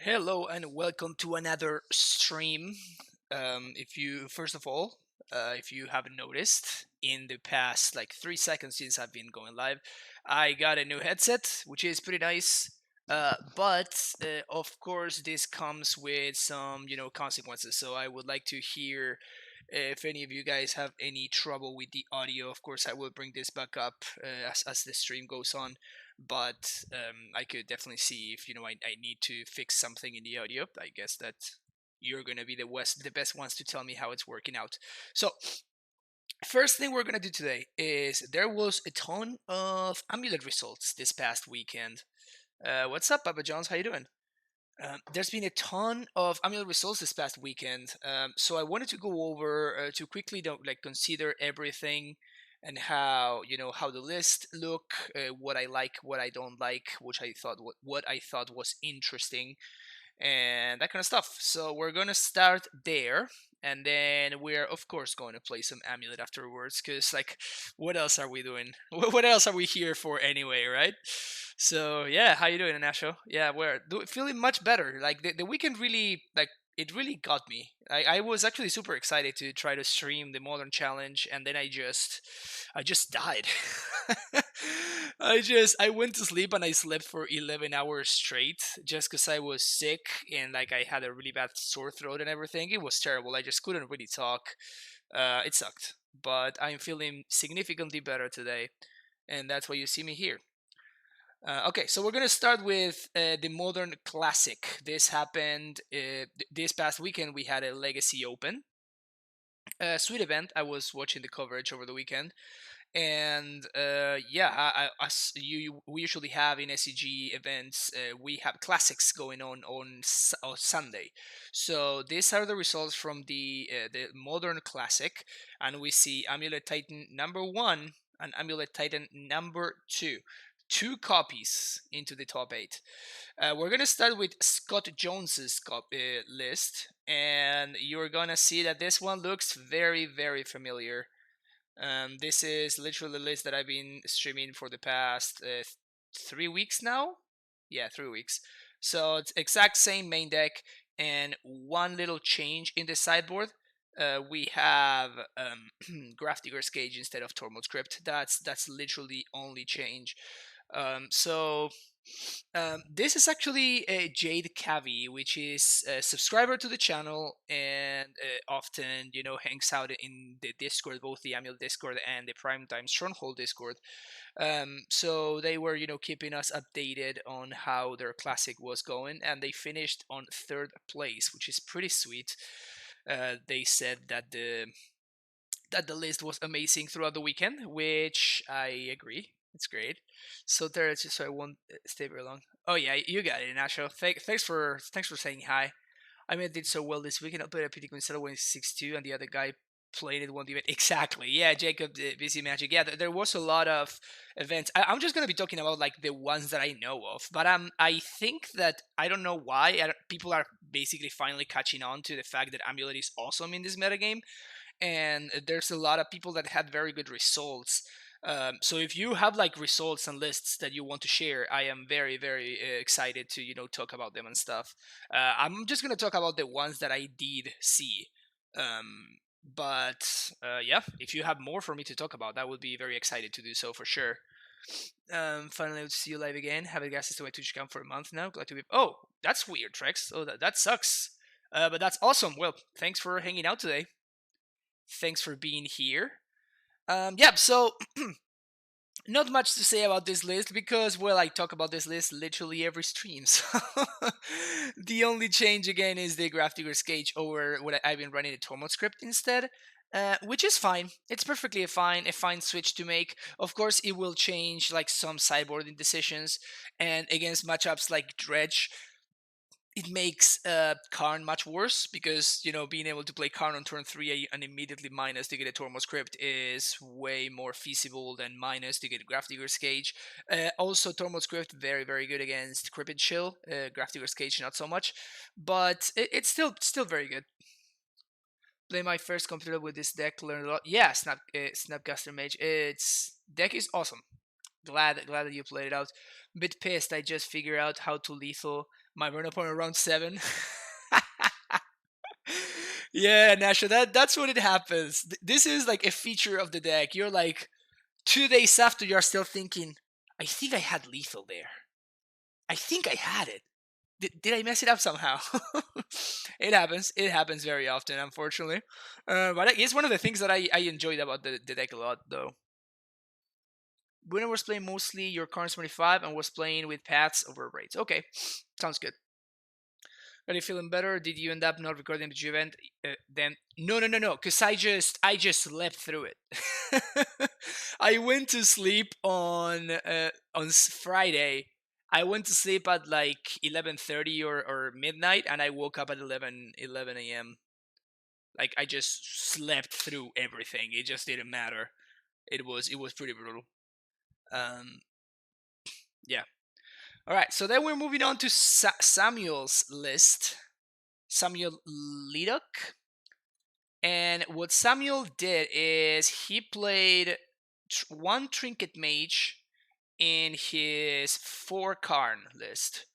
Hello and welcome to another stream. If you, first of all, if you haven't noticed, in the past like 3 seconds since I've been going live, I got a new headset, which is pretty nice. But of course, this comes with some, consequences. So I would like to hear if any of you guys have any trouble with the audio. Of course, I will bring this back up as the stream goes on, but I could definitely see if I need to fix something in the audio. I guess that you're gonna be the best ones to tell me how it's working out. So first thing we're gonna do today is there was a ton of Amulet results this past weekend. What's up, Papa John's? How you doing? There's been a ton of Amulet results this past weekend, so I wanted to go over to quickly consider everything and how the list look, what I like, what I don't like, what I thought was interesting, and that kind of stuff. So we're gonna start there, and then we're of course going to play some Amulet afterwards, because like, what else are we doing? What else are we here for anyway, right? So yeah, how you doing, Nacho? Yeah, feeling much better. Like the weekend really it really got me. I was actually super excited to try to stream the Modern Challenge, and then I just died. I went to sleep and I slept for 11 hours straight just because I was sick and like I had a really bad sore throat and everything. It was terrible. I just couldn't really talk. It sucked, but I'm feeling significantly better today, and that's why you see me here. Okay, so we're gonna start with the Modern Classic. This happened this past weekend. We had a Legacy Open, a sweet event. I was watching the coverage over the weekend, and yeah, as we usually have in SCG events, we have classics going on Sunday. So these are the results from the Modern Classic, and we see Amulet Titan number 1 and Amulet Titan number 2. Two copies into the top 8. We're gonna start with Scott Jones's list, and you're gonna see that this one looks very, very familiar. This is literally the list that I've been streaming for the past 3 weeks now. Yeah, 3 weeks. So it's exact same main deck, and one little change in the sideboard. We have Grafdigger's Cage instead of Tormod's Crypt. That's literally the only change. This is actually a Jade Cavi, which is a subscriber to the channel and often, hangs out in the Discord, both the Amulet Discord and the Primetime Stronghold Discord. So they were, keeping us updated on how their classic was going, and they finished on 3rd place, which is pretty sweet. They said that the list was amazing throughout the weekend, which I agree. It's great. So there, just so I won't stay very long. Oh yeah, you got it, Nacho. Thanks for saying hi. I mean, I did so well this weekend. I played a pretty good winning 6-2, and the other guy played it one event. Exactly. Yeah, Jacob, Busy Magic. Yeah, there was a lot of events. I'm just gonna be talking about like the ones that I know of, but I think that I don't know why people are basically finally catching on to the fact that Amulet is awesome in this metagame, and there's a lot of people that had very good results. So if you have like results and lists that you want to share, I am very, very excited to talk about them and stuff. I'm just gonna talk about the ones that I did see. But yeah, if you have more for me to talk about, I would be very excited to do so for sure. Finally, to see you live again. Haven't access to my Twitch account for a month now. Glad to be. Oh, that's weird, Trex. Oh, that sucks. But that's awesome. Well, thanks for hanging out today. Thanks for being here. Yeah, so not much to say about this list because, well, I talk about this list literally every stream. So the only change again is the Grafdigger's Cage over what I've been running the Tormod script instead. Which is fine. It's perfectly a fine switch to make. Of course, it will change like some sideboarding decisions, and against matchups like Dredge, it makes Karn much worse because being able to play Karn on turn 3 and immediately minus to get a Tormod script is way more feasible than minus to get Grafdigger's Cage. Also, Tormod script very, very good against Cryptid Chill. Grafdigger's Cage not so much, but it's still very good. Play my first computer with this deck, learn a lot. Yeah, Snapcaster Mage. Its deck is awesome. Glad that you played it out. Bit pissed. I just figured out how to lethal my run opponent around 7. Yeah, Nasha, that's when it happens. This is like a feature of the deck. You're like 2 days after, you're still thinking, I think I had lethal there. I think I had it. Did I mess it up somehow? It happens. It happens very often, unfortunately. But it's one of the things that I enjoyed about the deck a lot, though. Winner was playing mostly your Karn 25 and was playing with paths over raids. Okay, sounds good. Are you feeling better? Did you end up not recording the event? Then no, because I just slept through it. I went to sleep on Friday. I went to sleep at like 11:30 or midnight, and I woke up at 11 a.m. Like I just slept through everything. It just didn't matter. It was pretty brutal. Um, yeah. All right. So then we're moving on to Samuel's list. Samuel Lidok. And what Samuel did is he played one Trinket Mage in his 4 Karn list.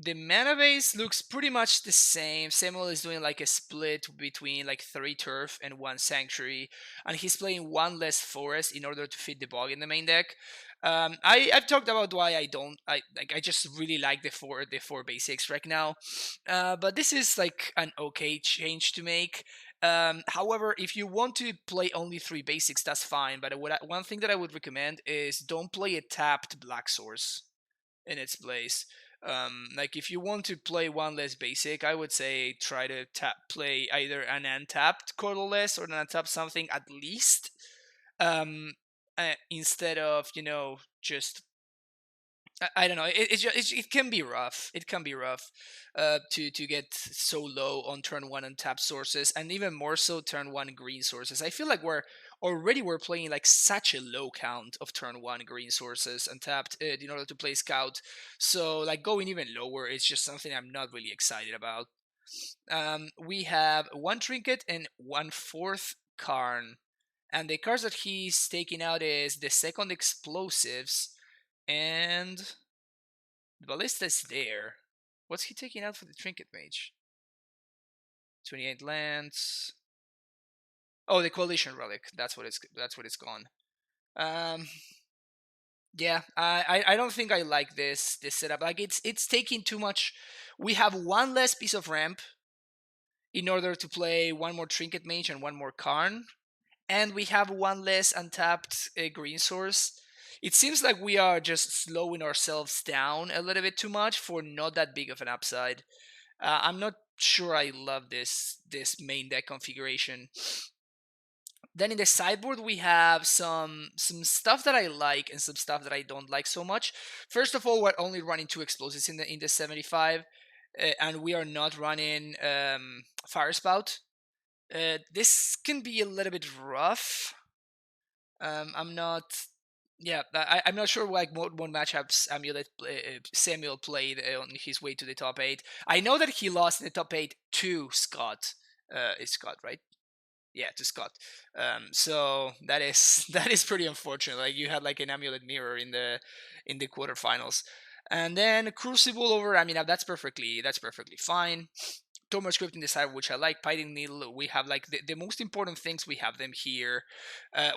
The mana base looks pretty much the same. Samuel is doing like a split between like 3 turf and 1 sanctuary, and he's playing 1 less forest in order to fit the bog in the main deck. I've talked about why I just really like the four basics right now, but this is like an okay change to make. However, if you want to play only 3 basics, that's fine. But one thing that I would recommend is don't play a tapped Black Source in its place. Like if you want to play 1 less basic, I would say try to play either an untapped colorless or an untapped something at least, instead of just I don't know. It can be rough. It can be rough, to get so low on turn 1 untapped sources, and even more so turn 1 green sources. I feel like we're playing like such a low count of turn 1 green sources untapped, in order to play scout. So like going even lower is just something I'm not really excited about. We have 1 trinket and 1/4 Karn, and the cards that he's taking out is the second explosives and the ballista's there. What's he taking out for the trinket mage? 28 lands. Oh, the coalition relic. That's what it's gone. Um, yeah, I don't think I like this setup. Like it's taking too much. We have 1 less piece of ramp in order to play 1 more trinket mage and 1 more Karn, and we have 1 less untapped green source. It seems like we are just slowing ourselves down a little bit too much for not that big of an upside. I'm not sure I love this main deck configuration. Then in the sideboard we have some stuff that I like and some stuff that I don't like so much. First of all, we're only running 2 explosives in the 75, and we are not running Fire Spout. This can be a little bit rough. I'm not. Yeah, I'm not sure like what matchups Samuel played on his way to the top 8. I know that he lost in the top 8 to Scott. It's Scott, right? Yeah, to Scott. So that is pretty unfortunate. Like you had like an Amulet mirror in the quarterfinals, and then Crucible over. I mean, that's perfectly fine. Tormod Script in the side, which I like. Piting Needle, we have like the most important things, we have them here.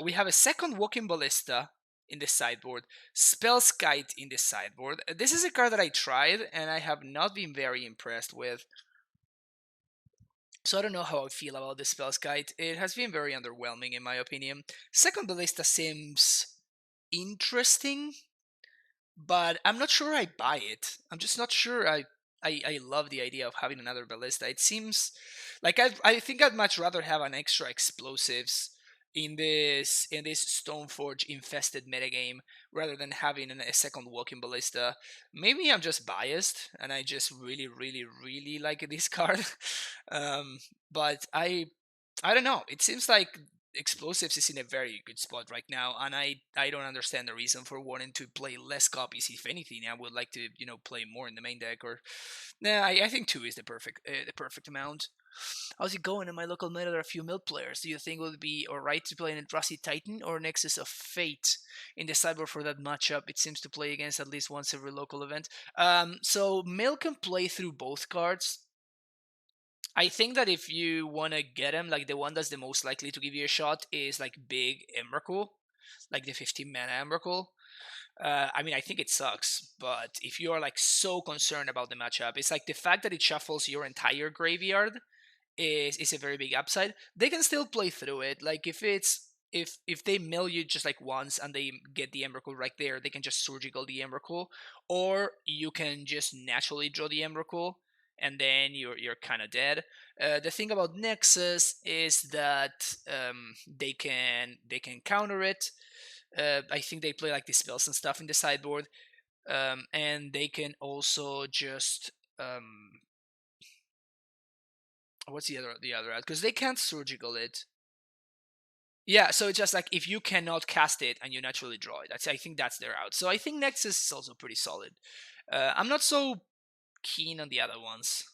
We have a second Walking Ballista in the sideboard, Spellskite in the sideboard. This is a card that I tried and I have not been very impressed with. So I don't know how I feel about the Spellskite. It has been very underwhelming in my opinion. Second Ballista seems interesting, but I'm not sure I buy it. I'm just not sure I love the idea of having another ballista. It seems like I think I'd much rather have an extra explosives in this Stoneforge infested metagame rather than having a second walking ballista. Maybe I'm just biased and I just really really really like this card. um, but I don't know. It seems like explosives is in a very good spot right now, and I don't understand the reason for wanting to play less copies. If anything, I would like to play more in the main deck. Or nah, I think 2 is the perfect amount. How's it going in my local meta? There are a few mill players. Do you think it would be alright to play an Eldrazi Titan or Nexus of Fate in the sideboard for that matchup? It seems to play against at least once every local event. So mill can play through both cards. I think that if you want to get him, like the one that's the most likely to give you a shot is like big Emrakul, like the 15 mana Emrakul. I mean, I think it sucks, but if you are like so concerned about the matchup, it's like the fact that it shuffles your entire graveyard is a very big upside. They can still play through it. Like if they mill you just like once and they get the Emrakul right there, they can just surgical the Emrakul, or you can just naturally draw the Emrakul and then you're kind of dead. The thing about Nexus is that they can counter it. I think they play like the spells and stuff in the sideboard, and they can also just what's the other ad? Because they can't surgical it. Yeah, so it's just like if you cannot cast it and you naturally draw it. I think that's their out. So I think Nexus is also pretty solid. I'm not so keen on the other ones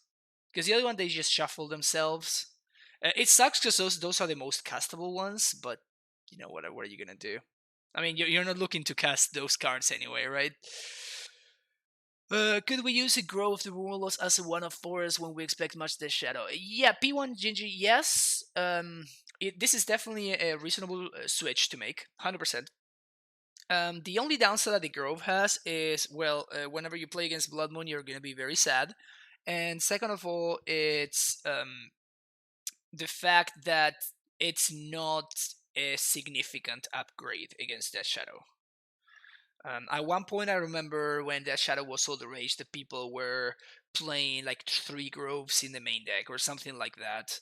because the other one they just shuffle themselves. It sucks because those are the most castable ones, but what are you gonna do? I mean, you're not looking to cast those cards anyway, right? Could we use a Grow of the Warlords as a one of forest when we expect much Death Shadow? Yeah, P1 Gingy, yes. This is definitely a reasonable switch to make, 100%. The only downside that the Grove has is, well, whenever you play against Blood Moon, you're going to be very sad. And second of all, it's the fact that it's not a significant upgrade against Death Shadow. At one point, I remember when Death Shadow was all the rage, the people were playing like 3 Groves in the main deck or something like that.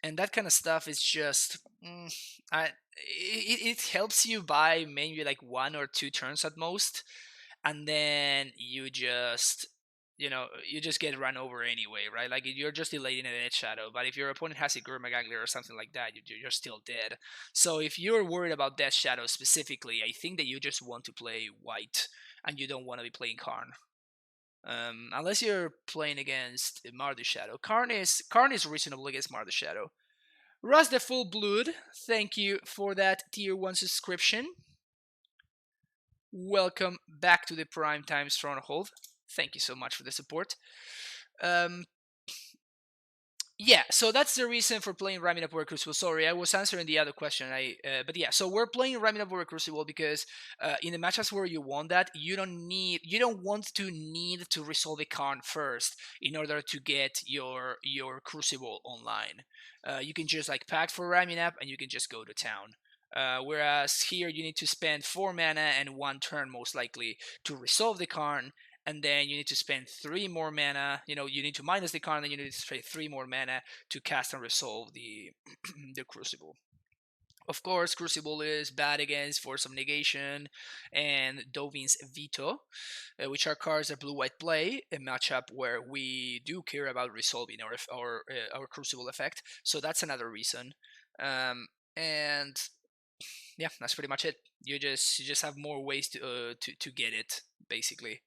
And that kind of stuff is just, it helps you buy maybe like 1 or 2 turns at most, and then you just get run over anyway, right? Like you're just delaying an Death Shadow, but if your opponent has a Gurmagangler or something like that, you're still dead. So if you're worried about Death Shadow specifically, I think that you just want to play white and you don't want to be playing Karn. Unless you're playing against Mardu Shadow. Karn is reasonable against Mardu Shadow. Russ the Full Blood, thank you for that tier 1 subscription. Welcome back to the Primetime Stronghold. Thank you so much for the support. Yeah, so that's the reason for playing Ramina War Crucible. Sorry, I was answering the other question. But yeah, so we're playing Ramina War Crucible because in the matchups where you want that, you don't want to need to resolve a Karn first in order to get your Crucible online. You can just like pack for Ramina and you can just go to town. Whereas here you need to spend 4 mana and 1 turn most likely to resolve the Karn, and then you need to spend 3 more mana. You need to minus the Karn, and you need to spend 3 more mana to cast and resolve the the Crucible. Of course, Crucible is bad against Force of Negation and Dovin's Veto, which are cards that blue-white play, a matchup where we do care about resolving our Crucible effect. So that's another reason. And yeah, that's pretty much it. You just have more ways to get it, basically.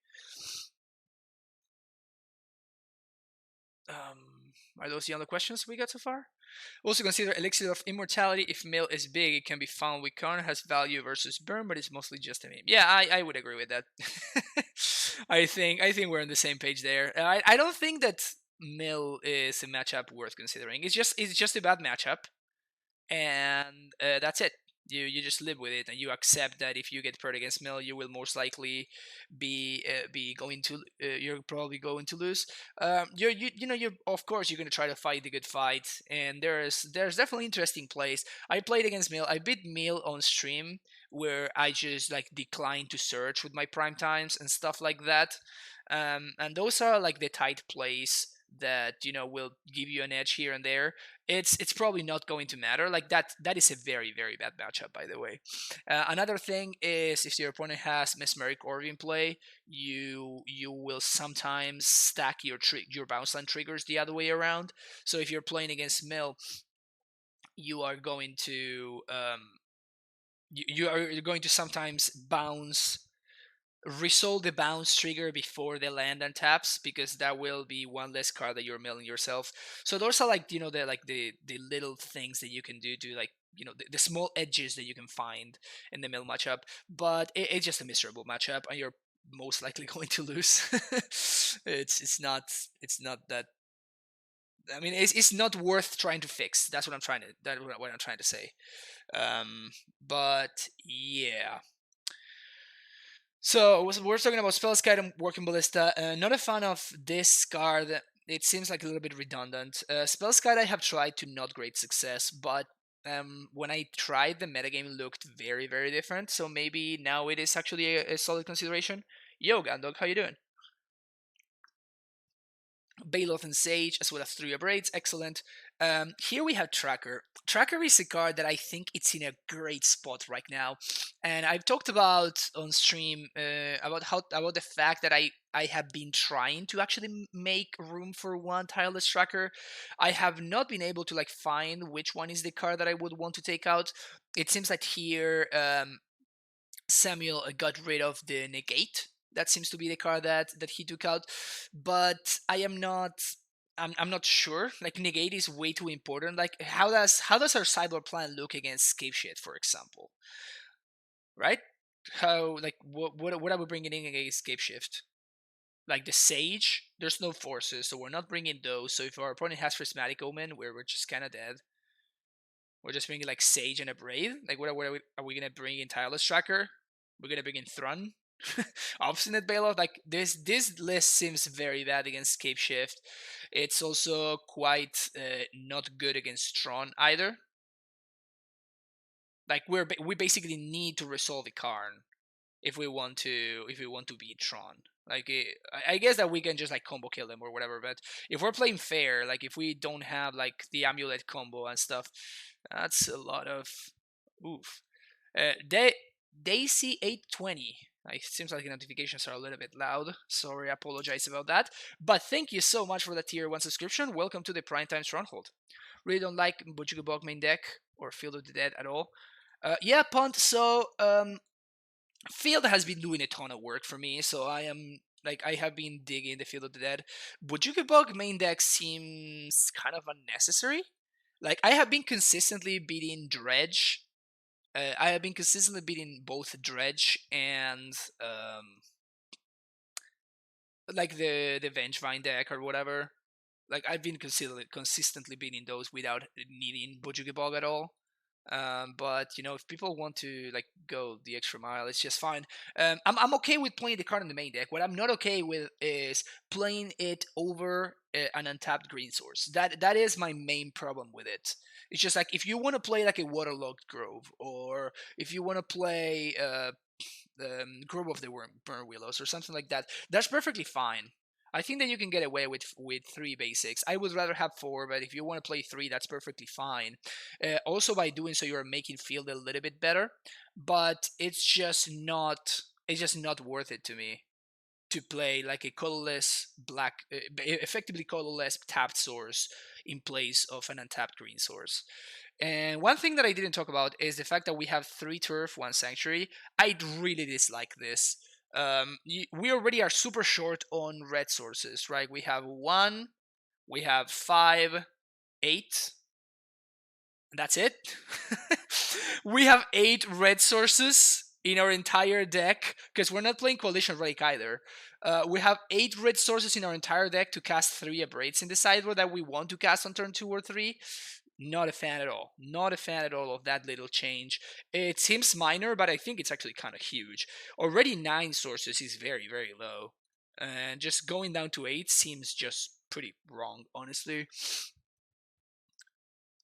Are those the only questions we got so far? Also consider Elixir of Immortality. If mail is big, it can be found with Karn, has value versus burn, but it's mostly just a meme. Yeah, I would agree with that. I think we're on the same page there. I don't think that mill is a matchup worth considering. It's just a bad matchup, and that's it. You just live with it and you accept that if you get paired against mill, you will most likely be going to you're probably going to lose. You're of course you're going to try to fight the good fight, and there's definitely interesting plays. I played against mill. I beat mill on stream where I just like declined to search with my prime times and stuff like that. And those are like the tight plays that will give you an edge here and there. It's probably not going to matter. Like that is a very very bad matchup, by the way. Another thing is if your opponent has Mesmeric Orb in play, you will sometimes stack your bounce line triggers the other way around. So if you're playing against mill, you are going to you're going to sometimes bounce resolve the bounce trigger before the land untaps, because that will be one less card that you're milling yourself. So those are like, the little things that you can do to, like, the small edges that you can find in the mill matchup. But it's just a miserable matchup, and you're most likely going to lose. It's not that. I mean, it's not worth trying to fix. That's what I'm trying to say. But yeah. So we're talking about Spellskite and Working Ballista. Not a fan of this card. It seems like a little bit redundant. Spellskite I have tried to not great success, but when I tried, the metagame looked very, very different. So maybe now it is actually a solid consideration. Yo, Gandog, how you doing? Baloth and Sage, as well as 3 Abrades, excellent. Here we have Tracker. Tracker is a card that I think it's in a great spot right now, and I've talked about on stream about the fact that I have been trying to actually make room for one tireless Tracker. I have not been able to find which one is the card that I would want to take out. It seems that here Samuel got rid of the negate. That seems to be the card that he took out, but I'm not sure. Like, negate is way too important. Like, how does our cyber plan look against Scape Shit, for example? Right? How, like, what are we bringing in against Scape Shift? Like the Sage, there's no forces, so we're not bringing those. So if our opponent has Prismatic Omen, we're just kind of dead. We're just bringing like Sage and a Brave. Like, what are we gonna bring in Tireless Tracker? We're gonna bring in Tron. Obstinate Bailout. Like, this list seems very bad against Scape Shift. It's also quite not good against Tron either. Like, we basically need to resolve a Karn if we want to beat Tron. Like, I guess that we can just like combo kill them or whatever. But if we're playing fair, like if we don't have like the Amulet combo and stuff, that's a lot of oof. Daisy 820. It seems like the notifications are a little bit loud. Sorry, I apologize about that. But thank you so much for the tier 1 subscription. Welcome to the Primetime Stronghold. Really don't like Bojuka Bog main deck or Field of the Dead at all. Yeah, Punt. So, Field has been doing a ton of work for me. So I have been digging the Field of the Dead. Bojuka Bog main deck seems kind of unnecessary. Like, I have been consistently beating Dredge. I have been consistently beating both Dredge and like the Vengevine deck or whatever. Like, I've been consistently beating those without needing Bojuka Bog at all. But if people want to like go the extra mile, it's just fine. I'm okay with playing the card in the main deck. What I'm not okay with is playing it over an untapped green source. That is my main problem with it. It's just like, if you want to play like a Waterlogged Grove, or if you want to play Grove of the Burn Willows or something like that, that's perfectly fine. I think that you can get away with 3 basics. I would rather have 4, but if you want to play 3, that's perfectly fine. Also, by doing so, you're making Field a little bit better, but it's just not worth it to me to play like a colorless black, effectively colorless tapped source in place of an untapped green source. And one thing that I didn't talk about is the fact that we have 3 turf, 1 sanctuary. I really dislike this. We already are super short on red sources, right? We have 1, we have 5, 8. That's it. We have 8 red sources in our entire deck, because we're not playing Coalition Relic either. We have 8 red sources in our entire deck to cast 3 Abrades in the sideboard that we want to cast on turn 2 or 3. Not a fan at all. Not a fan at all of that little change. It seems minor, but I think it's actually kind of huge. Already 9 sources is very, very low. And just going down to 8 seems just pretty wrong, honestly.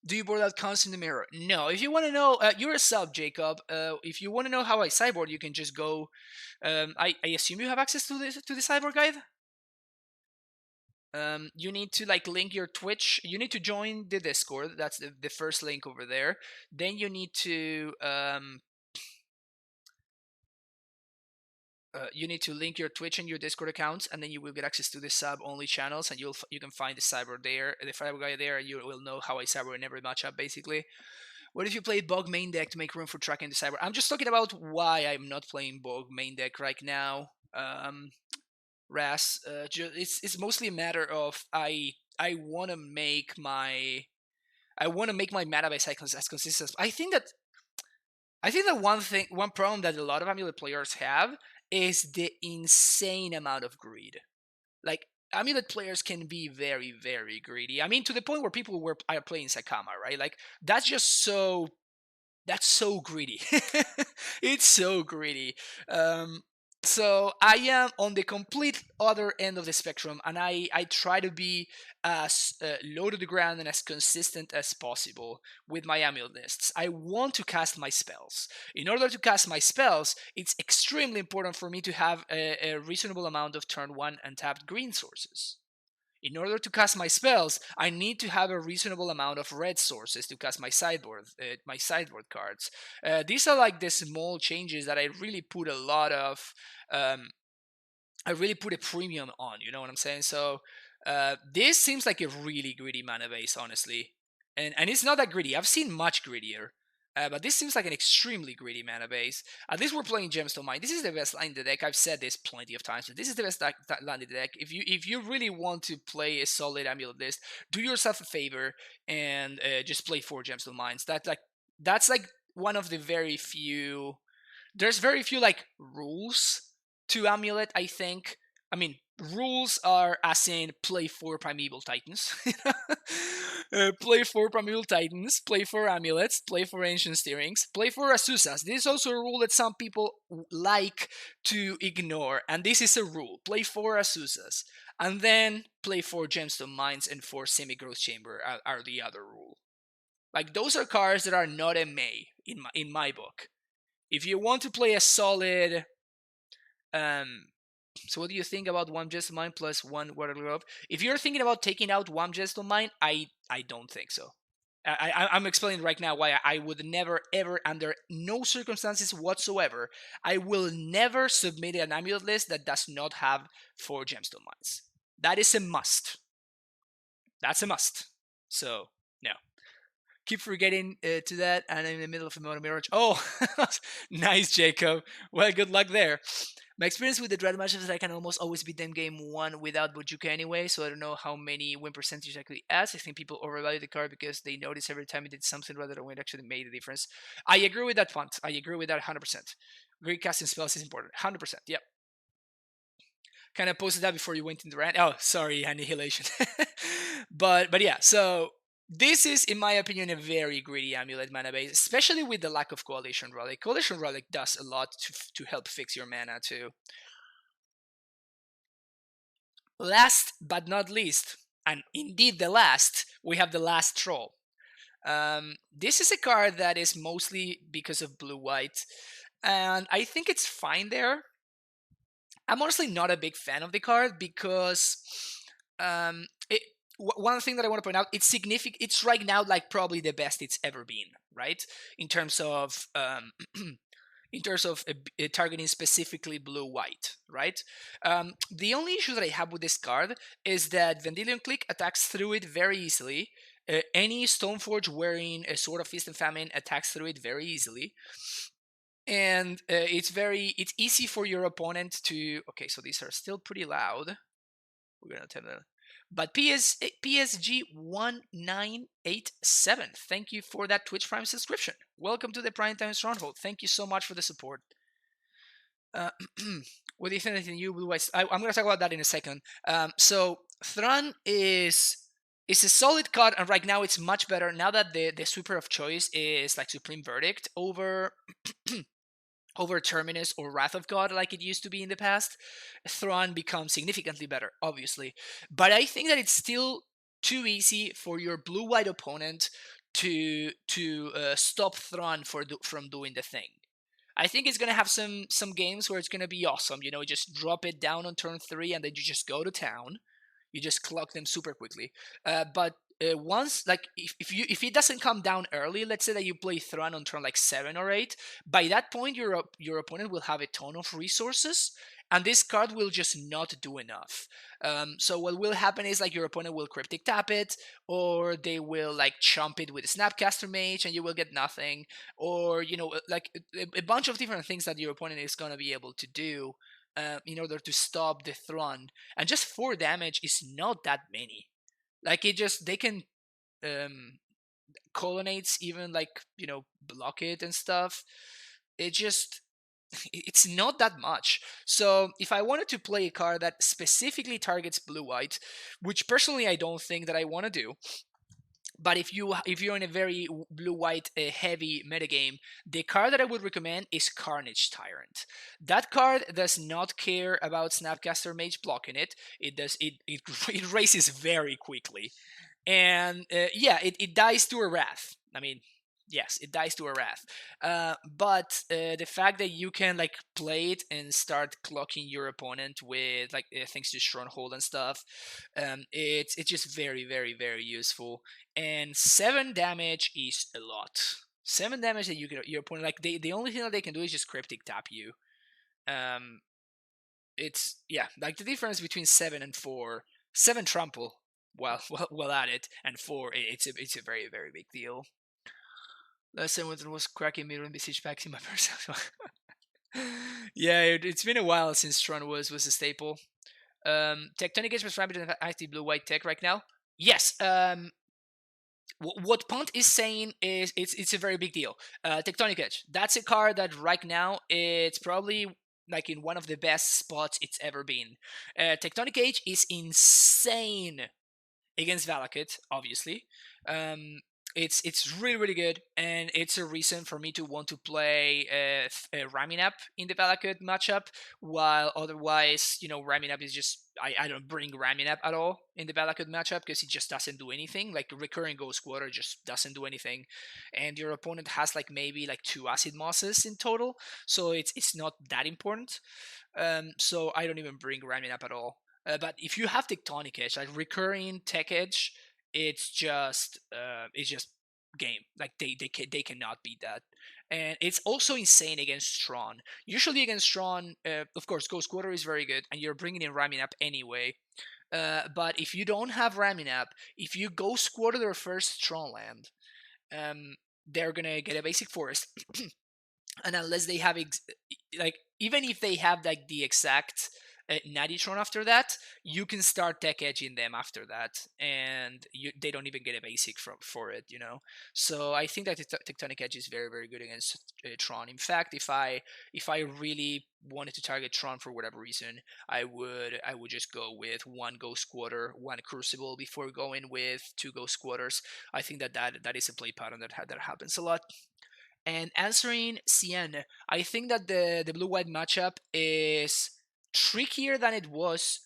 Do you board out cons in the mirror? No. If you want to know, you're a sub, Jacob. If you want to know how I sideboard, you can just go. I assume you have access to the sideboard guide. You need to like link your Twitch. You need to join the Discord. That's the first link over there. Then you need to link your Twitch and your Discord accounts, and then you will get access to the sub only channels, and you can find the cyber there, the cyber guy there. You will know how I cyber in every matchup basically. What if you play Bog main deck to make room for tracking the cyber? I'm just talking about why I'm not playing Bog main deck right now. Ras, it's mostly a matter of I want to make my mana base as consistent. I think that one problem that a lot of Amulet players have is the insane amount of greed. Like, Amulet players can be very, very greedy. I mean, to the point where people are playing Sakama, right? Like, that's so greedy. It's so greedy. So I am on the complete other end of the spectrum, and I try to be as low to the ground and as consistent as possible with my amulet lists. I want to cast my spells. In order to cast my spells, it's extremely important for me to have a reasonable amount of turn 1 untapped green sources. In order to cast my spells, I need to have a reasonable amount of red sources to cast my sideboard cards. These are like the small changes that I really put a lot of. I really put a premium on. You know what I'm saying? So this seems like a really greedy mana base, honestly, and it's not that greedy. I've seen much greedier. But this seems like an extremely greedy mana base. At least we're playing Gemstone Mine. This is the best line in the deck. I've said this plenty of times, but this is the best line in the deck. If you really want to play a solid Amulet list, do yourself a favor and just play 4 Gemstone Mines. That's like one of the very few. There's very few like rules to Amulet, I think. I mean, rules are as in play 4 Primeval Titans. Play 4 Primeval Titans, play 4 Amulets, play 4 Ancient Steerings, play 4 Asusas. This is also a rule that some people like to ignore, and this is a rule. Play 4 Asusas, and then play 4 Gemstone Mines and 4 Semi-Growth Chamber are the other rule. Like, those are cards that are not MA in my book. If you want to play a solid... So what do you think about one Gemstone Mine plus 1 Water Glove? If you're thinking about taking out one Gemstone Mine, I don't think so. I'm explaining right now why I would never, ever, under no circumstances whatsoever, I will never submit an Amulet list that does not have 4 Gemstone Mines. That is a must. That's a must. So, no. Keep forgetting to that, and I'm in the middle of a Mono Mirage. Oh, nice, Jacob. Well, good luck there. My experience with the Dread matchups is I can almost always beat them game 1 without Bojuka anyway, so I don't know how many win percentage actually adds. I think people overvalue the card because they notice every time it did something rather than when it actually made a difference. I agree with that point. I agree with that 100%. Great casting spells is important. 100%, yep. Kind of posted that before you went in the rant. Oh, sorry, Annihilation. but yeah, so... This is, in my opinion, a very greedy Amulet mana base, especially with the lack of Coalition Relic. Coalition Relic does a lot to help fix your mana, too. Last but not least, and indeed the last, we have the Last Troll. This is a card that is mostly because of blue-white, and I think it's fine there. I'm honestly not a big fan of the card because... one thing that I want to point out, it's significant. It's right now like probably the best it's ever been, right? In terms of targeting specifically blue-white, right? The only issue that I have with this card is that Vendilion Clique attacks through it very easily. Any Stoneforge wearing a Sword of Feast and Famine attacks through it very easily. And it's easy for your opponent to... Okay, so these are still pretty loud. We're going to tell them... But PSG1987, thank you for that Twitch Prime subscription. Welcome to the Primetime Stronghold. Thank you so much for the support. What do you think of the new Blue White? I'm going to talk about that in a second. So Tron is a solid card, and right now it's much better. Now that the sweeper of choice is like Supreme Verdict over... over Terminus or Wrath of God like it used to be in the past, Thrawn becomes significantly better, obviously. But I think that it's still too easy for your blue-white opponent to stop Thrawn from doing the thing. I think it's going to have some games where it's going to be awesome. You know, just drop it down on turn 3 and then you just go to town. You just clock them super quickly. But once, like, if it doesn't come down early, let's say that you play Tron on turn like 7 or 8, by that point your opponent will have a ton of resources, and this card will just not do enough. So what will happen is, like, your opponent will cryptic tap it, or they will like chomp it with a Snapcaster Mage, and you will get nothing, or like a bunch of different things that your opponent is gonna be able to do in order to stop the Tron. And just 4 damage is not that many. Like, they can colonnades even, like, block it and stuff. It's not that much. So if I wanted to play a card that specifically targets blue-white, which personally I don't think that I want to do, but if you're in a very blue-white heavy metagame, the card that I would recommend is Carnage Tyrant. That card does not care about Snapcaster Mage blocking it. It races very quickly, and it dies to a Wrath. I mean, yes, it dies to a Wrath. But the fact that you can like play it and start clocking your opponent with like thanks to Stronghold and stuff, it's just very, very, very useful. And 7 damage is a lot. 7 damage that your opponent, like, the only thing that they can do is just cryptic tap you. It's like the difference between 7 and 4. 7 trample well at it, and 4 it's a very, very big deal. Last time when was cracking mirror and besiege packs in my personal. Yeah, it's been a while since Tron was a staple. Tectonic Edge was rampant in active blue-white tech right now. Yes. What Punt is saying is it's a very big deal. Tectonic Edge. That's a card that right now it's probably like in one of the best spots it's ever been. Tectonic Edge is insane against Valakut, obviously. It's really, really good, and it's a reason for me to want to play Raminap in the Valakut matchup, while otherwise, Raminap is just, I don't bring Raminap at all in the Valakut matchup because it just doesn't do anything. Like, recurring Ghost Quarter just doesn't do anything, and your opponent has like maybe like 2 Acid Mosses in total, so it's not that important. So I don't even bring Raminap at all. But if you have Tectonic Edge, like recurring Tech Edge, it's just game. Like, they cannot beat that, and it's also insane against Tron. Usually against Tron, of course, Ghost Quarter is very good, and you're bringing in Raminap anyway. But if you don't have Raminap, if you Ghost Quarter their first Tron land, they're gonna get a basic forest, and unless they have like, even if they have like the exact Natitron after that, you can start tech edging them after that, and they don't even get a basic for it, So I think that Tectonic Edge is very, very good against Tron. In fact, if I really wanted to target Tron for whatever reason, I would just go with 1 Ghost Quarter, 1 Crucible before going with 2 Ghost Quarters. I think that is a play pattern that happens a lot. And answering Cien, I think that the blue-white matchup is trickier than it was,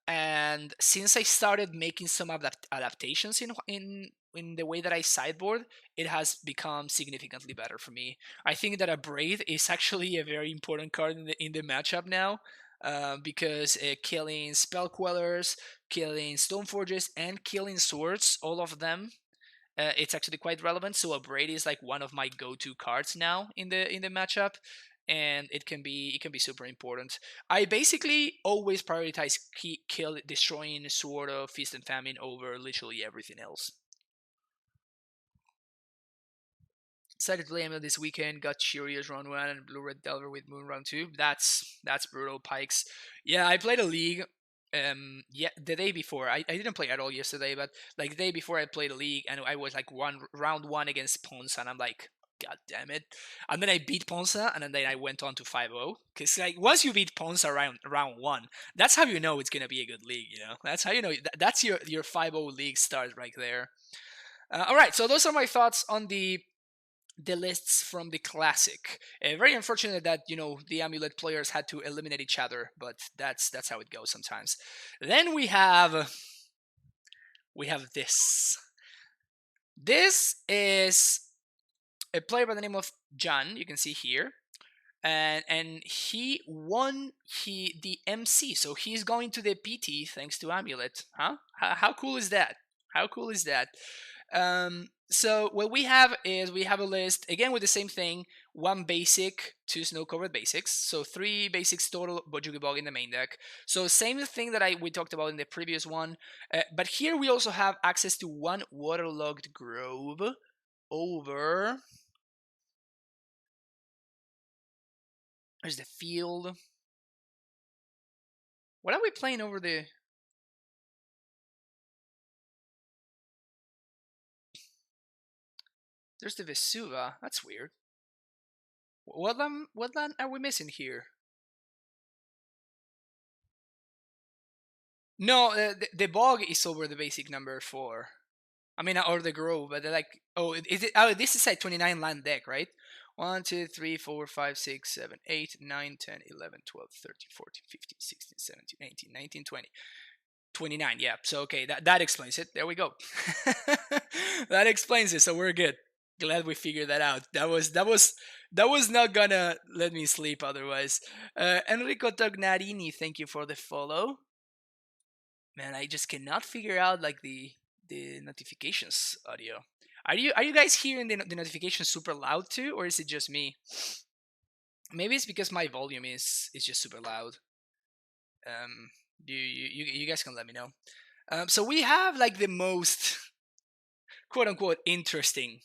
and since I started making some adaptations in the way that I sideboard, it has become significantly better for me. I think that a Braid is actually a very important card in the matchup now, because killing Spell Quellers, killing Stoneforges, and killing Swords, all of them, it's actually quite relevant. So a Braid is like one of my go-to cards now in the matchup, and it can be super important. I basically always prioritize destroying Sword of Feast and Famine over literally everything else. Decided to play Amulet this weekend. Got Cheerios round 1 and Blue Red Delver with Moon round 2. That's brutal, Pikes. Yeah, I played a league. The day before, I didn't play at all yesterday, but like the day before I played a league, and I was like round 1 against Ponsa, and I'm like, God damn it. And then I beat Ponsa, and then I went on to 5-0. Because like, once you beat Ponsa round 1, that's how you know it's gonna be a good league, That's how you know, that's your 5-0 league start right there. Alright, so those are my thoughts on the lists from the Classic. Very unfortunate that the Amulet players had to eliminate each other, but that's how it goes sometimes. Then we have this. This is a player by the name of John. You can see here, and he won the MC, so he's going to the PT thanks to Amulet. Huh? How cool is that? How cool is that? So what we have is we have a list again with the same thing: one basic, two snow-covered basics, so 3 basics total Bojugi Bog in the main deck. So same thing that we talked about in the previous one, but here we also have access to 1 waterlogged grove over. There's the field. What are we playing over the? There's the Vesuva. That's weird. What land are we missing here? No, the bog is over the basic number 4. I mean, or the grove, but they're like, oh, is it? Oh, this is a 29 land deck, right? 1, 2, 3, 4, 5, 6, 7, 8, 9, 10, 11, 12, 13, 14, 15, 16, 17, 18, 19, 20. 29, yeah. So, okay, that explains it. There we go. That explains it, so we're good. Glad we figured that out. That was not gonna let me sleep otherwise. Enrico Tognarini, thank you for the follow. Man, I just cannot figure out like the notifications audio. Are you guys hearing the notifications super loud too, or is it just me? Maybe it's because my volume is just super loud. You guys can let me know. So we have like the most quote unquote interesting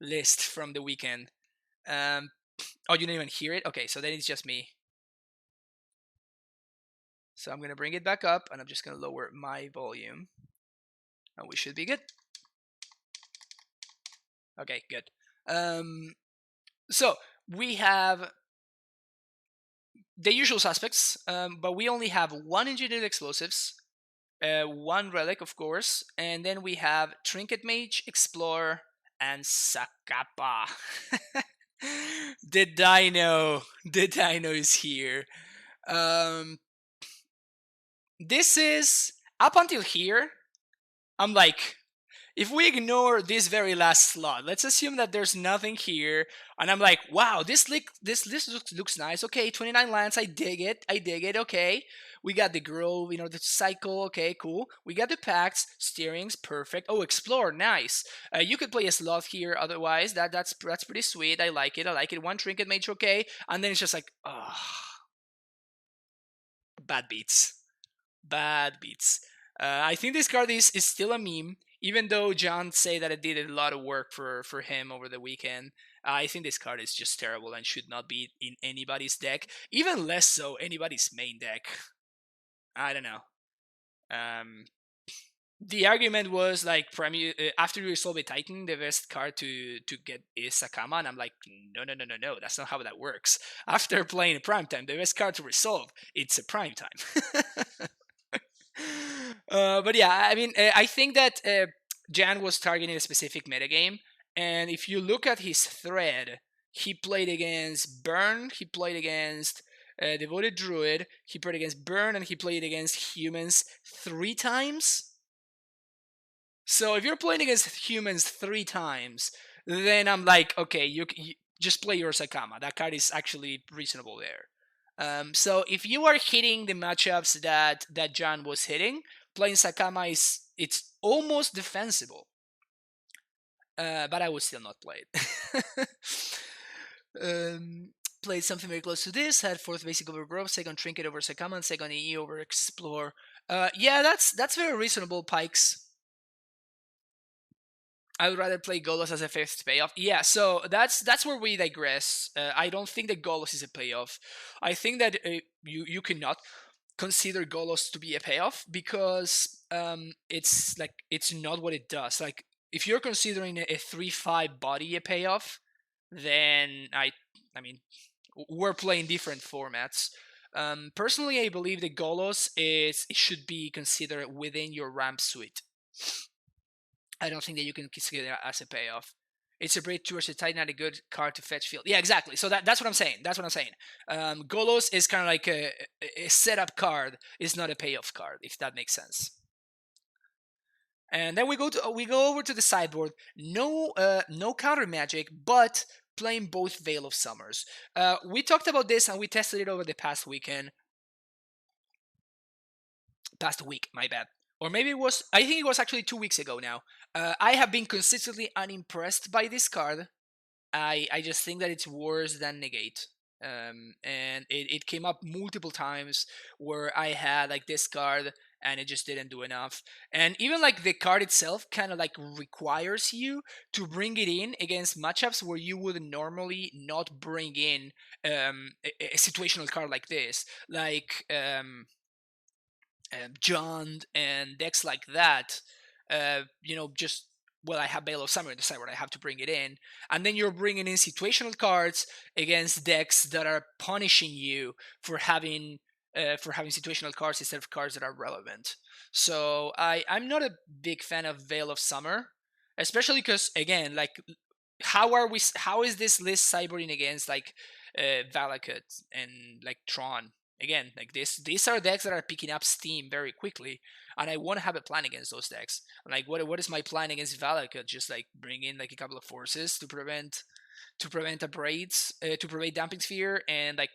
list from the weekend. Oh, you didn't even hear it? Okay, so then it's just me. So I'm gonna bring it back up, and I'm just gonna lower my volume, and we should be good. Okay, good. So we have the usual suspects, but we only have 1 engineered explosives, 1 relic, of course, and then we have Trinket Mage, Explorer, and Sakapa. The Dino is here. This is up until here. I'm like, if we ignore this very last slot, let's assume that there's nothing here, and I'm like, wow, this list looks nice. Okay, 29 lands, I dig it. Okay, we got the grove, the cycle. Okay, cool. We got the pacts, steerings, perfect. Oh, explore, nice. You could play a sloth here. Otherwise, that's pretty sweet. I like it. 1 trinket mage, okay, and then it's just like, bad beats. I think this card is still a meme, even though John say that it did a lot of work for him over the weekend. I think this card is just terrible and should not be in anybody's deck, even less so anybody's main deck. I don't know. The argument was like, after you resolve a Titan, the best card to get is Sakama, and I'm like, no, that's not how that works. After playing a Primetime, the best card to resolve, it's a Primetime. But yeah, I mean, I think that Jan was targeting a specific metagame, and if you look at his thread, he played against Burn, he played against Devoted Druid, he played against Burn, and he played against humans 3 times. So if you're playing against humans 3 times, then I'm like, okay, you just play your Sakama. That card is actually reasonable there. So if you are hitting the matchups that John was hitting, playing Sakama it's almost defensible. But I would still not play it. Played something very close to this. Had 4th basic over Grove, 2nd Trinket over Sakama, and 2nd EE over Explore. Yeah, that's very reasonable, Pikes. I would rather play Golos as a 5th payoff. Yeah, so that's where we digress. I don't think that Golos is a payoff. I think that you cannot consider Golos to be a payoff because it's not what it does. Like, if you're considering a 3/5 body a payoff, then I mean, we're playing different formats. Personally, I believe that Golos it should be considered within your ramp suite. I don't think that you can consider it as a payoff. It's a bridge towards a Titan, not a good card to fetch field. Yeah, exactly. So that's what I'm saying. Golos is kind of like a setup card. It's not a payoff card, if that makes sense. And then we go over to the sideboard. No counter magic, but playing both Veil of Summers. We talked about this and we tested it over the past week. My bad. or maybe it was. I think it was actually 2 weeks ago now. I have been consistently unimpressed by this card. I just think that it's worse than negate. And it came up multiple times where I had like this card and it just didn't do enough. And even like the card itself kind of like requires you to bring it in against matchups where you would normally not bring in a situational card like this, like John and decks like that. Just well, I have Bale of Summer in the side where I have to bring it in, and then you're bringing in situational cards against decks that are punishing you for having situational cards instead of cards that are relevant. So I'm not a big fan of Veil of Summer, especially because again, like how is this list cybering against like Valakut and like Tron? Again, like these are decks that are picking up steam very quickly, and I want to have a plan against those decks. Like, what is my plan against Valakut? Just like bring in like a couple of forces to prevent Damping Sphere, and like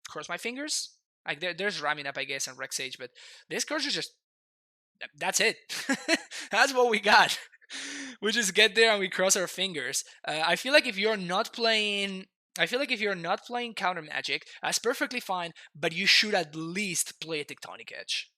cross my fingers. Like there's ramming up, I guess, and Rex Age, but this cards are just that's it. That's what we got. We just get there and we cross our fingers. I feel like if you're not playing Counter Magic, that's perfectly fine, but you should at least play a Tectonic Edge.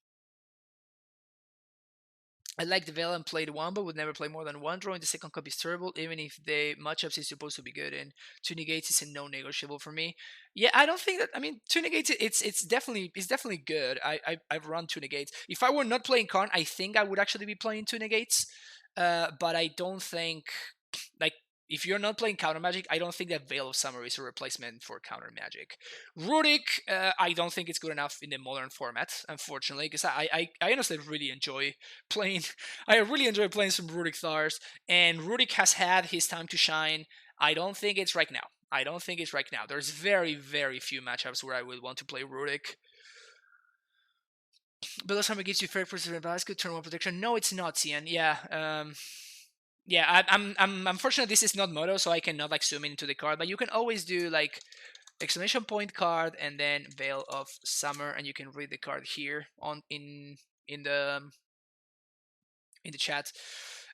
I like the Veil and played one, but would never play more than one. Drawing the second copy is terrible, even if the matchups is supposed to be good. And two negates is a no-negotiable for me. Yeah, I don't think that. I mean, two negates. It's definitely good. I've run two negates. If I were not playing Karn, I think I would actually be playing two negates. But I don't think like if you're not playing Counter Magic, I don't think that Veil of Summer is a replacement for Counter Magic. Rurik, I don't think it's good enough in the modern format, unfortunately, because I honestly really enjoy playing. I really enjoy playing some Rurik Thars, and Rurik has had his time to shine. I don't think it's right now. There's very, very few matchups where I would want to play Rurik. Veil of Summer gives you fair percent basket, turn one protection. No, it's not, Cian. Yeah, I'm unfortunately this is not Moto, so I cannot like zoom into the card, but you can always do like exclamation point card and then Veil of Summer, and you can read the card here on in the chat.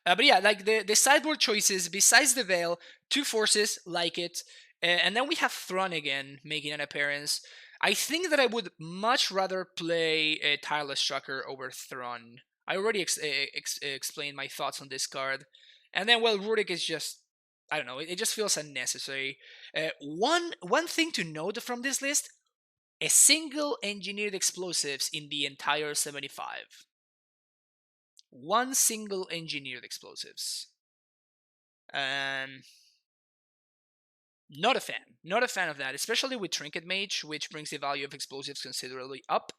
But yeah, like the sideboard choices besides the Veil, two forces like it, and then we have Tron again making an appearance. I think that I would much rather play a Tireless Trucker over Tron. I already explained my thoughts on this card. And then, well, Rurik is just, I don't know, it just feels unnecessary. One thing to note from this list, a single engineered explosives in the entire 75. One single engineered explosives. Not a fan. Not a fan of that, especially with Trinket Mage, which brings the value of explosives considerably up.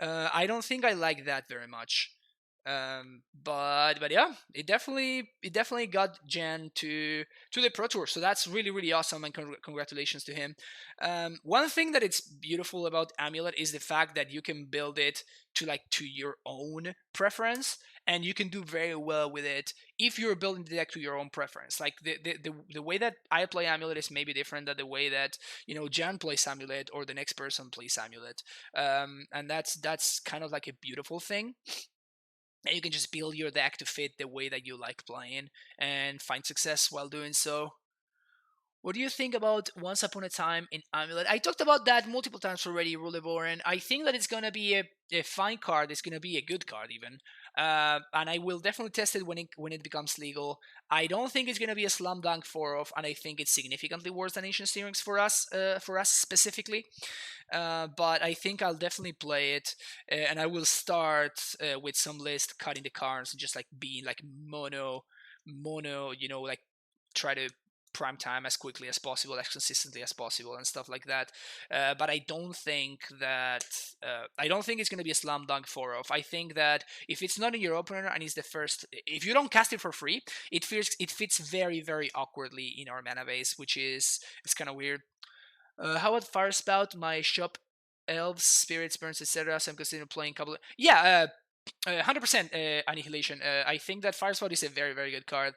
I don't think I like that very much. But yeah, it definitely got Jan to the Pro Tour, so that's really awesome, and congratulations to him. One thing that it's beautiful about Amulet is the fact that you can build it to your own preference, and you can do very well with it if you're building the deck to your own preference. Like the way that I play Amulet is maybe different than the way that Jan plays Amulet or the next person plays Amulet, and that's kind of like a beautiful thing. And you can just build your deck to fit the way that you like playing and find success while doing so. What do you think about Once Upon a Time in Amulet? I talked about that multiple times already, Ruleborn. I think that it's going to be a fine card. It's going to be a good card, even. And I will definitely test it when it becomes legal. I don't think it's going to be a slam dunk 4-off, and I think it's significantly worse than Ancient Steerings for us specifically. But I think I'll definitely play it, and I will start with some list cutting the cards and just like being like mono, like try to prime time as quickly as possible, as consistently as possible, and stuff like that. But I don't think it's going to be a slam dunk 4-off. I think that if it's not in your opener and it's the first, if you don't cast it for free, it fits very, very awkwardly in our mana base, which is it's kind of weird. How about Fire Spout? My shop elves, spirits, burns, etc. So I'm considering playing a couple. Yeah, 100% Annihilation. I think that Fire Spout is a very, very good card.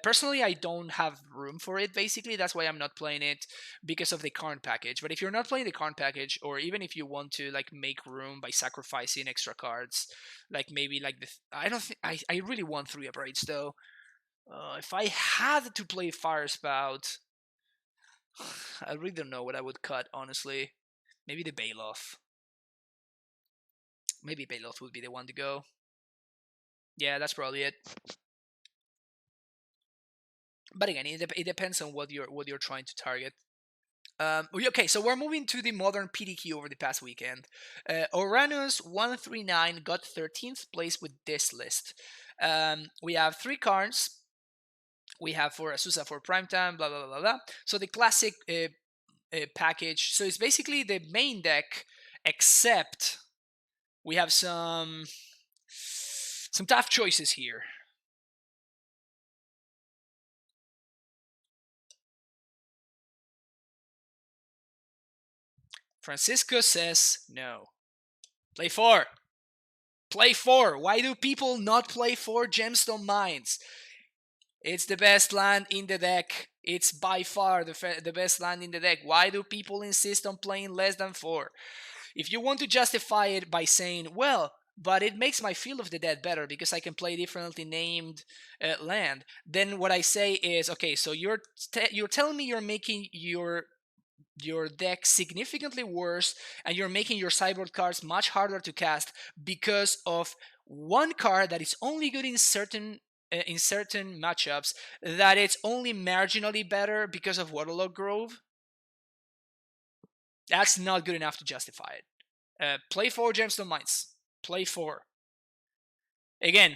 Personally, I don't have room for it, basically. That's why I'm not playing it, because of the Karn package. But if you're not playing the Karn package, or even if you want to like make room by sacrificing extra cards, like maybe like the... I don't think... I really want 3 Upgrades, though. If I had to play Fire Spout, I really don't know what I would cut, honestly. Maybe the Bailoff. Maybe Bailoff would be the one to go. Yeah, that's probably it. But again, it depends on what you're trying to target. Okay, so we're moving to the modern PDQ over the past weekend. Oranus139 got 13th place with this list. We have 3 cards. We have for Azusa for Primetime, blah blah blah blah. So the classic package. So it's basically the main deck, except we have some tough choices here. Francisco says no. Play 4. Play 4. Why do people not play 4 Gemstone Mines? It's the best land in the deck. It's by far the best land in the deck. Why do people insist on playing less than 4? If you want to justify it by saying, well, but it makes my Field of the Dead better because I can play differently named land, then what I say is, okay, so you're telling me you're making your deck significantly worse, and you're making your sideboard cards much harder to cast because of one card that is only good in certain matchups, that it's only marginally better because of Waterlog Grove. That's not good enough to justify it. Play 4 Gemstone Mines. Play 4. Again,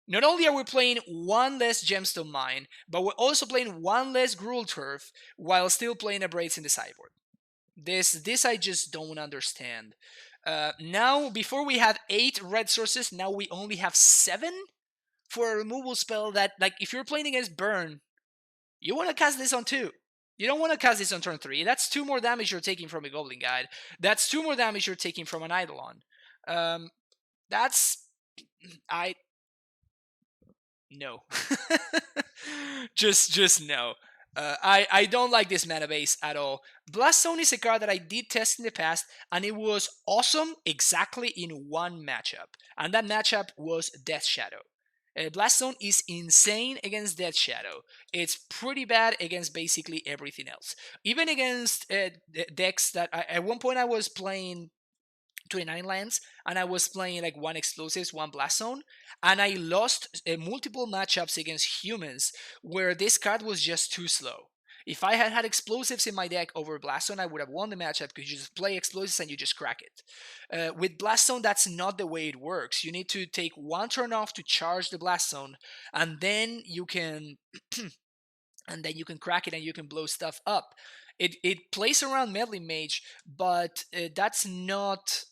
not only are we playing 1 less Gemstone Mine, but we're also playing 1 less Gruul Turf while still playing Abrades in the sideboard. This I just don't understand. Now, before we had 8 red sources, now we only have 7 for a removal spell that, like, if you're playing against Burn, you want to cast this on 2. You don't want to cast this on turn 3. That's 2 more damage you're taking from a Goblin Guide. That's 2 more damage you're taking from an Eidolon. That's... No. just no. I don't like this mana base at all. Blast Zone is a card that I did test in the past, and it was awesome exactly in 1 matchup. And that matchup was Death Shadow. Blast Zone is insane against Death Shadow. It's pretty bad against basically everything else. Even against decks that... at one point I was playing 29 lands, and I was playing like 1 explosives, 1 blast zone, and I lost multiple matchups against humans where this card was just too slow. If I had explosives in my deck over blast zone, I would have won the matchup because you just play explosives and you just crack it. With blast zone, that's not the way it works. You need to take 1 turn off to charge the blast zone, and then you can crack it and you can blow stuff up. It plays around Meddling Mage, but that's not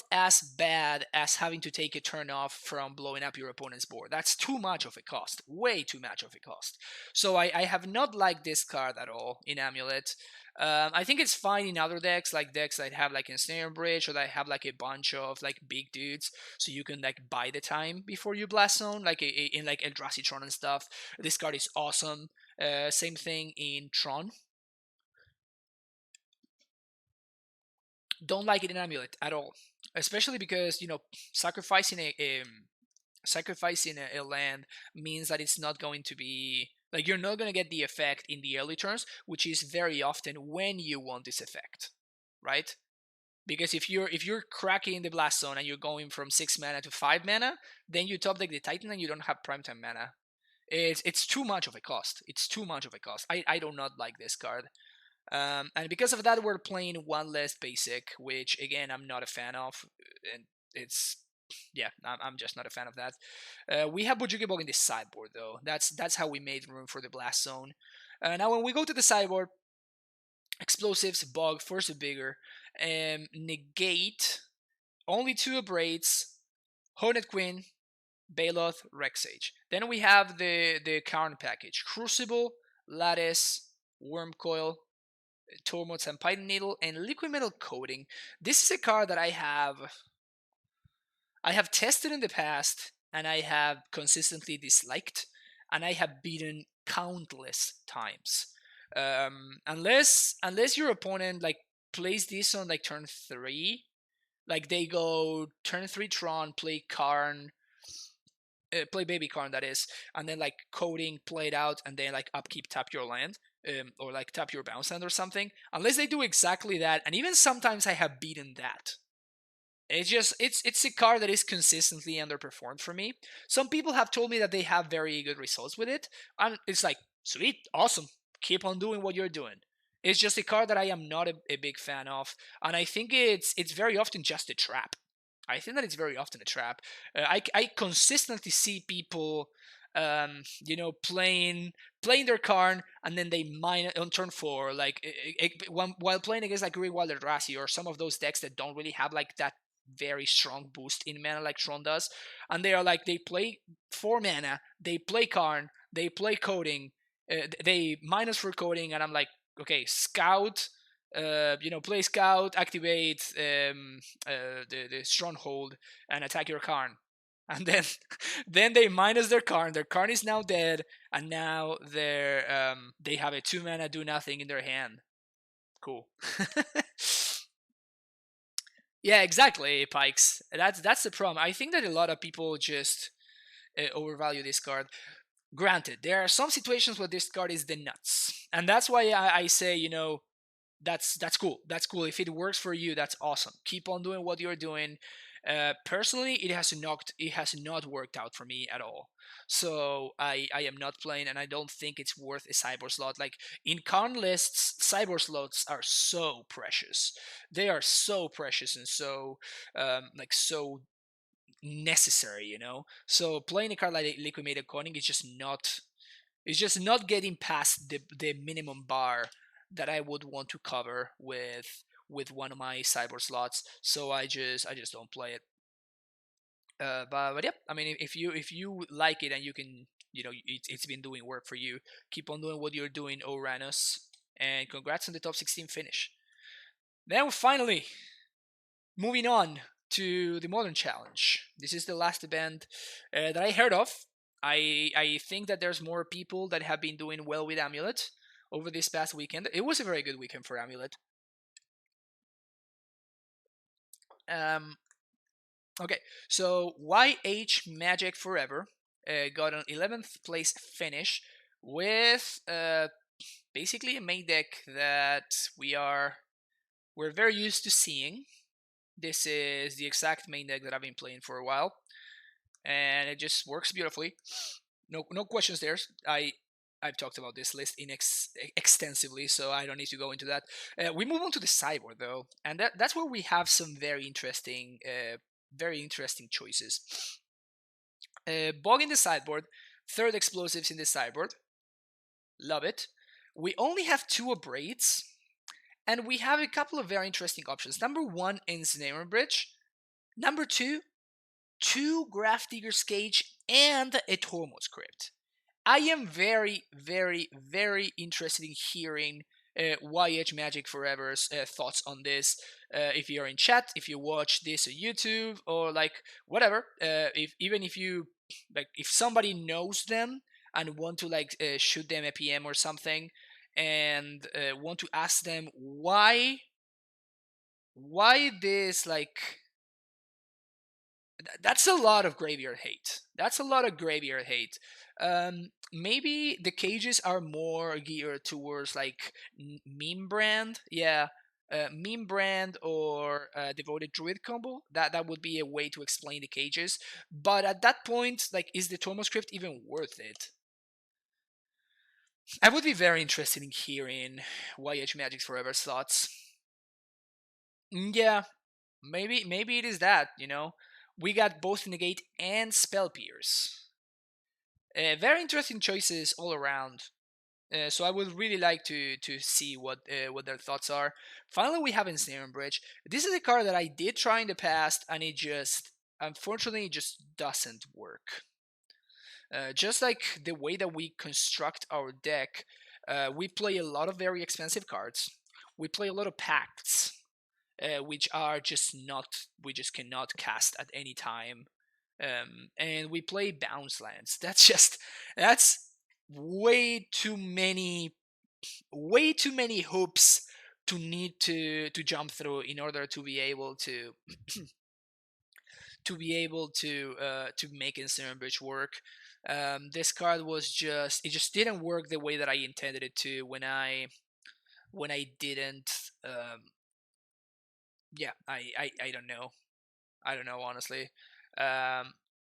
as bad as having to take a turn off from blowing up your opponent's board. That's too much of a cost. Way too much of a cost. So I have not liked this card at all in Amulet. I think it's fine in other decks, like decks that have like Ensnare Bridge, or that have like a bunch of like big dudes, so you can like buy the time before you blast zone, like in like Eldrazi Tron and stuff. This card is awesome. Same thing in Tron. Don't like it in Amulet at all, especially because, you know, sacrificing a land means that it's not going to be like, you're not going to get the effect in the early turns, which is very often when you want this effect, right? Because if you're cracking the blast zone and you're going from 6 mana to 5 mana, then you top deck the Titan and you don't have primetime mana. It's too much of a cost. It's too much of a cost. I do not like this card. And because of that, we're playing 1 less basic, which again I'm not a fan of, and it's... yeah, I'm just not a fan of that. We have Bojuki Bog in the sideboard though. That's how we made room for the blast zone. Now when we go to the sideboard, explosives, Bog, Force of Bigger, negate, only 2 Abrades, Hornet Queen, Baloth, Rexage. Then we have the Karn package: Crucible, Lattice, Worm Coil, Tormod's Python Needle, and Liquid Metal Coating. This is a card that I have I have tested in the past, and I have consistently disliked, and I have beaten countless times. Unless your opponent like plays this on like turn 3, like they go turn 3 Tron, play Karn, play baby Karn, that is, and then like coding, play it out, and then like upkeep, tap your land, or like tap your bounce land or something. Unless they do exactly that, and even sometimes I have beaten that. It's a card that is consistently underperformed for me. Some people have told me that they have very good results with it, and it's like, sweet, awesome, keep on doing what you're doing. It's just a card that I am not a big fan of, and I think it's very often just a trap. I think that it's very often a trap. I consistently see people, playing their Karn, and then they mine on turn 4, like while playing against like Wild Eldrazi or some of those decks that don't really have like that very strong boost in mana like Tron does, and they are like, they play 4 mana, they play Karn, they play coding, they minus for coding, and I'm like, okay, scout, play scout, activate the stronghold, and attack your Karn. And then then they minus their Karn. Their Karn is now dead, and now they have a 2 mana do nothing in their hand. Cool. Yeah, exactly, Pikes. That's the problem. I think that a lot of people just overvalue this card. Granted, there are some situations where this card is the nuts, and that's why I say, that's cool. That's cool. If it works for you, that's awesome. Keep on doing what you're doing. Personally, it has not worked out for me at all. So I am not playing, and I don't think it's worth a cyborg slot. Like in con lists, cyborg slots are so precious. They are so precious and so so necessary. So playing a card like Liquidated Coining is just not. It's just not getting past the minimum bar that I would want to cover with one of my cyborg slots. So I just don't play it. But yeah, I mean, if you like it and you can, it's been doing work for you, keep on doing what you're doing, Uranus, and congrats on the top 16 finish. Then finally, moving on to the Modern Challenge. This is the last event that I heard of. I think that there's more people that have been doing well with Amulet over this past weekend. It was a very good weekend for Amulet. Okay, so YH Magic Forever got an 11th place finish with basically a main deck that we're very used to seeing. This is the exact main deck that I've been playing for a while, and it just works beautifully. No questions there. I've talked about this list extensively, so I don't need to go into that. We move on to the sideboard though, and that's where we have some very interesting choices. Bog in the sideboard, third explosives in the sideboard. Love it. We only have 2 Abrades, and we have a couple of very interesting options. Number 1, Ensnaring Bridge. Number 2, 2 Grafdigger's Cage and a Tormod's Crypt. I am very, very, very interested in hearing YH Magic Forever's thoughts on this. If you're in chat, if you watch this on YouTube, or like whatever, if somebody knows them and want to shoot them a PM or something, and want to ask them why this, that's a lot of graveyard hate. Maybe the cages are more geared towards meme brand. Yeah, meme brand or devoted druid combo. That would be a way to explain the cages. But at that point, is the Tomo script even worth it? I would be very interested in hearing YH Magic's Forever thoughts. Yeah, maybe it is that. We got both Negate and Spell Pierce. Very interesting choices all around. So I would really like to see what their thoughts are. Finally, we have Ensnaring Bridge. This is a card that I did try in the past, and it just, unfortunately, just doesn't work. Just like the way that we construct our deck, we play a lot of very expensive cards. We play a lot of pacts. which are just not, we just cannot cast at any time. And we play bounce lands. That's way too many hoops to need to jump through in order to be able to to make Instant Bridge work. This card was just, it just didn't work the way that I intended it to when I didn't. Yeah, I don't know. I don't know, honestly.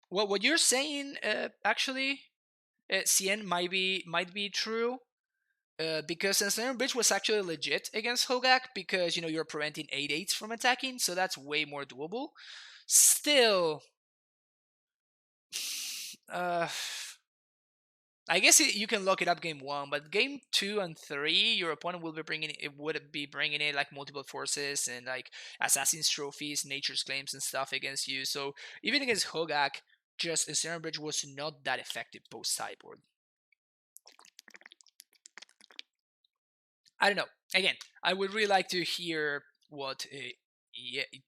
What you're saying, actually, Cien, might be true. Because Ensnaring Bridge was actually legit against Hogak, because you're preventing 8/8s from attacking, so that's way more doable. Still, I guess you can lock it up game 1, but game 2 and 3, your opponent would be bringing in like multiple forces and like Assassin's Trophies, Nature's Claims, and stuff against you. So even against Hogak, just Ensnaring Bridge was not that effective post sideboard. I don't know. Again, I would really like to hear what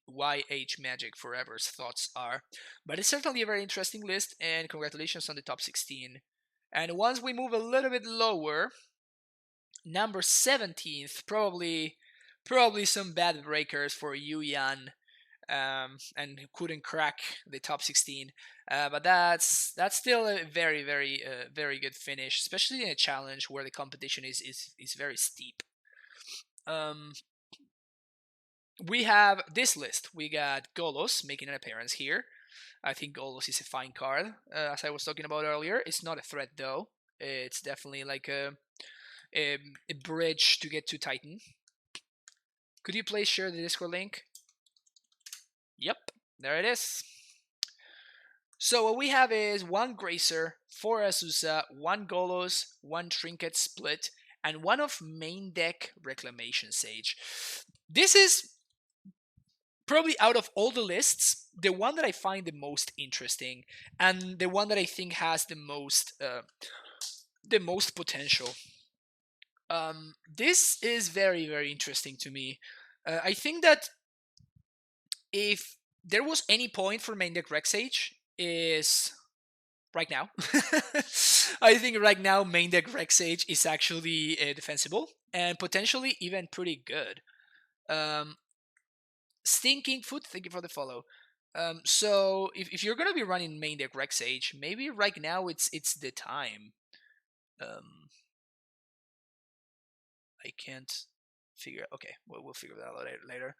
YH Magic Forever's thoughts are. But it's certainly a very interesting list, and congratulations on the top 16. And once we move a little bit lower, number 17th, probably some bad breakers for Yu Yan, and couldn't crack the top 16. But that's still a very, very, very good finish, especially in a challenge where the competition is very steep. We have this list. We got Golos making an appearance here. I think Golos is a fine card, as I was talking about earlier. It's not a threat though. It's definitely like a bridge to get to Titan. Could you please share the Discord link? Yep, there it is. So what we have is 1 Gracer, 4 Azusa, 1 Golos, 1 Trinket Split, and 1 of main deck Reclamation Sage. This is probably, out of all the lists, the one that I find the most interesting, and the one that I think has the most potential. This is very, very interesting to me. I think that if there was any point for main deck Rec Sage, is right now. I think right now main deck Rec Sage is actually defensible and potentially even pretty good. Stinking Foot, thank you for the follow. So if you're gonna be running main deck Rec Sage, maybe right now it's the time. I can't figure. Okay, we'll figure that out later.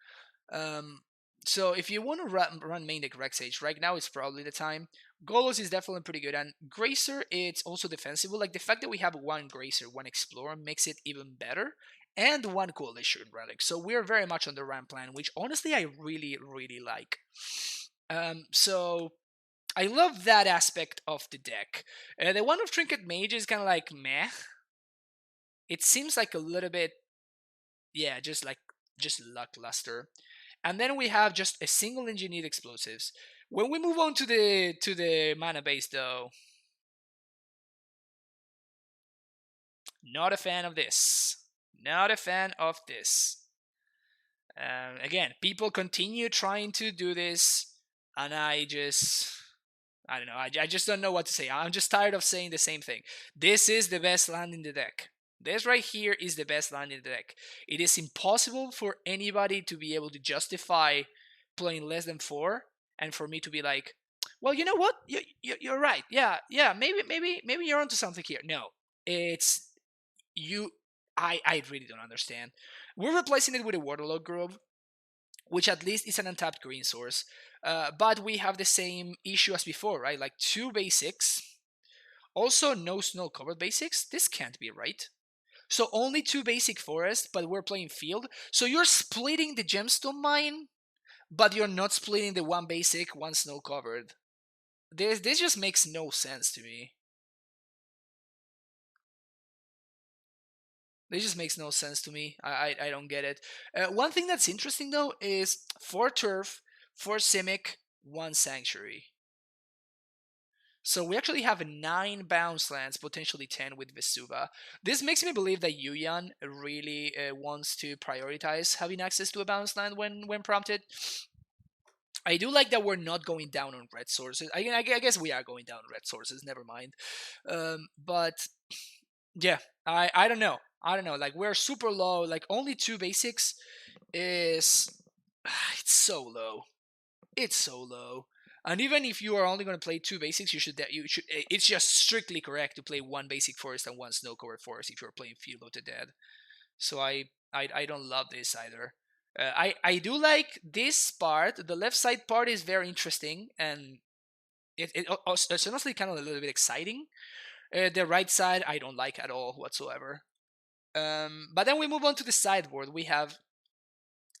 So if you want to run main deck Rec Sage, right now it's probably the time. Golos is definitely pretty good, and Gracer, it's also defensible. Like the fact that we have 1 Gracer, 1 Explorer makes it even better, and 1 Coalition Relic. So we're very much on the ramp plan, which honestly I really, really like. So I love that aspect of the deck. The one of Trinket Mage is kind of like meh. It seems like a little bit, yeah, just lackluster. And then we have just a single engineered explosives. When we move on to the mana base, though, not a fan of this. Not a fan of this. Again, people continue trying to do this, and I don't know. I just don't know what to say. I'm just tired of saying the same thing. This is the best land in the deck. This right here is the best land in the deck. It is impossible for anybody to be able to justify playing less than 4, and for me to be like, well, you know what? You're right. Yeah, maybe you're onto something here. No, it's you. I really don't understand. We're replacing it with a Waterlog Grove, which at least is an untapped green source. But we have the same issue as before, right? Like 2 basics. Also, no snow-covered basics. This can't be right. So only 2 basic forest, but we're playing field. So you're splitting the gemstone mine, but you're not splitting the 1 basic, 1 snow-covered. This just makes no sense to me. This just makes no sense to me. I don't get it. One thing that's interesting though is 4 turf, 4 simic, 1 sanctuary. So we actually have 9 bounce lands, potentially 10 with Vesuva. This makes me believe that Yuyan really wants to prioritize having access to a bounce land when prompted. I do like that we're not going down on red sources. I guess we are going down on red sources. Never mind. But yeah, I don't know. I don't know. Like we're super low. Like only 2 basics is it's so low. It's so low. And even if you are only going to play 2 basics, you should. It's just strictly correct to play 1 basic forest and 1 snow covered forest if you're playing Field of the Dead. So I don't love this either. I do like this part. The left side part is very interesting, and it's honestly kind of a little bit exciting. The right side I don't like at all whatsoever. But then we move on to the sideboard. We have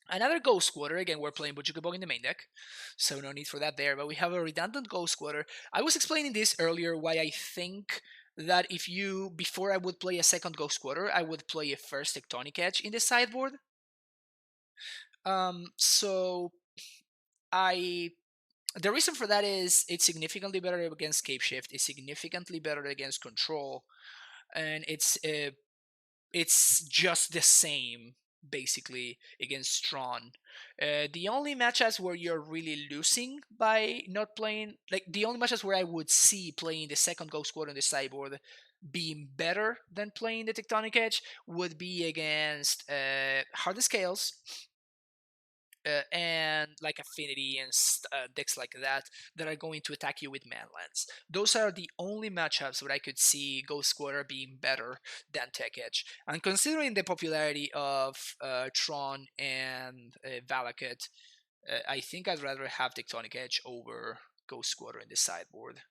another Ghost Quarter. Again, we're playing Bojukabog in the main deck, so no need for that there. But we have a redundant Ghost Quarter. I was explaining this earlier why I think that if you, before I would play a second Ghost Quarter, I would play a first Tectonic Edge in the sideboard. So the reason for that is it's significantly better against Cape Shift, it's significantly better against Control, and it's just the same basically against Tron. The only matchups where you're really losing by not playing, like the only matchups where I would see playing the second Ghost Squad on the sideboard being better than playing the Tectonic Edge would be against Hard Scales, and like Affinity and decks like that are going to attack you with manlands. Those are the only matchups where I could see Ghost Squatter being better than Tech Edge. And considering the popularity of Tron and Valakut, I think I'd rather have Tectonic Edge over Ghost Squatter in the sideboard.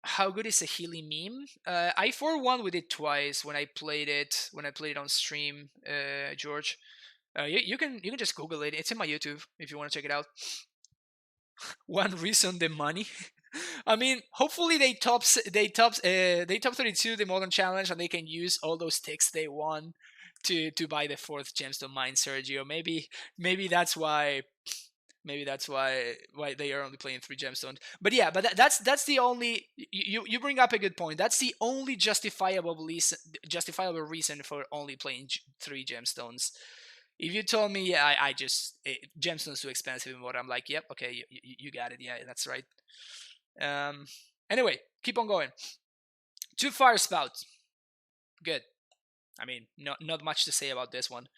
How good is a Healy meme? I for one with it twice when I played it on stream, George. You can just Google it. It's in my YouTube if you want to check it out. One reason the money. I mean, hopefully they top 32 the Modern Challenge and they can use all those ticks they won to buy the 4th gemstone mine, Sergio. Maybe that's why they are only playing 3 gemstones. But yeah, but that's the only, you bring up a good point. That's the only justifiable reason for only playing 3 gemstones. If you told me, yeah, I just gemstones too expensive and what, I'm like, yep, okay, you got it. Yeah, that's right. Anyway, keep on going. 2 fire spouts. Good. I mean, not much to say about this one.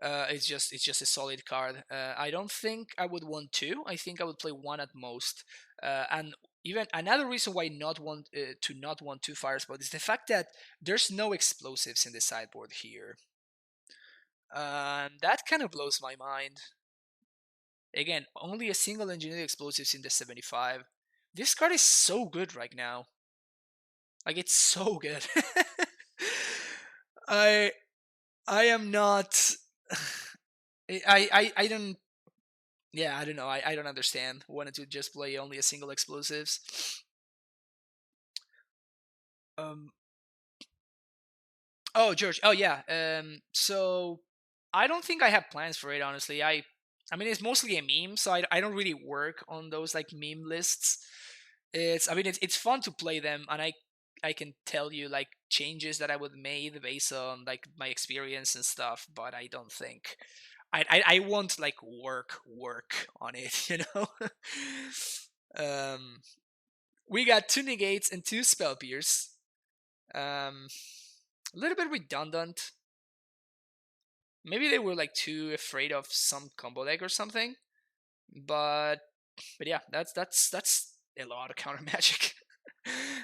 It's just a solid card. I don't think I would want 2. I think I would play 1 at most. And even another reason why not want 2 fire spouts is the fact that there's no explosives in the sideboard here. That kind of blows my mind. Again, only a single engineered explosives in the 75. This card is so good right now. Like, it's so good. I am not. I don't. Yeah, I don't know. I don't understand. Wanted to just play only a single explosives. Oh, George. Oh, yeah. So I don't think I have plans for it. Honestly, I mean, it's mostly a meme, so I don't really work on those like meme lists. It's fun to play them, and I can tell you like changes that I would made based on like my experience and stuff, but I don't think I won't like work on it, you know. We got 2 negates and 2 spell pierce. A little bit redundant. Maybe they were like too afraid of some combo deck or something. But yeah, that's a lot of counter magic.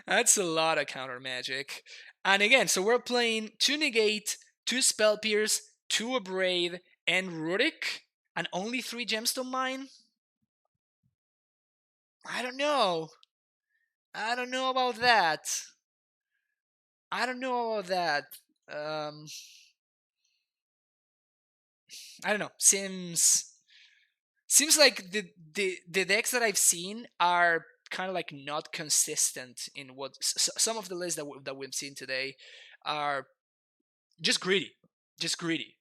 That's a lot of counter magic. And again, so we're playing 2 negate, 2 spell pierce, 2 abrade, and Rurik, and only 3 gemstone mine. I don't know. I don't know about that. I don't know. Seems like the decks that I've seen are kind of like not consistent in what some of the lists that we've seen today are just greedy,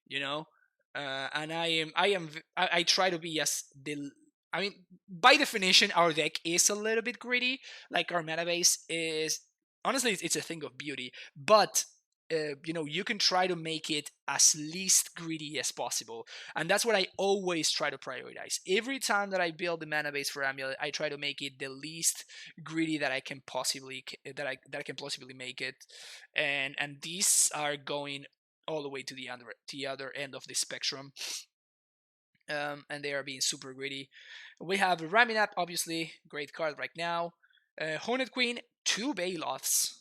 you know. And I try to be I mean, by definition, our deck is a little bit greedy. Like our mana base is honestly, it's a thing of beauty, but you can try to make it as least greedy as possible, and that's what I always try to prioritize. Every time that I build the mana base for Amulet, I try to make it the least greedy that I can possibly make it, and these are going all the way to the other end of the spectrum. And they are being super greedy. We have Raminap, obviously, great card right now. Hornet Queen, 2 Bailoffs.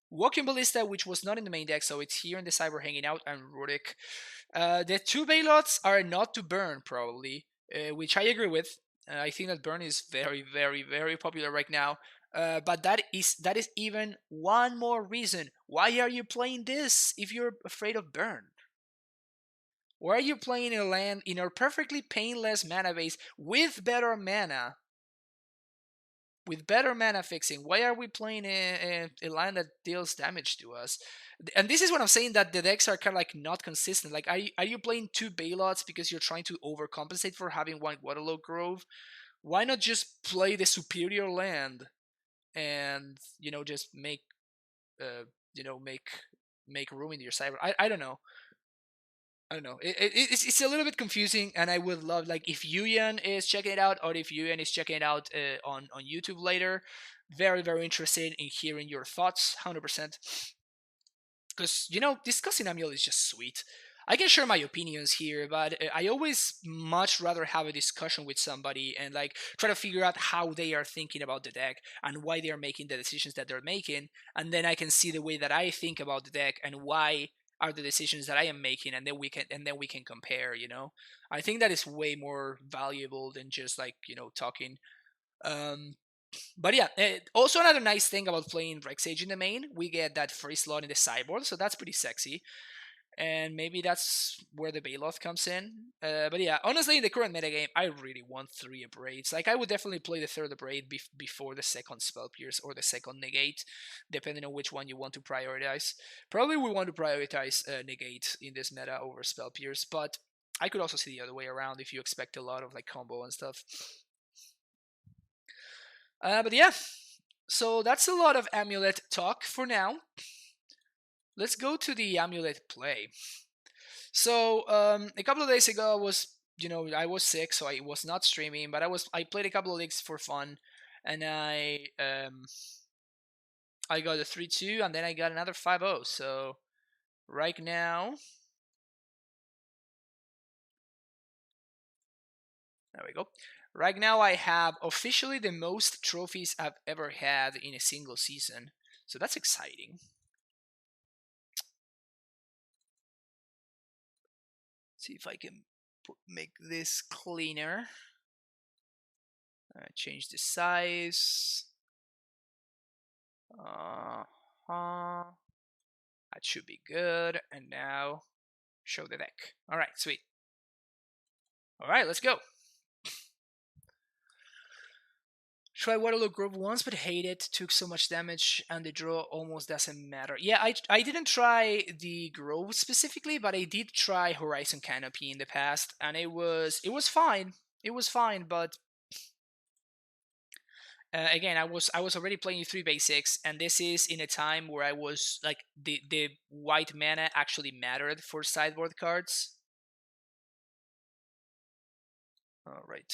Walking Ballista, which was not in the main deck, so it's here in the Cyber hanging out, and Rurik. The 2 Bailoffs are not to burn, probably, which I agree with. I think that burn is very, very, very popular right now. But that is even one more reason. Why are you playing this if you're afraid of burn? Why are you playing a land in a perfectly painless mana base with better mana? With better mana fixing, why are we playing a land that deals damage to us? And this is what I'm saying, that the decks are kind of like not consistent. Like, are you playing 2 Bailots because you're trying to overcompensate for having 1 Guadalupe Grove? Why not just play the superior land and just make make room in your cyber? I don't know. I don't know. It's a little bit confusing, and I would love, like, if Yuyan is checking it out, or if Yuyan is checking it out on YouTube later. Very, very interested in hearing your thoughts, 100%. Because discussing Amulet is just sweet. I can share my opinions here, but I always much rather have a discussion with somebody and like try to figure out how they are thinking about the deck and why they are making the decisions that they're making, and then I can see the way that I think about the deck and why are the decisions that I am making, and then we can compare. I think that is way more valuable than just like talking. Um, but yeah, also another nice thing about playing Rexage in the main, we get that free slot in the sideboard, so that's pretty sexy. And maybe that's where the Bailoff comes in. But yeah, honestly, in the current metagame, I really want 3 Abrades. Like, I would definitely play the 3rd Abrade before the 2nd Spell Pierce or the 2nd Negate, depending on which one you want to prioritize. Probably we want to prioritize Negate in this meta over Spell Pierce, but I could also see the other way around if you expect a lot of like combo and stuff. But yeah, so that's a lot of Amulet talk for now. Let's go to the Amulet play. So a couple of days ago, I was sick, so I was not streaming, but I played a couple of leagues for fun, and I got a 3-2, and then I got another 5-0. So right now, there we go. Right now, I have officially the most trophies I've ever had in a single season. So that's exciting. See if I can make this cleaner. Change the size. That should be good. And now show the deck. All right, sweet. All right, let's go. Try Waterloo Grove once, but hate it. Took so much damage, and the draw almost doesn't matter. Yeah, I didn't try the Grove specifically, but I did try Horizon Canopy in the past, and it was fine. It was fine, but again, I was already playing 3 basics, and this is in a time where I was like the white mana actually mattered for sideboard cards. All right,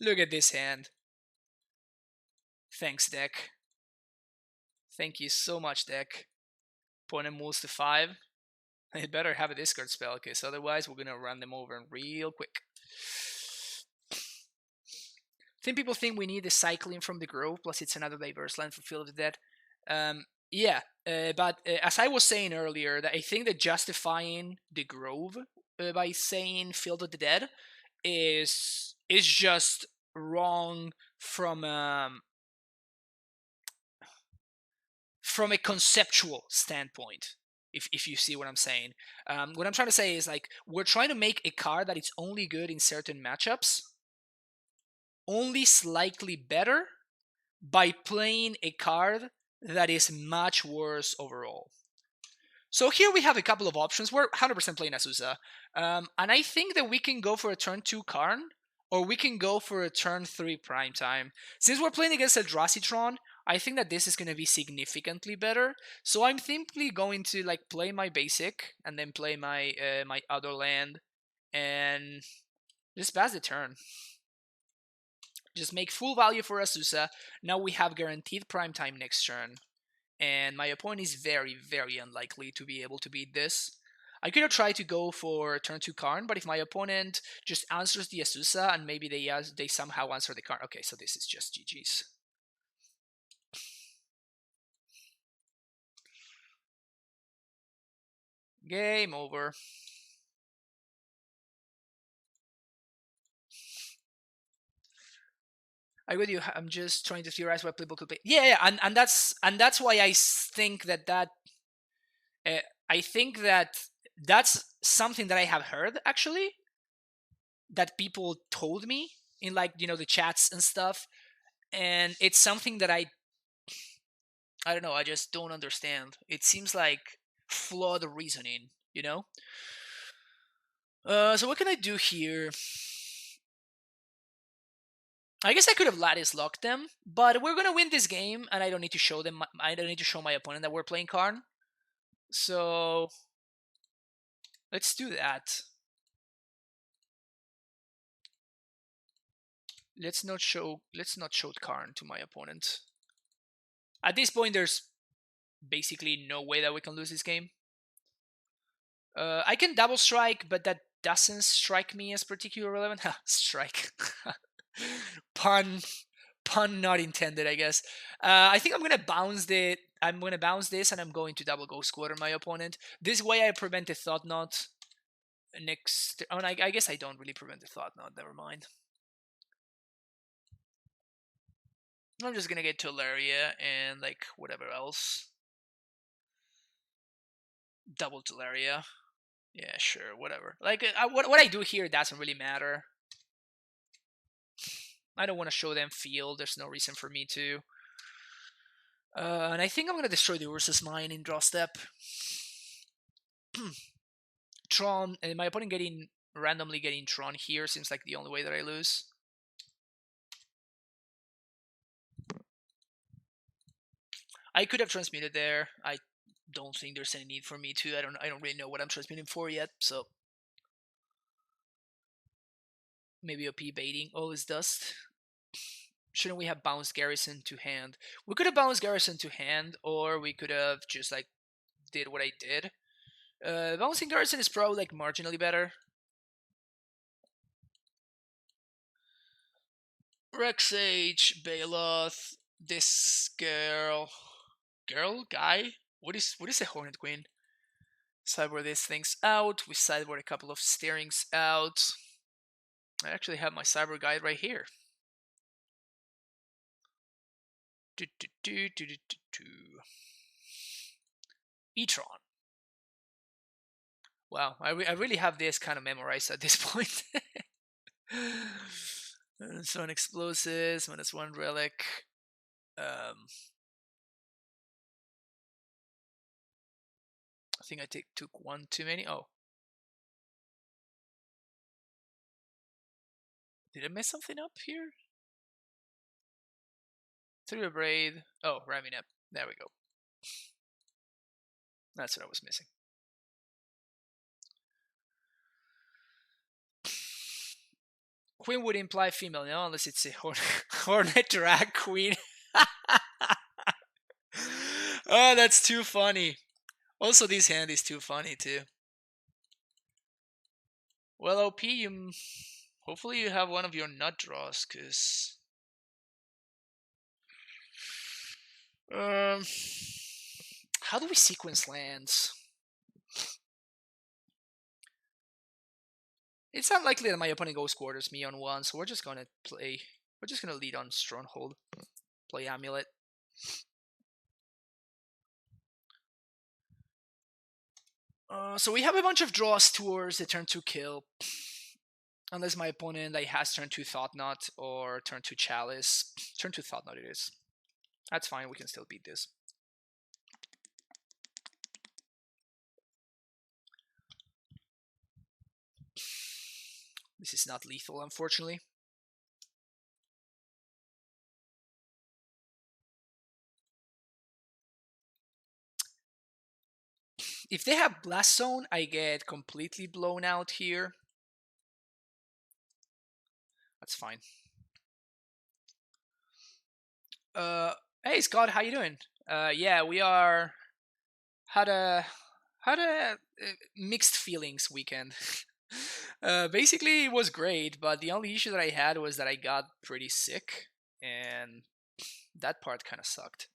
look at this hand. Thanks, deck. Thank you so much, deck. Opponent moves to 5. I better have a discard spell, because otherwise we're gonna run them over real quick. I think people think we need the cycling from the Grove, plus it's another diverse land for Field of the Dead. Yeah, but as I was saying earlier, that I think that justifying the Grove by saying Field of the Dead is just wrong from a conceptual standpoint. If you see what I'm saying, what I'm trying to say is, like, we're trying to make a card that it's only good in certain matchups, only slightly better by playing a card that is much worse overall. So here we have a couple of options. We're 100% playing Azusa, and I think that we can go for a turn 2 Karn or we can go for a turn 3 prime time. Since we're playing against Eldrazi Tron, I think that this is going to be significantly better. So I'm simply going to like play my basic and then play my my other land and just pass the turn. Just make full value for Azusa. Now we have guaranteed prime time next turn. And my opponent is very, very unlikely to be able to beat this. I could have tried to go for turn 2 Karn, but if my opponent just answers the Azusa and maybe they somehow answer the Karn. Okay, so this is just GG's. Game over. I with you. I'm just trying to theorize what people could play. Yeah, and that's why I think that I think that that's something that I have heard actually, that people told me in like the chats and stuff, and it's something that I don't know. I just don't understand. It seems like flawed reasoning, you know. So what can I do here? I guess I could have lattice locked them, but we're gonna win this game, and I don't need to show them. I don't need to show my opponent that we're playing Karn. So let's do that. Let's not show Karn to my opponent. At this point, there's basically no way that we can lose this game. I can double strike, but that doesn't strike me as particularly relevant. Strike. pun not intended, I guess. I think I'm gonna bounce this, and I'm going to double Ghost Quarter my opponent. This way I prevent a Thought Knot next. Oh, I guess I don't really prevent the Thought Knot. Never mind. I'm just gonna get Tolaria and like whatever else. Double Tolaria. Yeah, sure, whatever. Like what I do here doesn't really matter. I don't want to show them field. There's no reason for me to. And I think I'm gonna destroy the Ursus Mine in draw step. Tron, and my opponent randomly getting Tron here seems like the only way that I lose. I could have transmuted there. I don't think there's any need for me to. I don't really know what I'm transmuting for yet, so maybe OP baiting. Oh, it's dust. Shouldn't we have bounced Garrison to hand? We could have bounced Garrison to hand, or we could have just like did what I did. Bouncing Garrison is probably like marginally better. Rexage, Baloth, this guy. What is a Hornet Queen? Sideboard these things out. We sideboard a couple of steerings out. I actually have my sideboard guide right here. E-Tron. Wow, I really have this kind of memorized at this point. So on explosives, -1 relic. I think I took one too many. Oh. Did I mess something up here? 3 Braid. Oh, ramming up. There we go. That's what I was missing. Queen would imply female, no, unless it's a Hornet drag queen. Oh, that's too funny. Also, this hand is too funny too. Well, OP, hopefully you have one of your nut draws, cause how do we sequence lands? It's unlikely that my opponent goes quarters me on one, so we're just gonna play. We're just gonna lead on Stronghold, play Amulet. So we have a bunch of draws towards the turn 2 kill. Unless my opponent like has turn 2 Thought Knot or turn 2 Chalice. Turn 2 Thought Knot it is. That's fine, we can still beat this. This is not lethal, unfortunately. If they have Blast Zone, I get completely blown out here. That's fine. Hey Scott, how you doing? Yeah, we are had a mixed feelings weekend. Basically, it was great, but the only issue that I had was that I got pretty sick, and that part kind of sucked.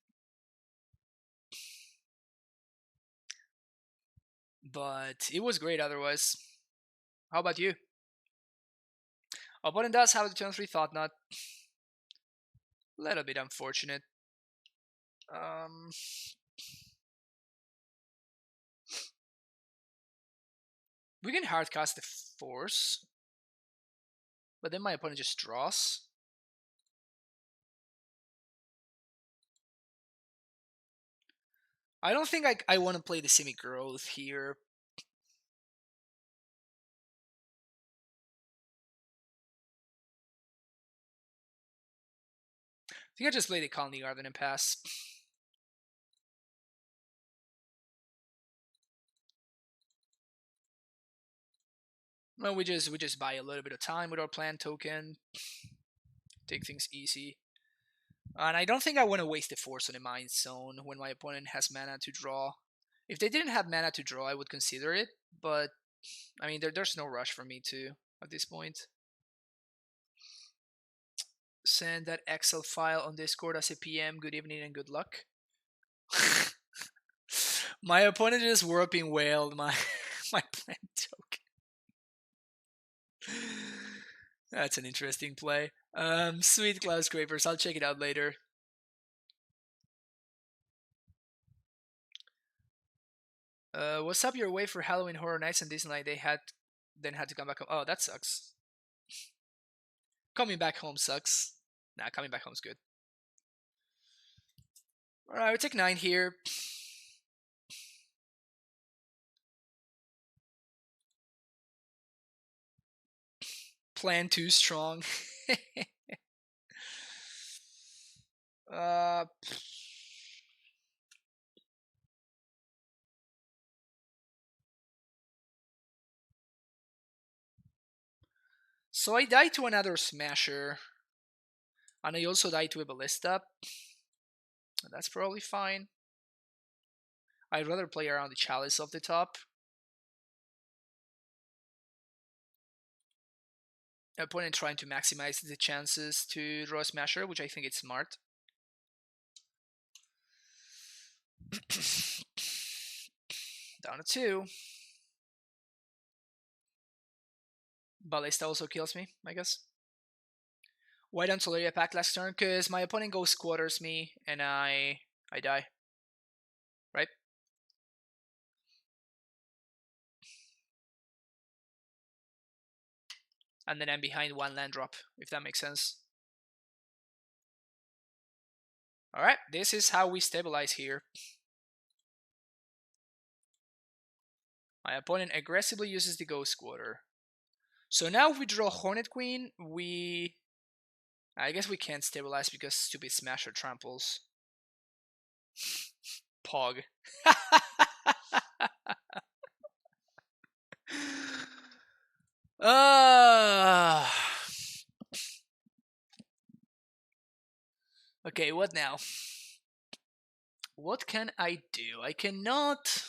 But it was great otherwise. How about you? Opponent does have the turn 3 Thought Knot. A little bit unfortunate. We can hardcast the Force, but then my opponent just draws. I don't think I want to play the Semi-Growth here. I think I just play the Colony Garden and pass. Well, we just buy a little bit of time with our plan token. Take things easy. And I don't think I want to waste the Force on a Mind Zone when my opponent has mana to draw. If they didn't have mana to draw, I would consider it, but I mean, there's no rush for me to at this point. Send that Excel file on Discord as a PM. Good evening and good luck. My opponent just warping whaled my plan token. That's an interesting play. Sweet Cloud Scrapers. I'll check it out later. What's up your way for Halloween Horror Nights and Disneyland? They had to come back home. Oh, that sucks. Coming back home sucks. Nah, coming back home's good. Alright, we take 9 here. Plan too strong. So I die to another Smasher. And I also die to a Ballista. That's probably fine. I'd rather play around the Chalice off the top. Opponent trying to maximize the chances to draw a Smasher, which I think is smart. Down to 2. Ballista also kills me, I guess. Why don't Soleria pack last turn? Because my opponent goes squatters me and I die. Right? And then I'm behind 1 land drop, if that makes sense. Alright, this is how we stabilize here. My opponent aggressively uses the Ghost Squatter. So now if we draw Hornet Queen, I guess we can't stabilize because stupid Smasher tramples. Pog. Okay, what now? What can I do? I cannot...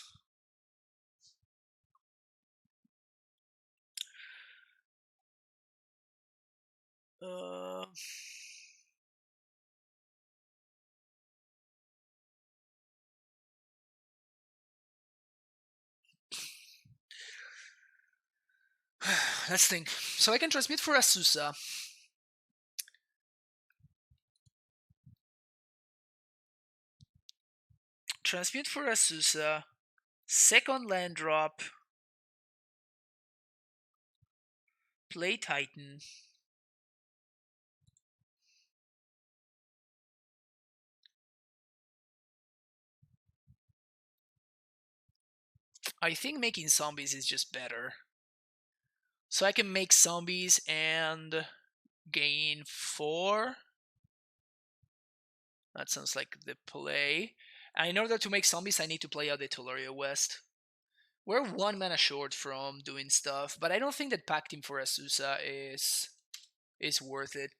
Let's think. So I can transmit for Azusa. Transmute for Azusa. Second land drop. Play Titan. I think making zombies is just better. So I can make zombies and gain 4. That sounds like the play. And in order to make zombies, I need to play out the Tularia West. We're 1 mana short from doing stuff, but I don't think that pacting for Azusa is worth it.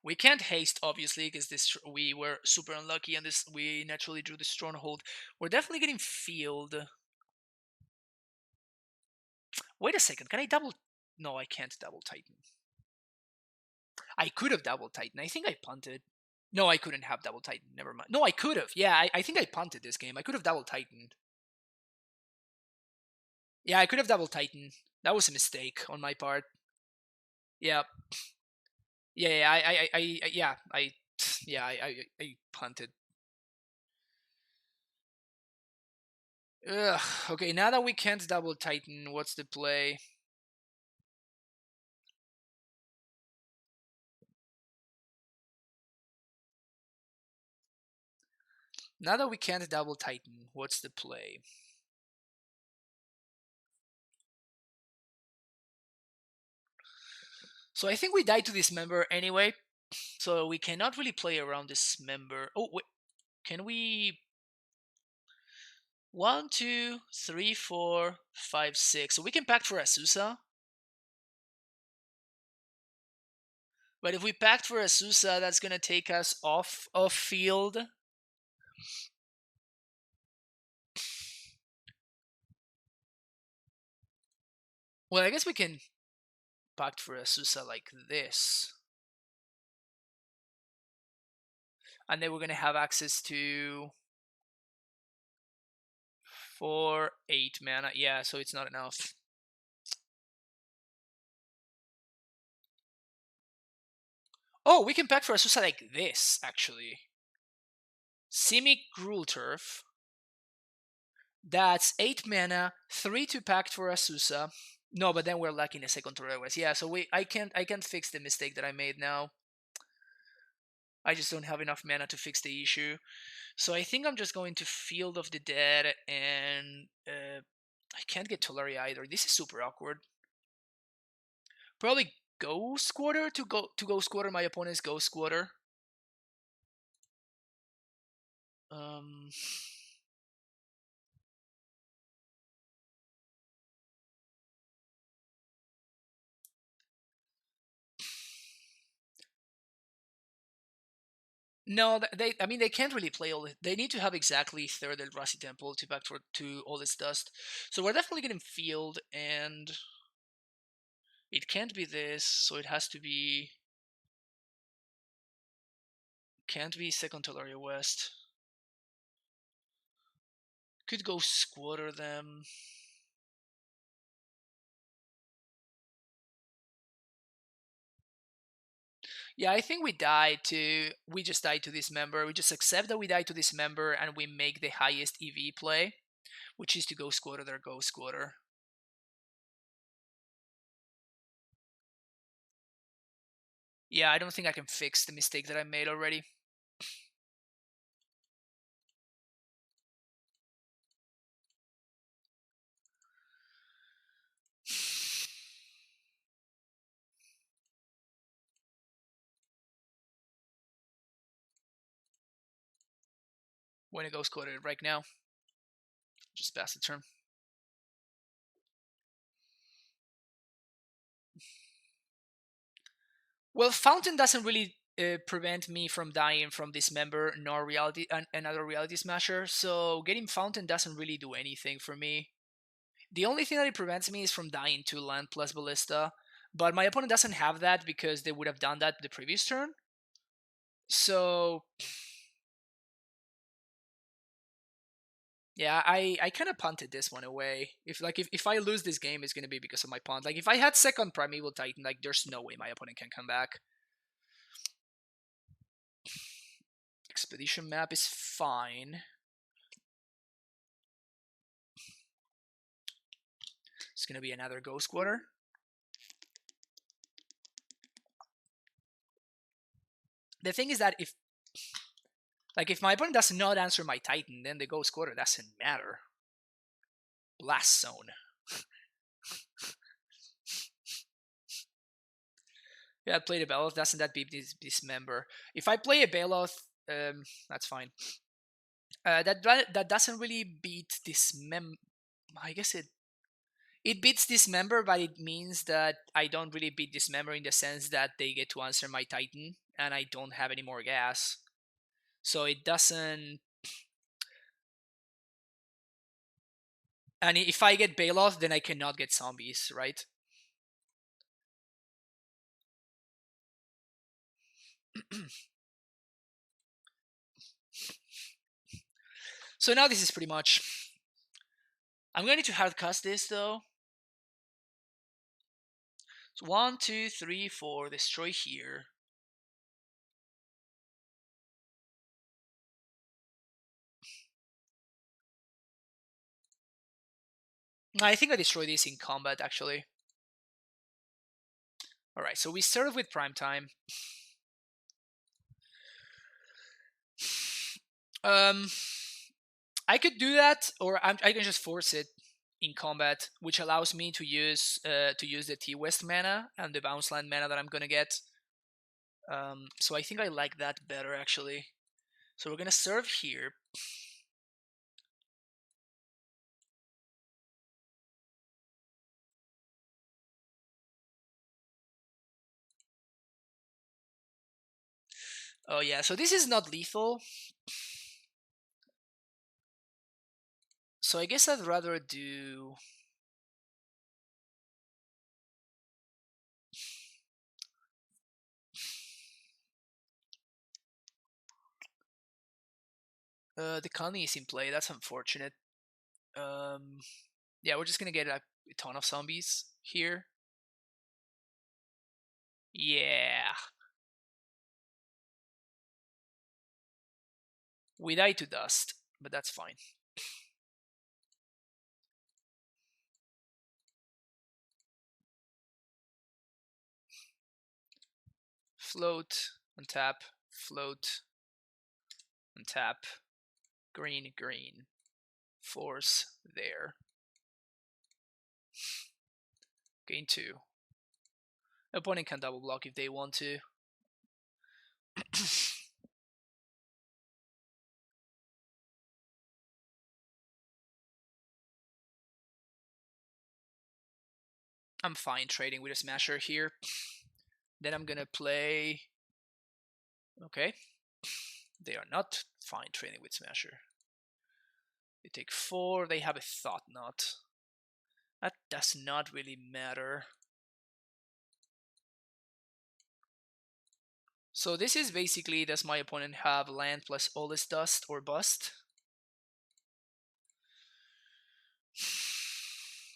We can't haste, obviously, because this we were super unlucky, and this we naturally drew the stronghold. We're definitely getting field. Wait a second, can I double? No, I can't double Titan. I could have double Titan. I think I punted. No, I couldn't have double Titan. Never mind. No, I could have. Yeah, I think I punted this game. I could have double Titaned. Yeah, I could have double Titan. That was a mistake on my part. Yeah. I punted. Ugh. Okay, now that we can't double Titan, what's the play? Now that we can't double Titan, what's the play? So I think we die to this member anyway. So we cannot really play around this member. Oh, wait. Can we... 1, 2, 3, 4, 5, 6. So we can pact for Azusa. But if we pact for Azusa, that's going to take us off of field. Well, I guess we can pact for Azusa like this. And then we're going to have access to 4, 8 mana. Yeah, so it's not enough. Oh, we can pact for Azusa like this, actually. Simic Gruul Turf. That's 8 mana, 3 to pact for Azusa. No, but then we're lacking a second Torre West. Yeah, so I can't fix the mistake that I made now. I just don't have enough mana to fix the issue. So I think I'm just going to Field of the Dead, and I can't get Tolaria either. This is super awkward. Probably Ghost Quarter to Ghost Quarter my opponent's Ghost Quarter. No, they can't really play all. They need to have exactly third Eldrazi Temple to back to all this dust. So we're definitely getting field, and it can't be this. So it has to be. Can't be second Tolaria West. Could go squatter them. Yeah, I think we just died to this member. We just accept that we died to this member, and we make the highest EV play, which is to go squatter their go squatter. Yeah, I don't think I can fix the mistake that I made already. When it goes squatter right now. Just pass the turn. Well, Fountain doesn't really prevent me from dying from this member, nor another Reality Smasher, so getting Fountain doesn't really do anything for me. The only thing that it prevents me is from dying to land plus Ballista, but my opponent doesn't have that because they would have done that the previous turn. So yeah, I kind of punted this one away. If I lose this game, it's gonna be because of my punt. Like if I had second Primeval Titan, like there's no way my opponent can come back. Expedition map is fine. It's gonna be another Ghost Quarter. The thing is that if my opponent does not answer my Titan, then the Ghost Quarter doesn't matter. Blast Zone. Yeah, play the Baloth. Doesn't that beat this Dismember? If I play a Baloth, that's fine. That doesn't really beat Dismember. I guess it beats Dismember, but it means that I don't really beat Dismember in the sense that they get to answer my Titan, and I don't have any more gas. So it doesn't. And if I get Baloth, then I cannot get zombies, right? So now this is pretty much. I'm going to hard cast this though. So 1, 2, 3, 4, destroy here. I think I destroy this in combat actually. Alright, so we start off with Prime Time. I could do that, or I can just force it in combat, which allows me to use the T-West mana and the bounce land mana that I'm gonna get. So I think I like that better actually. So we're gonna serve here. Oh yeah, so this is not lethal. So I guess I'd rather do. The Connie is in play. That's unfortunate. Yeah, we're just gonna get a ton of zombies here. Yeah. We die to dust, but that's fine. Float, untap, float, untap, green, green. Force there. Gain 2. Opponent can double block if they want to. I'm fine trading with a Smasher here. Then I'm gonna play. Okay. They are not fine trading with Smasher. They take 4. They have a Thought Knot. That does not really matter. So this is basically, does my opponent have land plus all this dust or bust?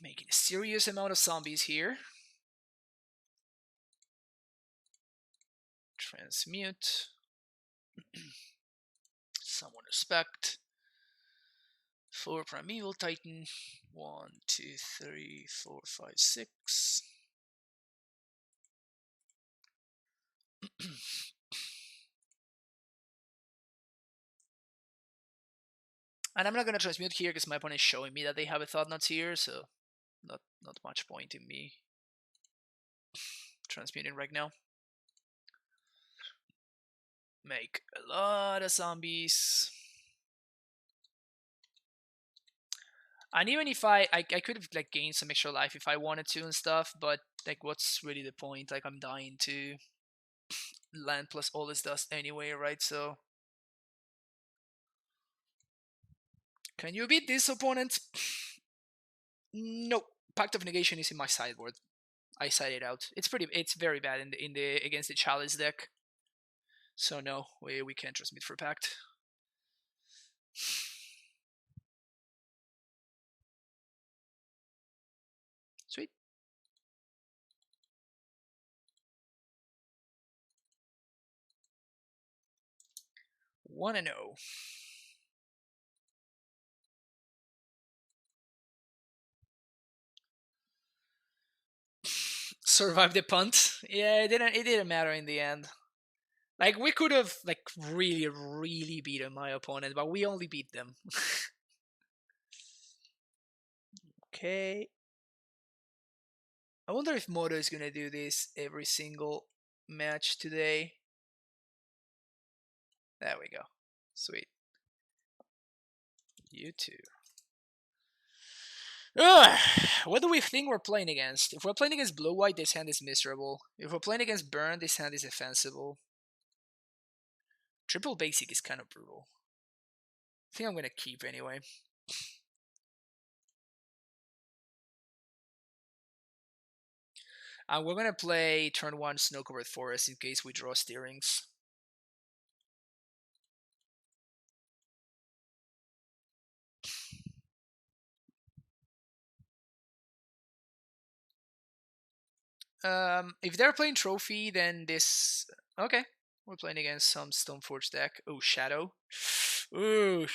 Making a serious amount of zombies here. Transmute. Someone respect. 4 Primeval Titan. 1, 2, 3, 4, 5, 6. And I'm not gonna transmute here because my opponent is showing me that they have a Thought Knots here, so not much point in me transmuting right now. Make a lot of zombies. And even if I could have like gained some extra life if I wanted to and stuff, but like what's really the point? Like I'm dying to land plus all this dust anyway, right? So can you beat this opponent? No. Pact of Negation is in my sideboard. I side it out. It's very bad in the against the Chalice deck. So no, we can't transmit for Pact. Sweet. One and 0. Survive the punt. Yeah, it didn't matter in the end. Like we could have like really beaten my opponent, but we only beat them. Okay. I wonder if Moto is gonna do this every single match today. There we go. Sweet. You too. Ugh, what do we think we're playing against? If we're playing against blue-white, this hand is miserable. If we're playing against burn, this hand is defensible. Triple basic is kind of brutal. I think I'm gonna keep anyway. We're gonna play turn 1 Snow-Covered Forest in case we draw steerings. If they're playing Trophy, then this... Okay, we're playing against some Stoneforge deck. Oh, Shadow. Ooh,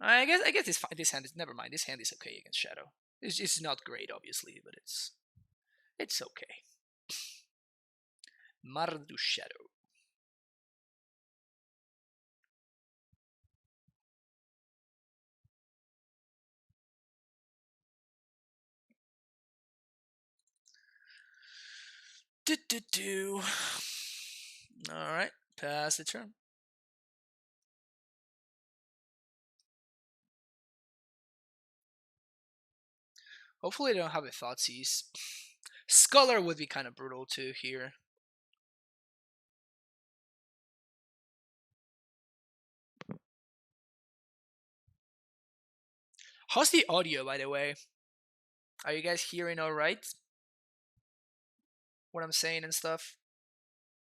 I guess this hand is... Never mind, this hand is okay against Shadow. It's not great, obviously, but it's okay. Mardu Shadow. Alright, pass the turn. Hopefully they don't have a Thoughtseize. Scholar would be kind of brutal too here. How's the audio, by the way? Are you guys hearing alright? What I'm saying and stuff?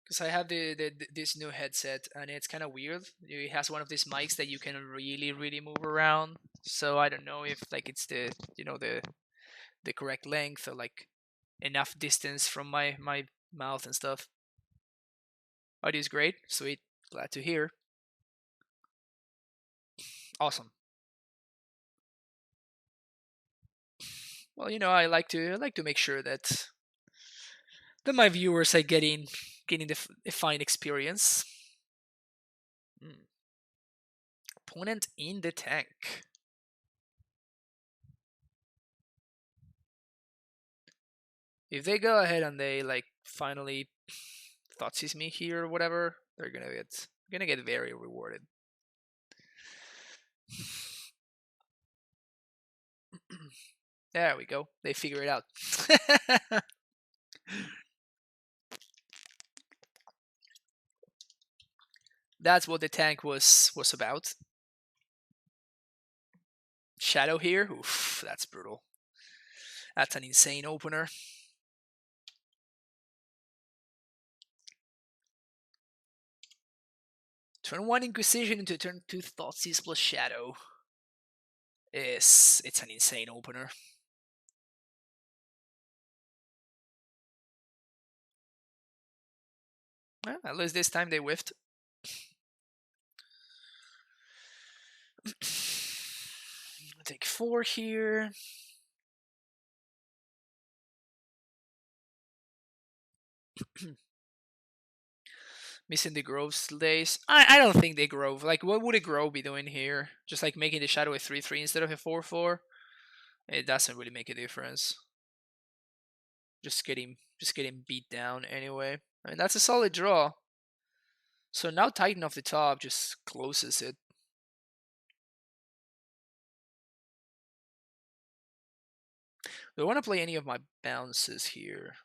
Because I have this new headset and it's kind of weird. It has one of these mics that you can really move around. So I don't know if like it's the the correct length or like enough distance from my mouth and stuff. Audio is great, sweet, glad to hear. Awesome. Well, I like to make sure that my viewers are getting the fine experience. Opponent in the tank. If they go ahead and they like finally Thoughtseize me here or whatever, they're gonna get very rewarded. There we go. They figure it out. That's what the tank was about. Shadow here. Oof, that's brutal. That's an insane opener. Turn 1 Inquisition into turn 2 Thoughtseize plus Shadow. It's an insane opener. Well, at least this time they whiffed. Take 4 here. Missing the Groves days. I don't think they Grove. Like, what would a Grove be doing here? Just like making the Shadow a 3/3 instead of a 4/4? It doesn't really make a difference. Just getting beat down anyway. I mean, that's a solid draw. So now Titan off the top just closes it. Do I want to play any of my bounces here?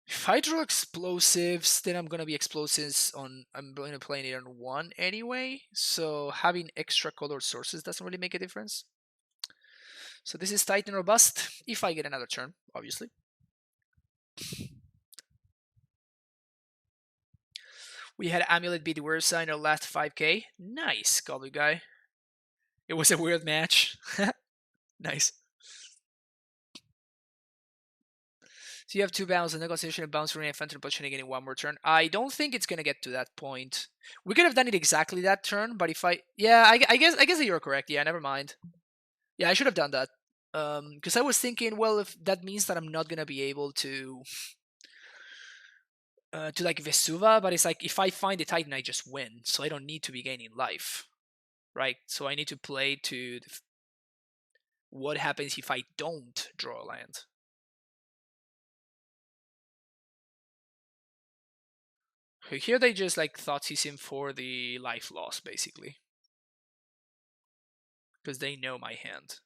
If I draw explosives, then I'm gonna be explosives on. I'm going to play it on 1 anyway. So having extra colored sources doesn't really make a difference. So this is Titan or bust. If I get another turn, obviously. We had Amulet beat Ursa in our last 5K. Nice, Goblin guy. It was a weird match. Nice. So you have 2 bounce, a negotiation, a bounce, running a phantom plus getting 1 more turn. I don't think it's gonna get to that point. We could have done it exactly that turn, but if I I guess that you're correct. Yeah, never mind. Yeah, I should have done that. Because I was thinking, well, if that means that I'm not gonna be able to like Vesuva, but it's like if I find the Titan, I just win, so I don't need to be gaining life, right? So I need to play to what happens if I don't draw a land? Here they just like Thoughtseize him for the life loss, basically. Because they know my hand.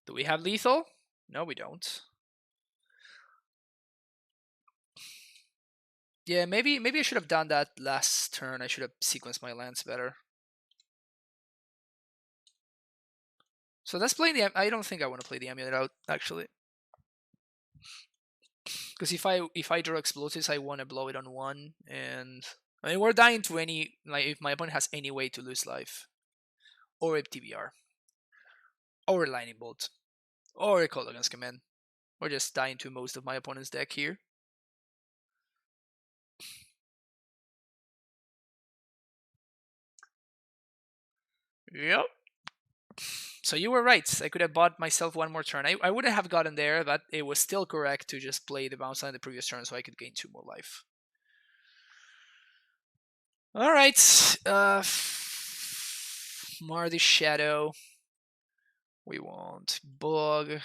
Do we have lethal? No, we don't. Yeah, maybe I should have done that last turn. I should have sequenced my lands better. So let's play the... I don't think I want to play the Amulet out, actually. Because if I draw explosives, I want to blow it on one, and I mean we're dying to any, like, if my opponent has any way to lose life, or a TBR, or a lightning bolt, or a call against command. We're just dying to most of my opponent's deck here. Yep. So you were right. I could have bought myself one more turn. I wouldn't have gotten there, but it was still correct to just play the bounce on the previous turn so I could gain 2 more life. Alright. Mardu Shadow. We want Bug,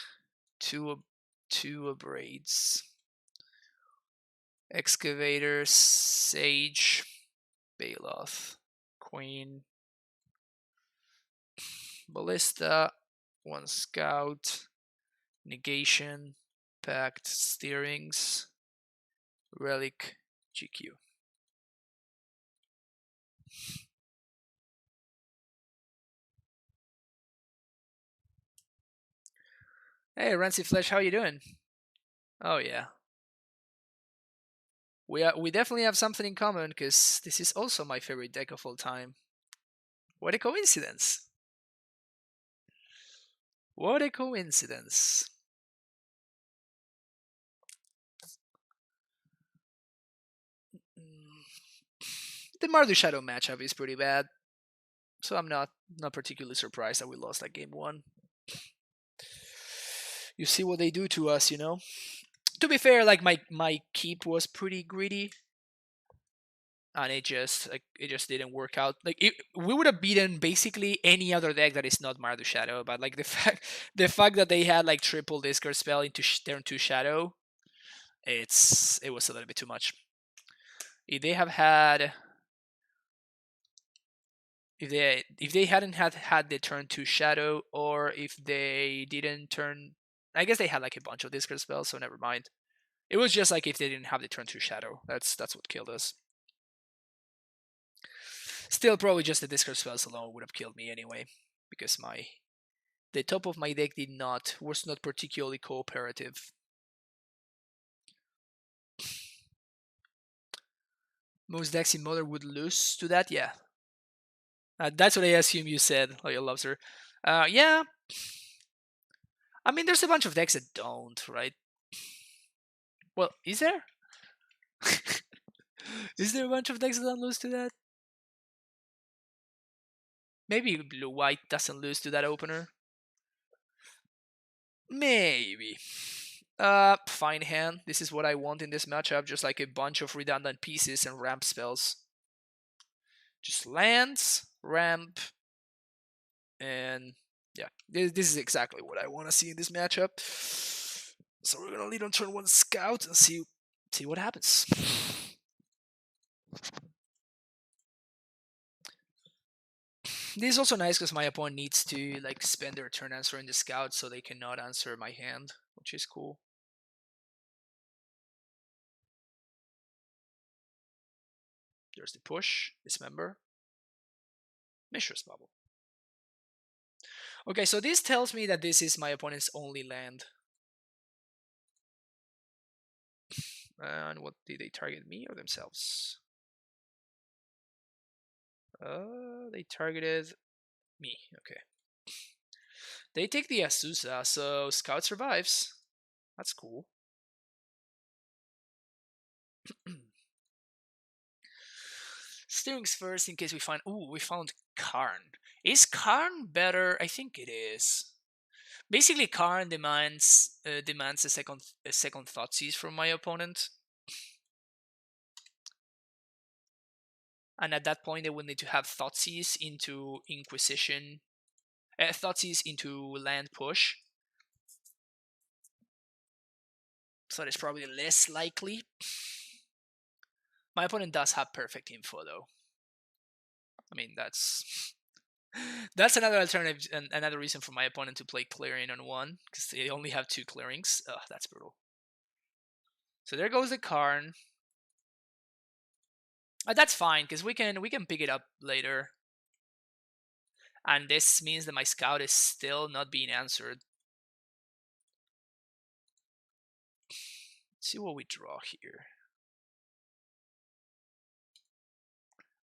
2 Abrades. Excavator, Sage, Baloth, Queen, Ballista, 1 Scout, Negation, Pact, Steerings, Relic, GQ. Hey, Rancy Flesh, how you doing? Oh yeah. We definitely have something in common, because this is also my favorite deck of all time. What a coincidence. What a coincidence. The Mardu Shadow matchup is pretty bad, so I'm not particularly surprised that we lost that game 1. You see what they do to us, you know? To be fair, like my keep was pretty greedy, and it just didn't work out. Like we would have beaten basically any other deck that is not Mardu Shadow, but like the fact that they had like triple discard spell into turn 2 Shadow, it was a little bit too much. If they have had if they hadn't had the turn 2 Shadow, or if they didn't turn, I guess they had like a bunch of discard spells, so never mind. It was just like if they didn't have the turn 2 Shadow. That's what killed us. Still, probably just the discard spells alone would have killed me anyway, because the top of my deck was not particularly cooperative. Most decks in Modern would lose to that, yeah. That's what I assume you said, Loyal Loveser. Yeah. I mean, there's a bunch of decks that don't, right? Well, is there? Is there a bunch of decks that don't lose to that? Maybe blue-white doesn't lose to that opener. Maybe. Fine hand. This is what I want in this matchup. Just like a bunch of redundant pieces and ramp spells. Just lands, ramp, and yeah, this is exactly what I want to see in this matchup. So we're gonna lead on turn 1 Scout and see what happens. This is also nice because my opponent needs to like spend their turn answering the Scout, so they cannot answer my hand, which is cool. There's the push, Dismember, Mishra's Bubble. Okay, so this tells me that this is my opponent's only land. And what did they target, me or themselves? They targeted me. Okay. They take the Azusa, so Scout survives. That's cool. Steerings first in case we find... Ooh, we found Karn. Is Karn better? I think it is. Basically, Karn demands a second Thoughtseize from my opponent. And at that point, they would need to have Thoughtseize into Inquisition, Thoughtseize into land push. So that's probably less likely. My opponent does have perfect info, though. I mean, that's another alternative, and another reason for my opponent to play clearing on one, because they only have 2 clearings. Ugh, that's brutal. So there goes the Karn. That's fine, because we can pick it up later. And this means that my scout is still not being answered. Let's see what we draw here.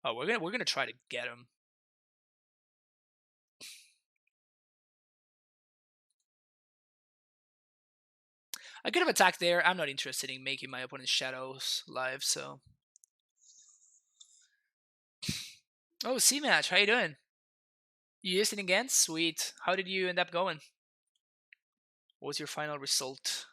Oh, we're gonna try to get him. I could have attacked there. I'm not interested in making my opponent's shadows live, so. Oh, C-Match, how you doing? You used it again? Sweet. How did you end up going? What was your final result?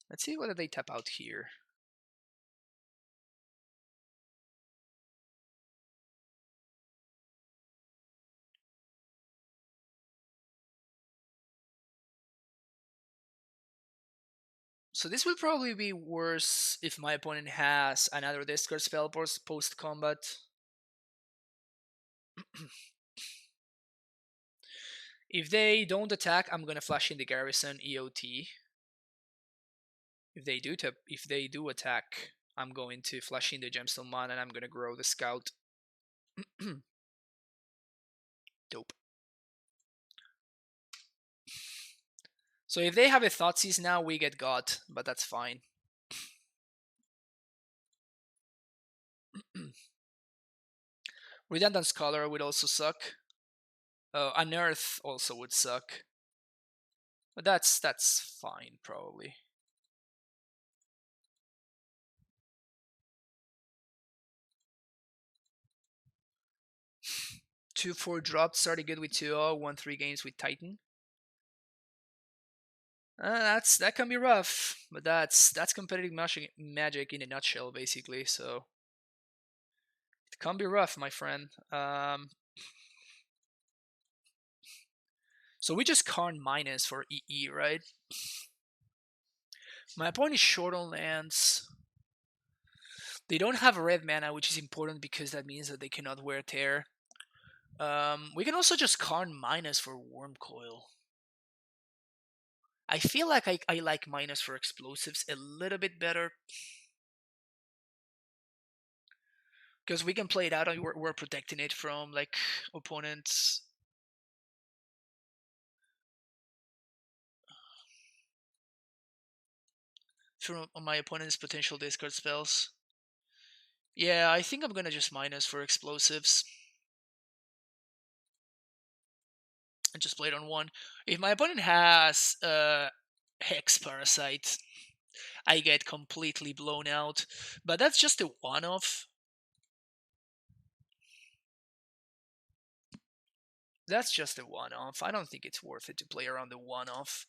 Let's see whether they tap out here. So this will probably be worse if my opponent has another discard spell post-combat. If they don't attack, I'm gonna flash in the Garrison EOT. If they do attack, I'm going to flash in the Gemstone Mana and I'm gonna grow the Scout. Dope. So if they have a Thoughtseize now, we get got, but that's fine. Redundant Scholar would also suck. Unearth also would suck. But that's fine, probably. Two 4 drops, started good with 2-0, won 3 games with Titan. That can be rough, but that's competitive magic in a nutshell, basically. So it can be rough, my friend. So we just Karn minus for EE, right? My opponent is short on lands. They don't have red mana, which is important because that means that they cannot wear Tear. We can also just Karn minus for Wormcoil. I feel like I like minus for explosives a little bit better. Because we can play it out and we're protecting it from like opponents. From my opponent's potential discard spells. Yeah, I think I'm gonna just minus for explosives. And just play it on 1. If my opponent has Hex Parasite, I get completely blown out. But that's just a one-off. That's just a one-off. I don't think it's worth it to play around the one-off.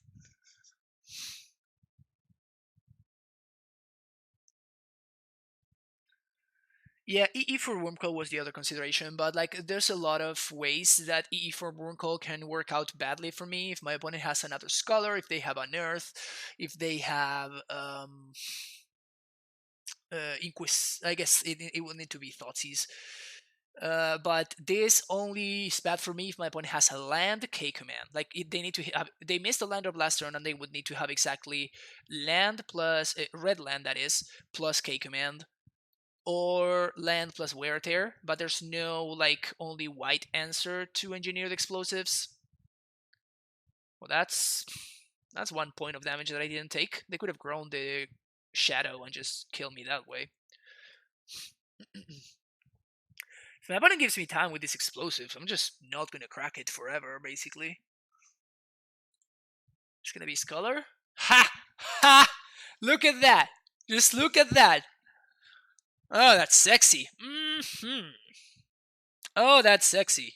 Yeah, EE for Wormcoil was the other consideration, but like there's a lot of ways that EE for Wormcoil can work out badly for me. If my opponent has another Scholar, if they have Unearth, if they have Inquis, I guess it will need to be Thoughtseize. But this only is bad for me if my opponent has a land K command. Like they need to have, they missed the land drop last turn, and they would need to have exactly land plus red land, that is, plus K command, or land plus wear tear. But there's no like only white answer to engineered explosives. Well, that's 1 point of damage that I didn't take. They could have grown the shadow and just killed me that way. If my opponent gives me time with these explosives, I'm just not gonna crack it forever, basically. It's gonna be Scholar. Ha! Ha! Look at that! Just look at that! Oh, that's sexy. Oh, that's sexy.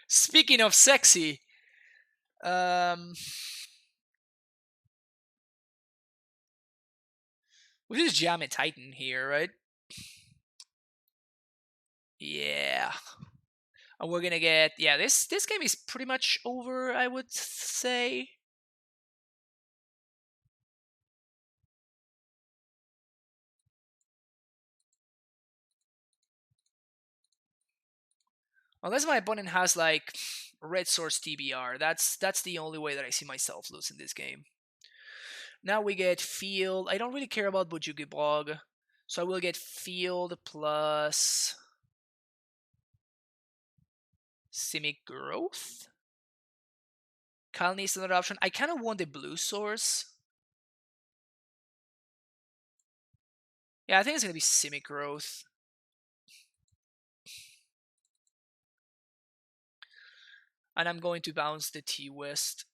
Speaking of sexy, we just jam a Titan here, right? Yeah. And we're gonna get, yeah, this game is pretty much over, I would say. Unless my opponent has like red source TBR, that's the only way that I see myself losing this game. Now we get field. I don't really care about Bujuki Bog, so I will get field plus Simic Growth. Kalni is another option. I kind of want the blue source. Yeah, I think it's gonna be Simic Growth. And I'm going to bounce the T-West.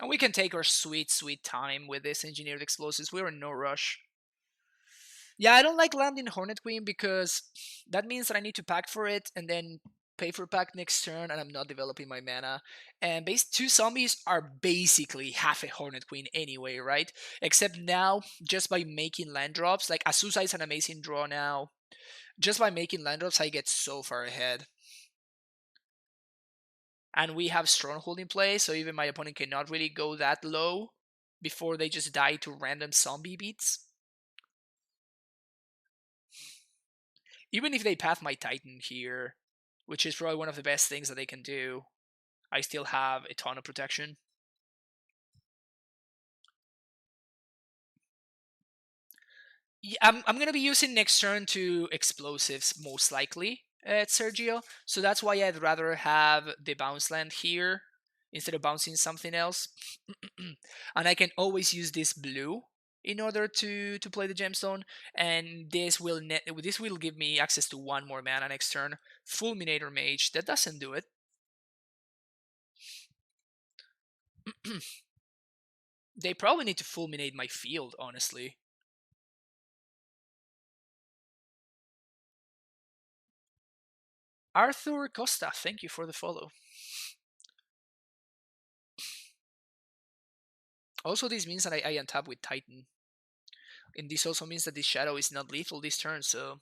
And we can take our sweet, sweet time with this engineered explosives. We're in no rush. Yeah, I don't like landing Hornet Queen because that means that I need to pack for it and then pay for pack next turn, and I'm not developing my mana. And base 2 zombies are basically half a Hornet Queen anyway, right? Except now, just by making land drops, like Azusa is an amazing draw now. Just by making land drops, I get so far ahead. And we have Stronghold in play, so even my opponent cannot really go that low before they just die to random zombie beats. Even if they path my Titan here, which is probably one of the best things that they can do, I still have a ton of protection. Yeah, I'm going to be using next turn to explosives, most likely, at Sergio. So that's why I'd rather have the bounce land here instead of bouncing something else. And I can always use this blue in order to play the gemstone, and this will give me access to one more mana next turn. Fulminator Mage, that doesn't do it. They probably need to fulminate my field, honestly. Arthur Costa, thank you for the follow. Also, this means that I untap with Titan. And this also means that this Shadow is not lethal this turn, so...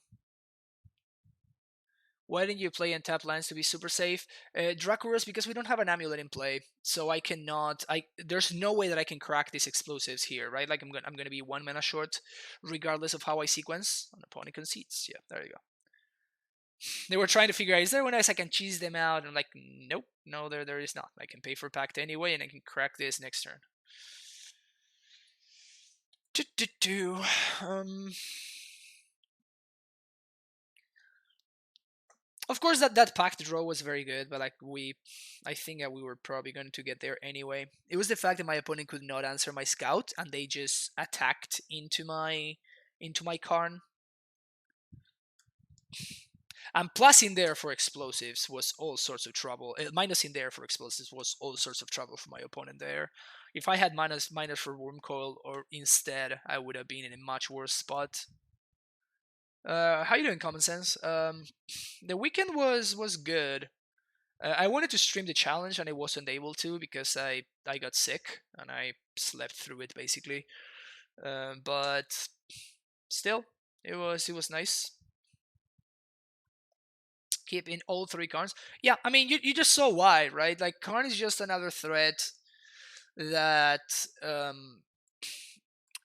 Why didn't you play untap lands to be super safe? Dracuras, because we don't have an Amulet in play, so I cannot... There's no way that I can crack these explosives here, right? Like, I'm gonna be 1 mana short, regardless of how I sequence. An opponent concedes. Yeah, there you go. They were trying to figure out, is there one else I can cheese them out? And I'm like, nope, no, there is not. I can pay for Pact anyway, and I can crack this next turn. Of course, that pact draw was very good, but like I think that we were probably going to get there anyway. It was the fact that my opponent could not answer my scout, and they just attacked into my Karn. And plus in there for explosives was all sorts of trouble. Minus in there for explosives was all sorts of trouble for my opponent there. If I had minus for Wormcoil or instead, I would have been in a much worse spot. How you doing, Common Sense? The weekend was good. I wanted to stream the challenge and I wasn't able to because I got sick and I slept through it basically. But still, it was nice. Keeping all 3 Karns. Yeah, I mean you just saw why, right? Like Karn is just another threat that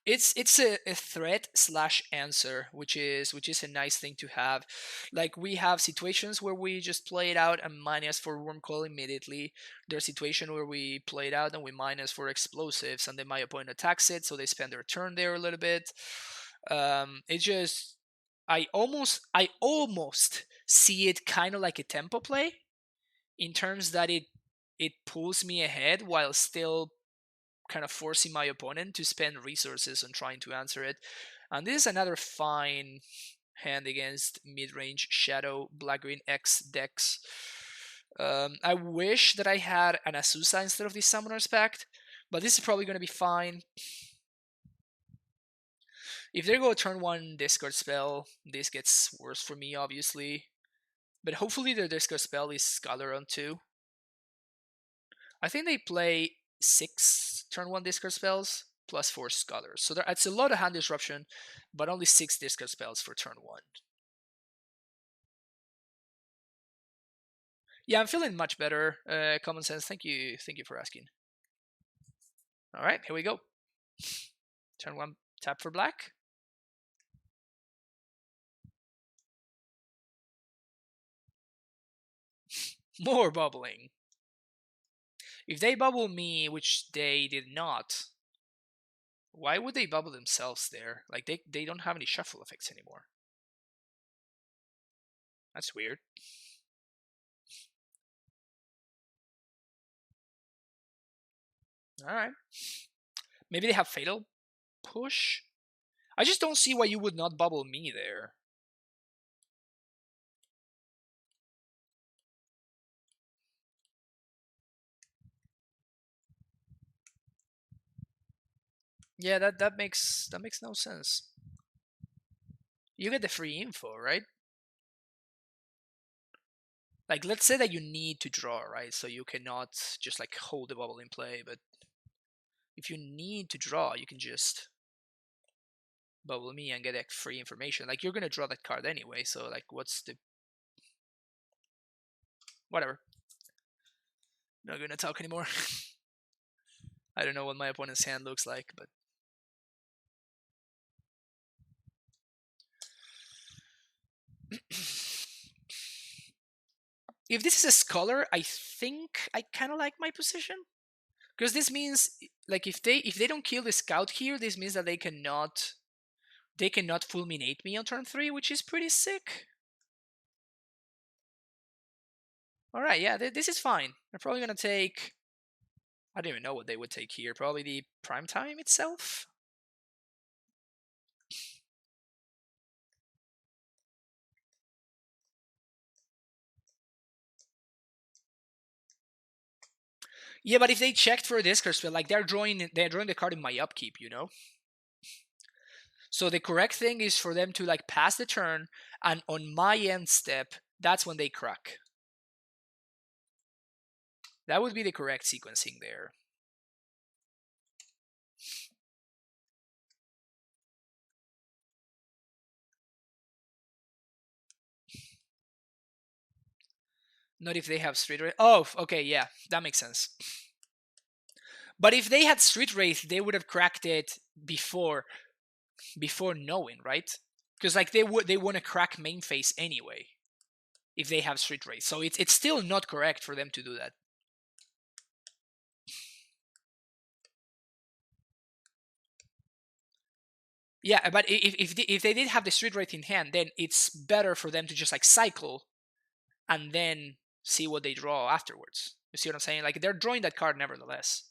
it's a threat slash answer, which is a nice thing to have. Like we have situations where we just play it out and minus for Wormcoil immediately. There's a situation where we play it out and we minus for explosives, and then my opponent attacks it, so they spend their turn there a little bit. It just I almost see it kind of like a tempo play, in terms that it pulls me ahead while still kind of forcing my opponent to spend resources on trying to answer it. And this is another fine hand against mid-range Shadow Black-Green X decks. I wish that I had an Azusa instead of the Summoner's Pact, But this is probably going to be fine. If they go turn 1 discard spell, this gets worse for me, obviously. But hopefully their discard spell is Scholar on 2. I think they play 6 turn 1 discard spells plus 4 Scholars. So it's a lot of hand disruption, but only 6 discard spells for turn 1. Yeah, I'm feeling much better. Common sense. Thank you for asking. All right, here we go. Turn 1, tap for black. More bubbling. If they bubble me, which they did not, why would they bubble themselves there? Like, they don't have any shuffle effects anymore. That's weird. Alright. Maybe they have Fatal Push? I just don't see why you would not bubble me there. Yeah, that makes no sense. You get the free info, right? Like, let's say that you need to draw, right? So you cannot just like hold the bubble in play, but if you need to draw, you can just bubble me and get that free information. Like, you're gonna draw that card anyway, so like, what's the... Whatever. Not gonna talk anymore. I don't know what my opponent's hand looks like, but... If this is a Scholar, I think I kind of like my position. Because this means, like, if they don't kill the Scout here, this means that they cannot fulminate me on turn 3, which is pretty sick. Alright, yeah, this is fine. They're probably gonna take... I don't even know what they would take here. Probably the Prime Time itself? Yeah, but if they checked for a discard spell, like, they're drawing the card in my upkeep, you know? So the correct thing is for them to, like, pass the turn, and on my end step, that's when they crack. That would be the correct sequencing there. Not if they have Street Wraith. Oh, okay, yeah, that makes sense. But if they had Street Wraith, they would have cracked it before knowing, right? Because like they want to crack main phase anyway if they have Street Wraith. So it's still not correct for them to do that. Yeah, but if they did have the Street Wraith in hand, then it's better for them to just like cycle and then see what they draw afterwards. You see what I'm saying? Like, they're drawing that card nevertheless.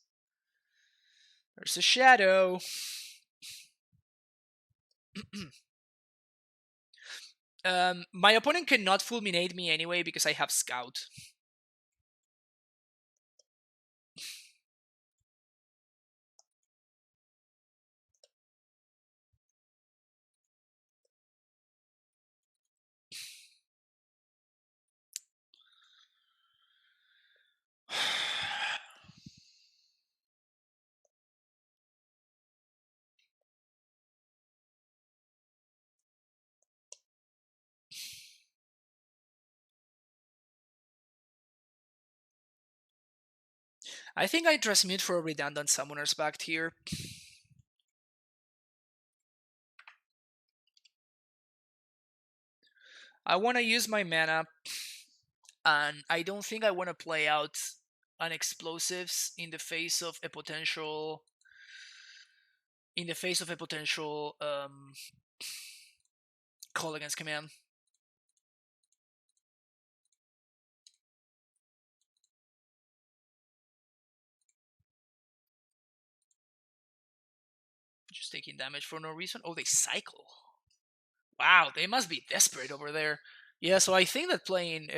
There's a Shadow. My opponent cannot fulminate me anyway because I have Scout. I think I transmute for a redundant Summoner's Pact here. I want to use my mana, and I don't think I want to play out an explosives in the face of a potential call against command. Just taking damage for no reason. Oh, they cycle. Wow, they must be desperate over there. Yeah, so I think that playing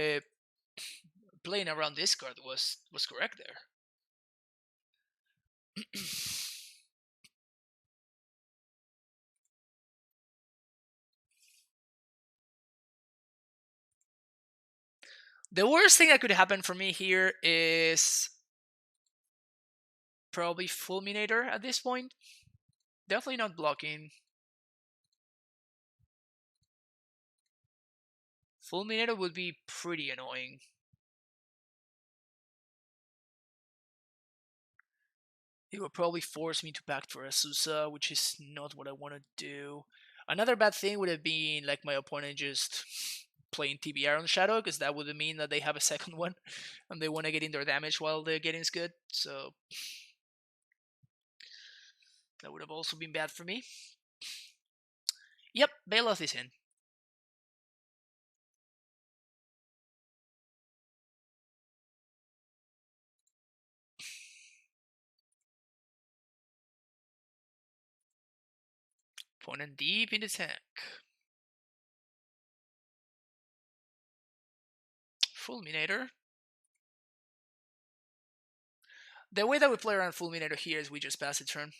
around this card was correct there. The worst thing that could happen for me here is probably Fulminator at this point. Definitely not blocking. Fulminator would be pretty annoying. It would probably force me to back for Azusa, which is not what I want to do. Another bad thing would have been like my opponent just playing TBR on Shadow, because that would mean that they have a second one and they want to get in their damage while they're getting good. So that would have also been bad for me. Yep, Bailoff is in. Opponent deep in the tank. Fulminator. The way that we play around Fulminator here is we just pass the turn.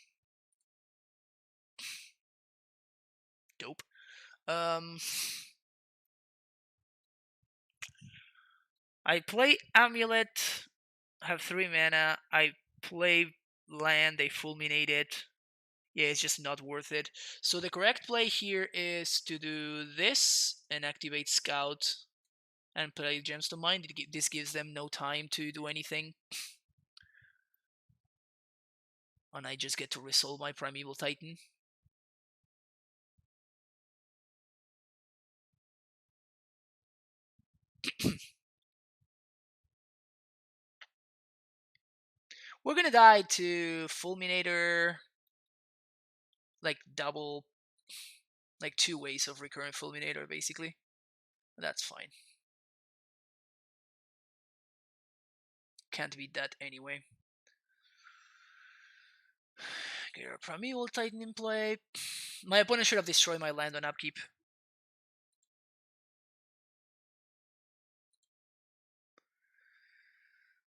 Dope. I play Amulet, have 3 mana. I play land, they fulminate it. Yeah, it's just not worth it. So the correct play here is to do this and activate Scout and play Gemstone Mine. This gives them no time to do anything. And I just get to resolve my Primeval Titan. We're gonna die to Fulminator, like double, like 2 ways of recurrent Fulminator, basically. That's fine. Can't beat that anyway. Get a Primeval Titan in play. My opponent should have destroyed my land on upkeep.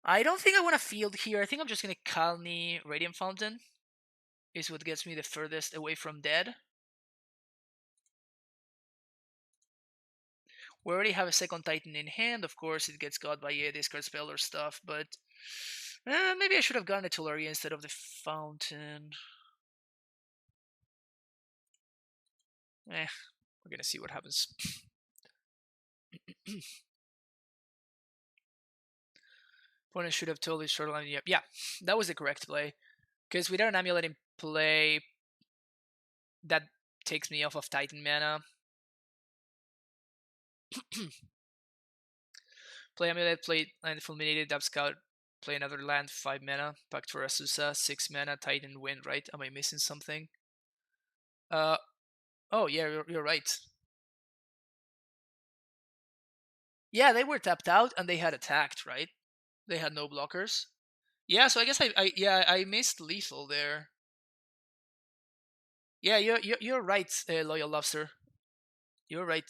I don't think I want to field here. I think I'm just going to Kalni Radiant Fountain. Is what gets me the furthest away from dead. We already have a second Titan in hand. Of course, it gets got by a discard spell or stuff, but maybe I should have gone the Tularia instead of the Fountain. We're going to see what happens. Opponent should have totally shortlined. Yep, yeah, that was the correct play. Because without an Amulet in play, that takes me off of Titan mana. Play Amulet, play Land Fulminated, Dub Scout, play another land, 5 mana, Pact for Azusa, 6 mana, Titan Wind, right? Am I missing something? Oh yeah, you're right. Yeah, they were tapped out and they had attacked, right? They had no blockers. Yeah, so I guess I missed lethal there. Yeah, you're right, Loyal Lobster. You're right.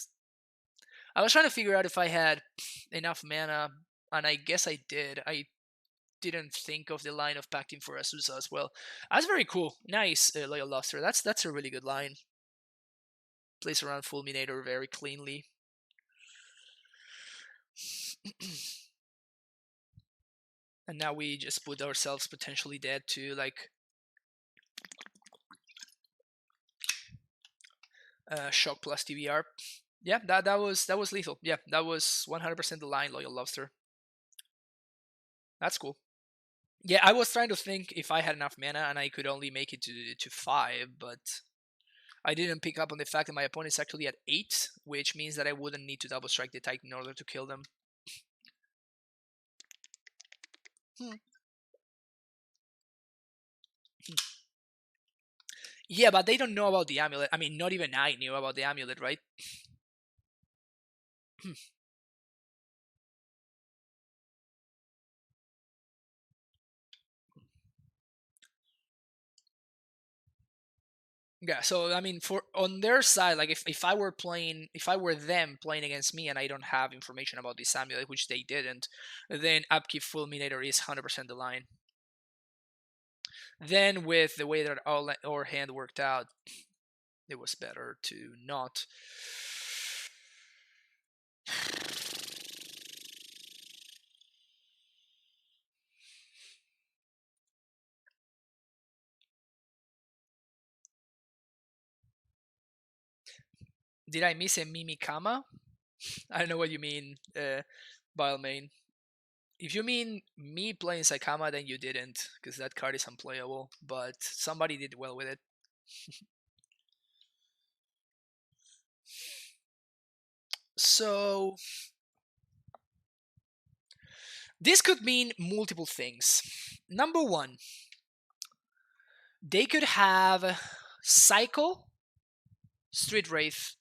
I was trying to figure out if I had enough mana, and I guess I did. I didn't think of the line of packing for Azusa as well. That's very cool. Nice, Loyal Lobster. That's a really good line. Plays around Fulminator very cleanly. And now we just put ourselves potentially dead to like shock plus TBR. Yeah, that was lethal. Yeah, that was 100% the line, Loyal Lobster. That's cool. Yeah, I was trying to think if I had enough mana and I could only make it to 5, but I didn't pick up on the fact that my opponent's actually at 8, which means that I wouldn't need to double strike the Titan in order to kill them. Yeah, but they don't know about the amulet. I mean, not even I knew about the amulet, right? Yeah, so I mean, for on their side, like if I were them playing against me and I don't have information about this amulet, which they didn't, then upkeep fulminator is 100% the line. Then with the way that our hand worked out, it was better to not. Did I miss a Mimikama? I don't know what you mean, Bilemane. If you mean me playing Saikama, then you didn't, because that card is unplayable. But somebody did well with it. So this could mean multiple things. Number one, they could have Cycle, Street Wraith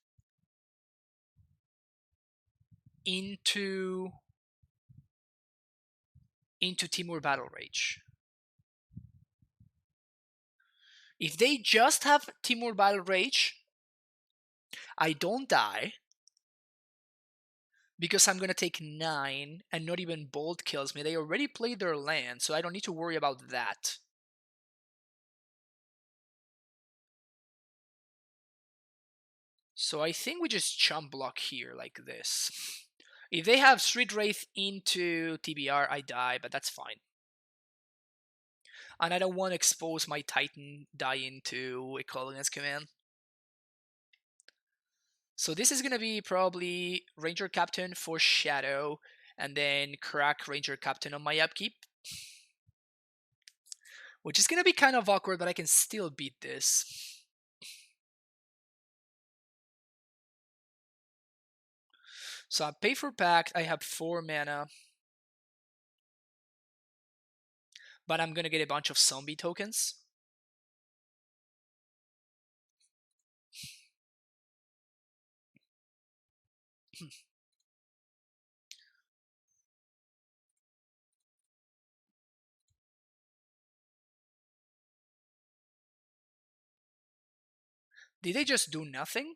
into Timur Battle Rage. If they just have Timur Battle Rage, I don't die, because I'm going to take 9 and not even Bolt kills me. They already played their land, so I don't need to worry about that. So I think we just chump block here like this. If they have Street Wraith into TBR, I die, but that's fine. And I don't want to expose my Titan die into a Call Against Command. So this is going to be probably Ranger Captain for Shadow, and then crack Ranger Captain on my upkeep. Which is going to be kind of awkward, but I can still beat this. So I pay for Pact, I have 4 mana. But I'm going to get a bunch of zombie tokens. Did they just do nothing?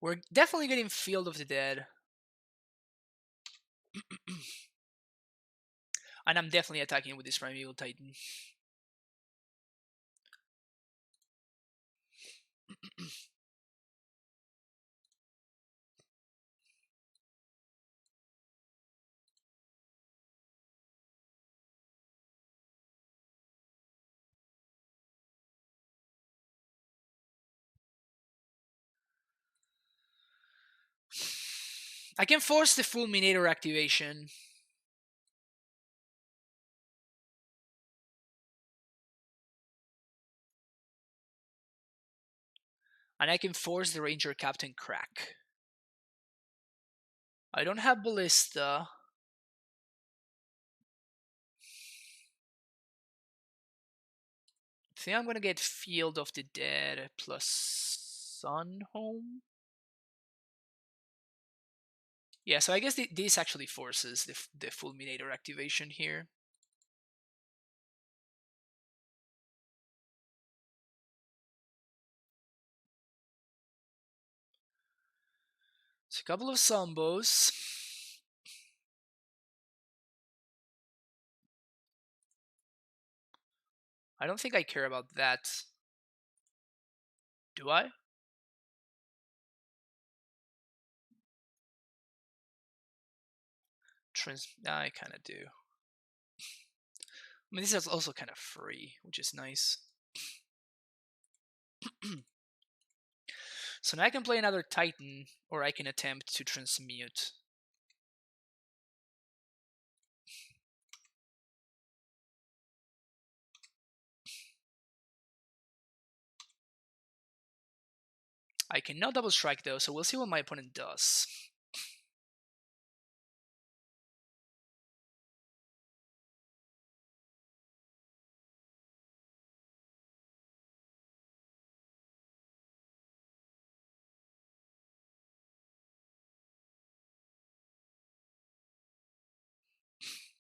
We're definitely getting Field of the Dead. And I'm definitely attacking with this Primeval Titan. I can force the Fulminator activation. And I can force the Ranger Captain crack. I don't have Ballista. I think I'm gonna get Field of the Dead plus Sunhome. Yeah, so I guess this actually forces the Fulminator activation here. It's a couple of Zombos. I don't think I care about that. Do I? I kind of do. I mean, this is also kind of free, which is nice. So now I can play another Titan, or I can attempt to transmute. I cannot double strike though, so we'll see what my opponent does.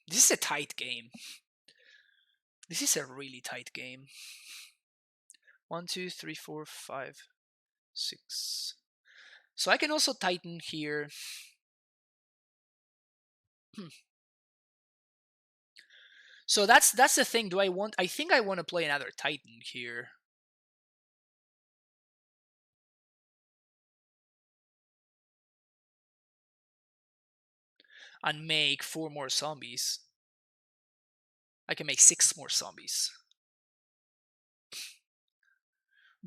This is a tight game. This is a really tight game. 1, 2, 3, 4, 5, 6. So I can also Titan here. So that's the thing. I think I want to play another Titan here. And make 4 more zombies. I can make 6 more zombies.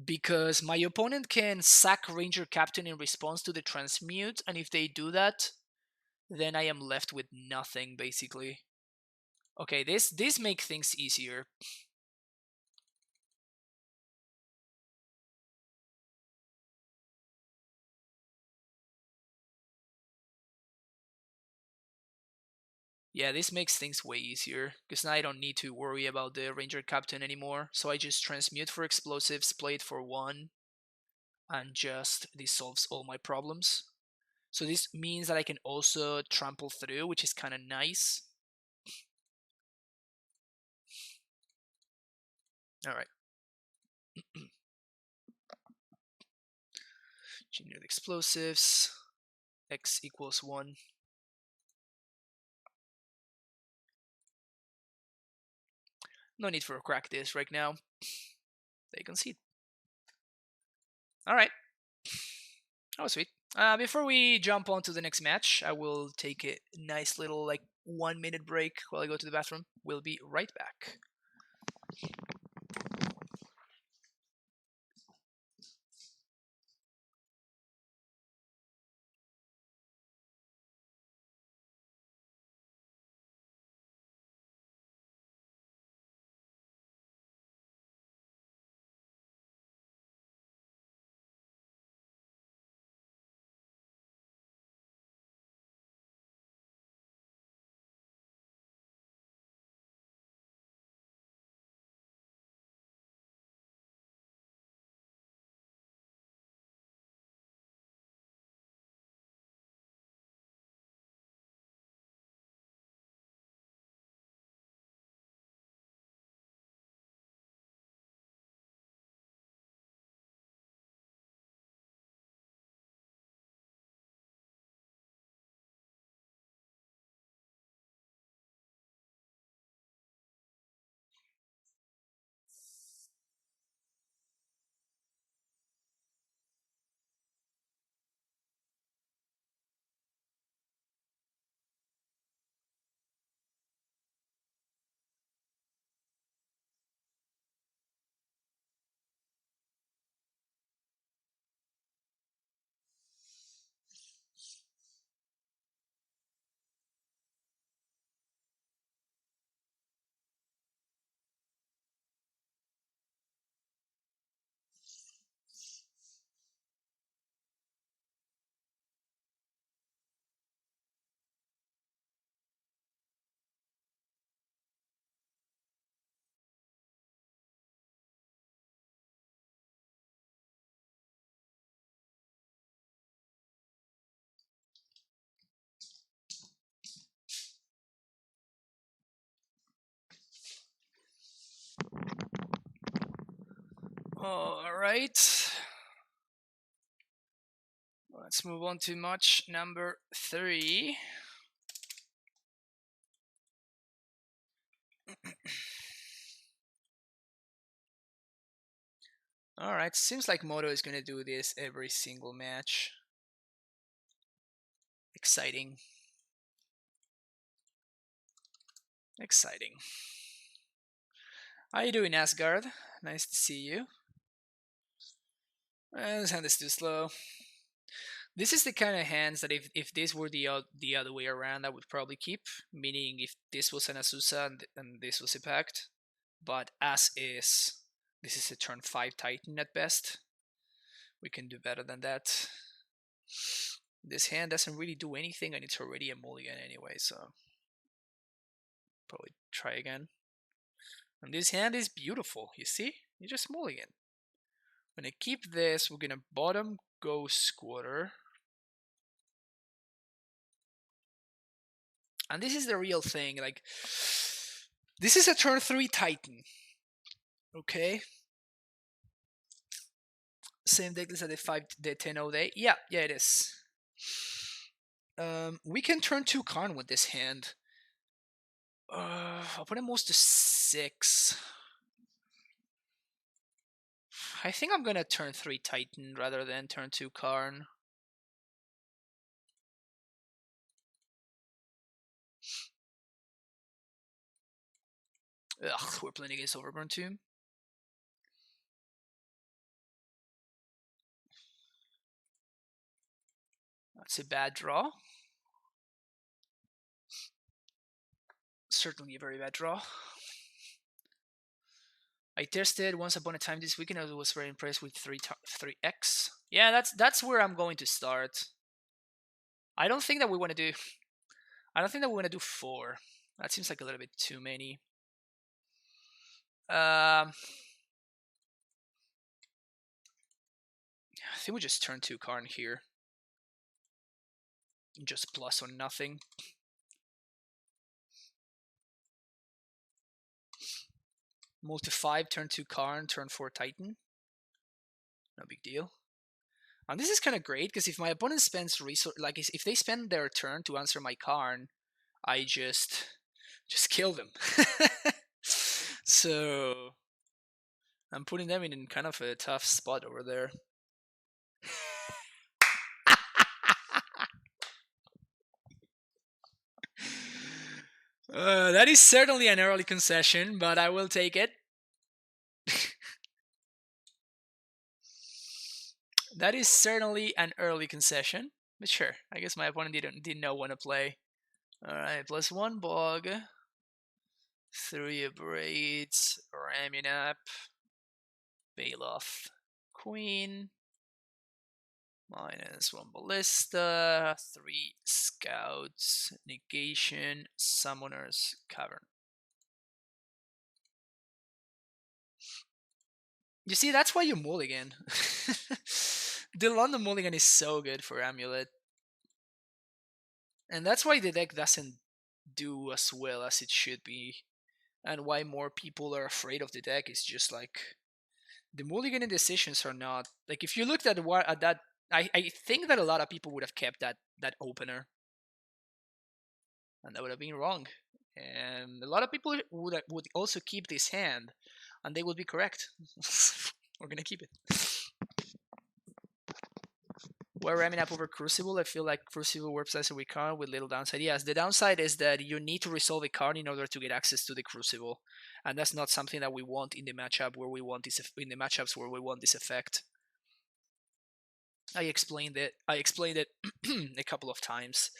Because my opponent can sack Ranger Captain in response to the transmute, and if they do that, then I am left with nothing, basically. Okay, this makes things easier. Yeah, this makes things way easier, because now I don't need to worry about the Ranger Captain anymore, so I just transmute for explosives, play it for 1, and just this solves all my problems. So this means that I can also trample through, which is kind of nice. Alright. Engineered explosives, x equals 1. No need for a crack this right now. They concede. Alright. That was sweet. Before we jump on to the next match, I will take a nice little 1-minute break while I go to the bathroom. We'll be right back. Alright. Let's move on to match number 3. Alright, seems like Moto is gonna do this every single match. Exciting. Exciting. How you doing, Asgard? Nice to see you. This hand is too slow. This is the kind of hands that if this were the other way around, I would probably keep. Meaning, if this was an Azusa and this was a Pact, but as is, this is a turn 5 Titan at best. We can do better than that. This hand doesn't really do anything, and it's already a mulligan anyway, so probably try again. And this hand is beautiful, you see? You just mulligan. I'm gonna keep this. We're gonna bottom Ghost Quarter. And this is the real thing. Like, this is a turn 3 Titan. Okay. Same deck list as the 10-0 day. Yeah, it is. We can turn 2 Karn with this hand. I'll put him most to 6. I think I'm gonna turn 3 Titan rather than turn 2 Karn. Ugh, we're playing against Overburn Tomb. That's a bad draw. Certainly a very bad draw. I tested once upon a time this weekend. I was very impressed with 3x. Yeah, that's where I'm going to start. I don't think that we want to do. I don't think that we want to do 4. That seems like a little bit too many. I think we just turn 2 Karn here. Just plus on nothing. Multi 5, turn 2 Karn, turn 4 Titan. No big deal. And this is kind of great because if my opponent spends resource, like if they spend their turn to answer my Karn, I just kill them. So I'm putting them in kind of a tough spot over there. That is certainly an early concession, but I will take it. That is certainly an early concession, but sure. I guess my opponent didn't know when to play. All right, +1 Bog, 3 Abrades, Ramunap, Bailoff, Queen, -1 Ballista, 3 Scouts, Negation, Summoner's Cavern. You see, that's why you mulligan. The London mulligan is so good for Amulet. And that's why the deck doesn't do as well as it should be. And why more people are afraid of the deck is just like the mulligan decisions are not like if you looked at that I think that a lot of people would have kept that opener. And that would have been wrong. And a lot of people would also keep this hand, and they would be correct. We're gonna keep it. We're ramming up over Crucible. I feel like Crucible works as a weak card with little downside. Yes, the downside is that you need to resolve a card in order to get access to the Crucible, and that's not something that we want in the matchup where we want this. In the matchups where we want this effect. I explained it a couple of times.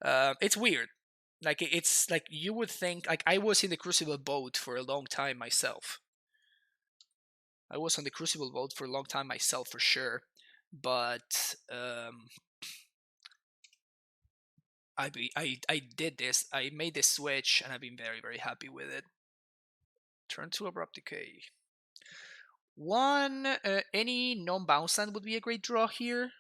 It's weird. Like it's like you would think. Like I was in the Crucible boat for a long time myself. I was on the Crucible boat for a long time myself for sure, but I did this. I made this switch, and I've been very, very happy with it. Turn 2 Abrupt Decay. One, any non-bounce land would be a great draw here.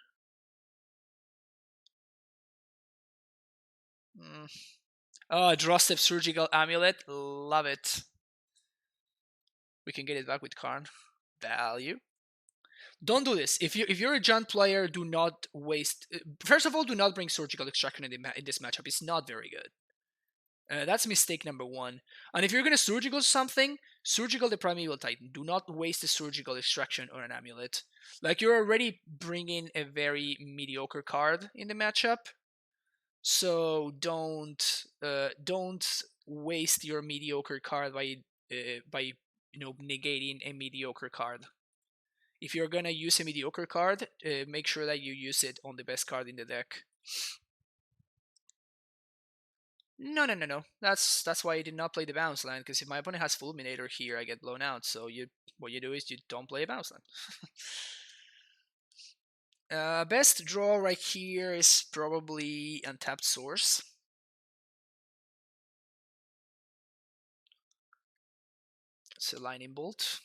Oh, draw step Surgical Amulet. Love it. We can get it back with Karn. Value. Don't do this. If you're a Junt player, do not waste. First of all, do not bring Surgical Extraction in this matchup. It's not very good. That's mistake number 1. And if you're gonna Surgical something, Surgical the Primeval Titan. Do not waste a Surgical Extraction or an Amulet. Like you're already bringing a very mediocre card in the matchup. So don't waste your mediocre card by negating a mediocre card. If you're gonna use a mediocre card, make sure that you use it on the best card in the deck. No. That's why I did not play the bounce land, because if my opponent has Fulminator here, I get blown out. So what you do is you don't play a bounce land. Best draw right here is probably Untapped Source. It's a Lightning Bolt.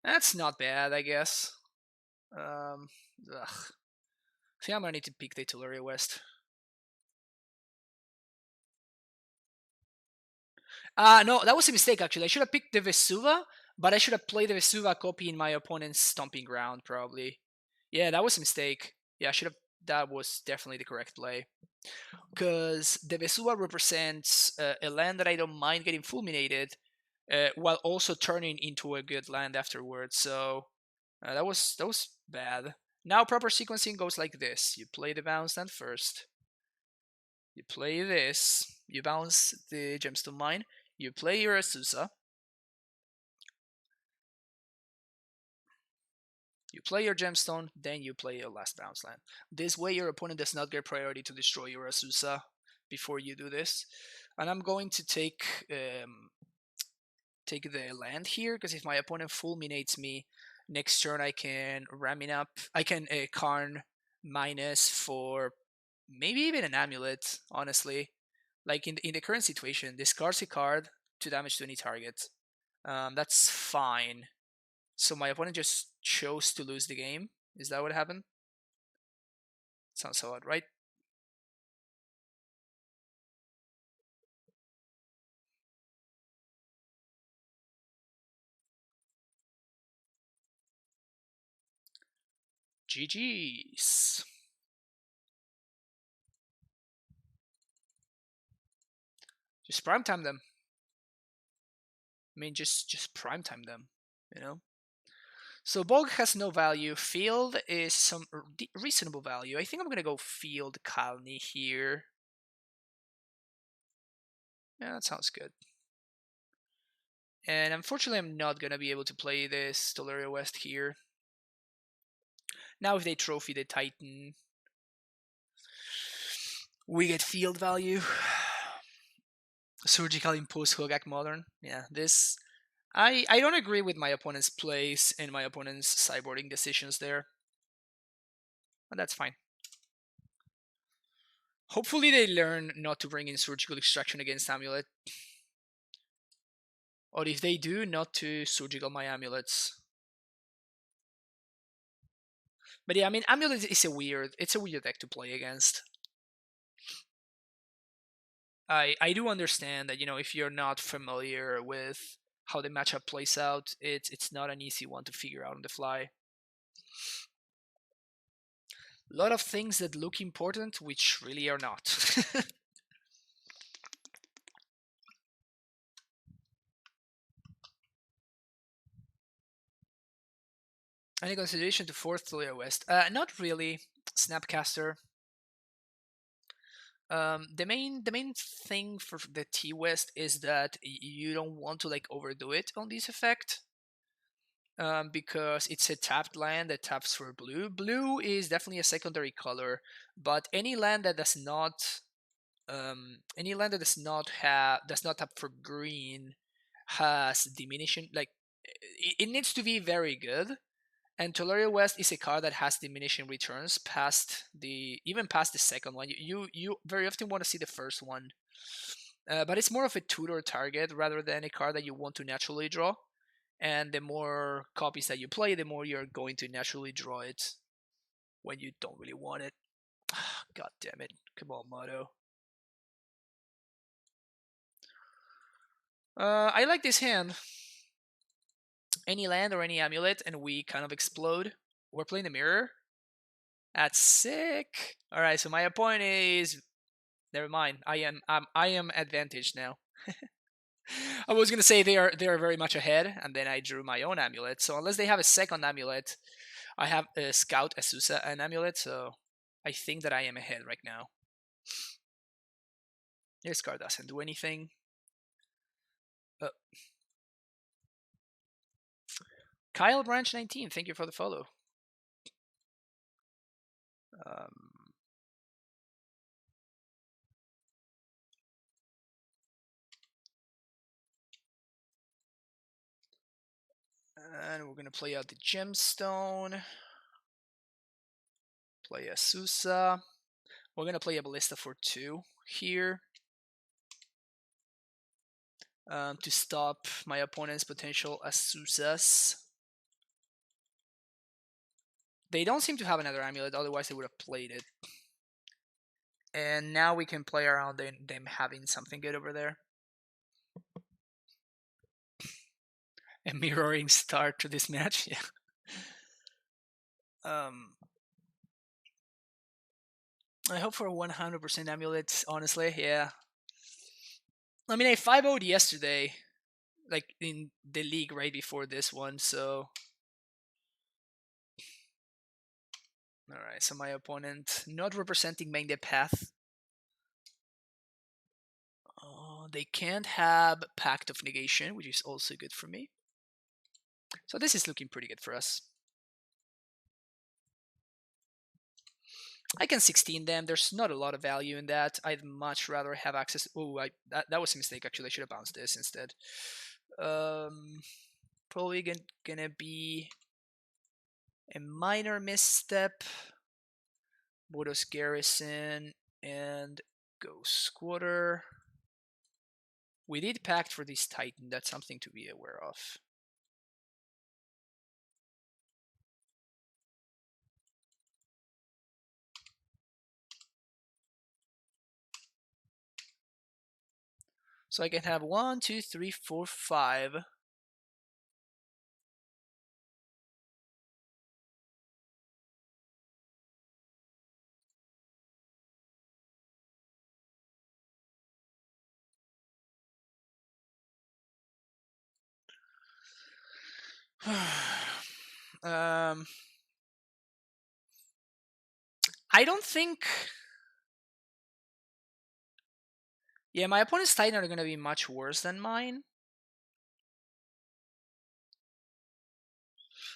That's not bad, I guess. Ugh. I think I'm gonna need to pick the Tularia West. No, that was a mistake actually. I should have picked the Vesuva, but I should have played the Vesuva copy in my opponent's stomping ground, probably. Yeah, that was a mistake. Yeah, I should have. That was definitely the correct play. Because the Vesuva represents a land that I don't mind getting fulminated, while also turning into a good land afterwards. So that was bad. Now proper sequencing goes like this: you play the bounce land first. You play this. You bounce the Gemstone Mine. You play your Azusa. You play your Gemstone, then you play your last bounce land. This way your opponent does not get priority to destroy your Azusa before you do this. And I'm going to take the land here, because if my opponent fulminates me, next turn I can ramming up. I can Karn minus for maybe even an Amulet, honestly. Like in the current situation, discards a card to damage to any target. That's fine. So my opponent just chose to lose the game. Is that what happened? Sounds so odd, right? GG's. Just primetime them. I mean, just primetime them, you know? So Bog has no value. Field is some reasonable value. I think I'm gonna go Field Kalni here. Yeah, that sounds good. And unfortunately, I'm not gonna be able to play this Tolaria West here. Now, if they trophy the Titan, we get field value. Surgical Impulse Hogak Modern. Yeah, this I don't agree with my opponent's plays and my opponent's sideboarding decisions there. But that's fine. Hopefully they learn not to bring in Surgical Extraction against Amulet. Or if they do, not to Surgical my Amulets. But yeah, I mean, Amulet is a weird deck to play against. I do understand that, you know, if you're not familiar with how the matchup plays out, it's not an easy one to figure out on the fly. A lot of things that look important, which really are not. Any consideration to fourth Tolaria West? Not really. Snapcaster. The main thing for the T West is that you don't want to like overdo it on this effect. Because it's a tapped land that taps for blue. Blue is definitely a secondary color, but any land that does not tap for green has diminishing, like it needs to be very good. And Tolaria West is a card that has diminishing returns past the second one. You very often want to see the first one, but it's more of a tutor target rather than a card that you want to naturally draw. And the more copies that you play, the more you're going to naturally draw it when you don't really want it. God damn it! Come on, Moto. I like this hand. Any land or any amulet, and we kind of explode. We're playing the mirror. That's sick. All right, so my opponent is. Never mind. I am advantaged now. I was gonna say they are very much ahead, and then I drew my own amulet. So unless they have a second amulet, I have a Scout Azusa an amulet. So I think that I am ahead right now. This card doesn't do anything. Kyle Branch 19, thank you for the follow. And we're gonna play out the gemstone. Play a Susa. We're gonna play a Ballista for 2 here. To stop my opponent's potential Asusas. They don't seem to have another amulet, otherwise they would have played it. And now we can play around them having something good over there. A mirroring start to this match, yeah. I hope for 100% amulets, honestly, yeah. I mean, I 5-0'd yesterday, like in the league right before this one, so... Alright, so my opponent not representing main the path. They can't have Pact of Negation, which is also good for me. So this is looking pretty good for us. I can 16 them. There's not a lot of value in that. I'd much rather have access. Oh, that was a mistake. Actually, I should have bounced this instead. Probably gonna be a minor misstep. Bodos Garrison and Ghost Squatter. We did Pact for this Titan. That's something to be aware of. So I can have 1, 2, 3, 4, 5. I don't think... Yeah, my opponent's Titan are going to be much worse than mine.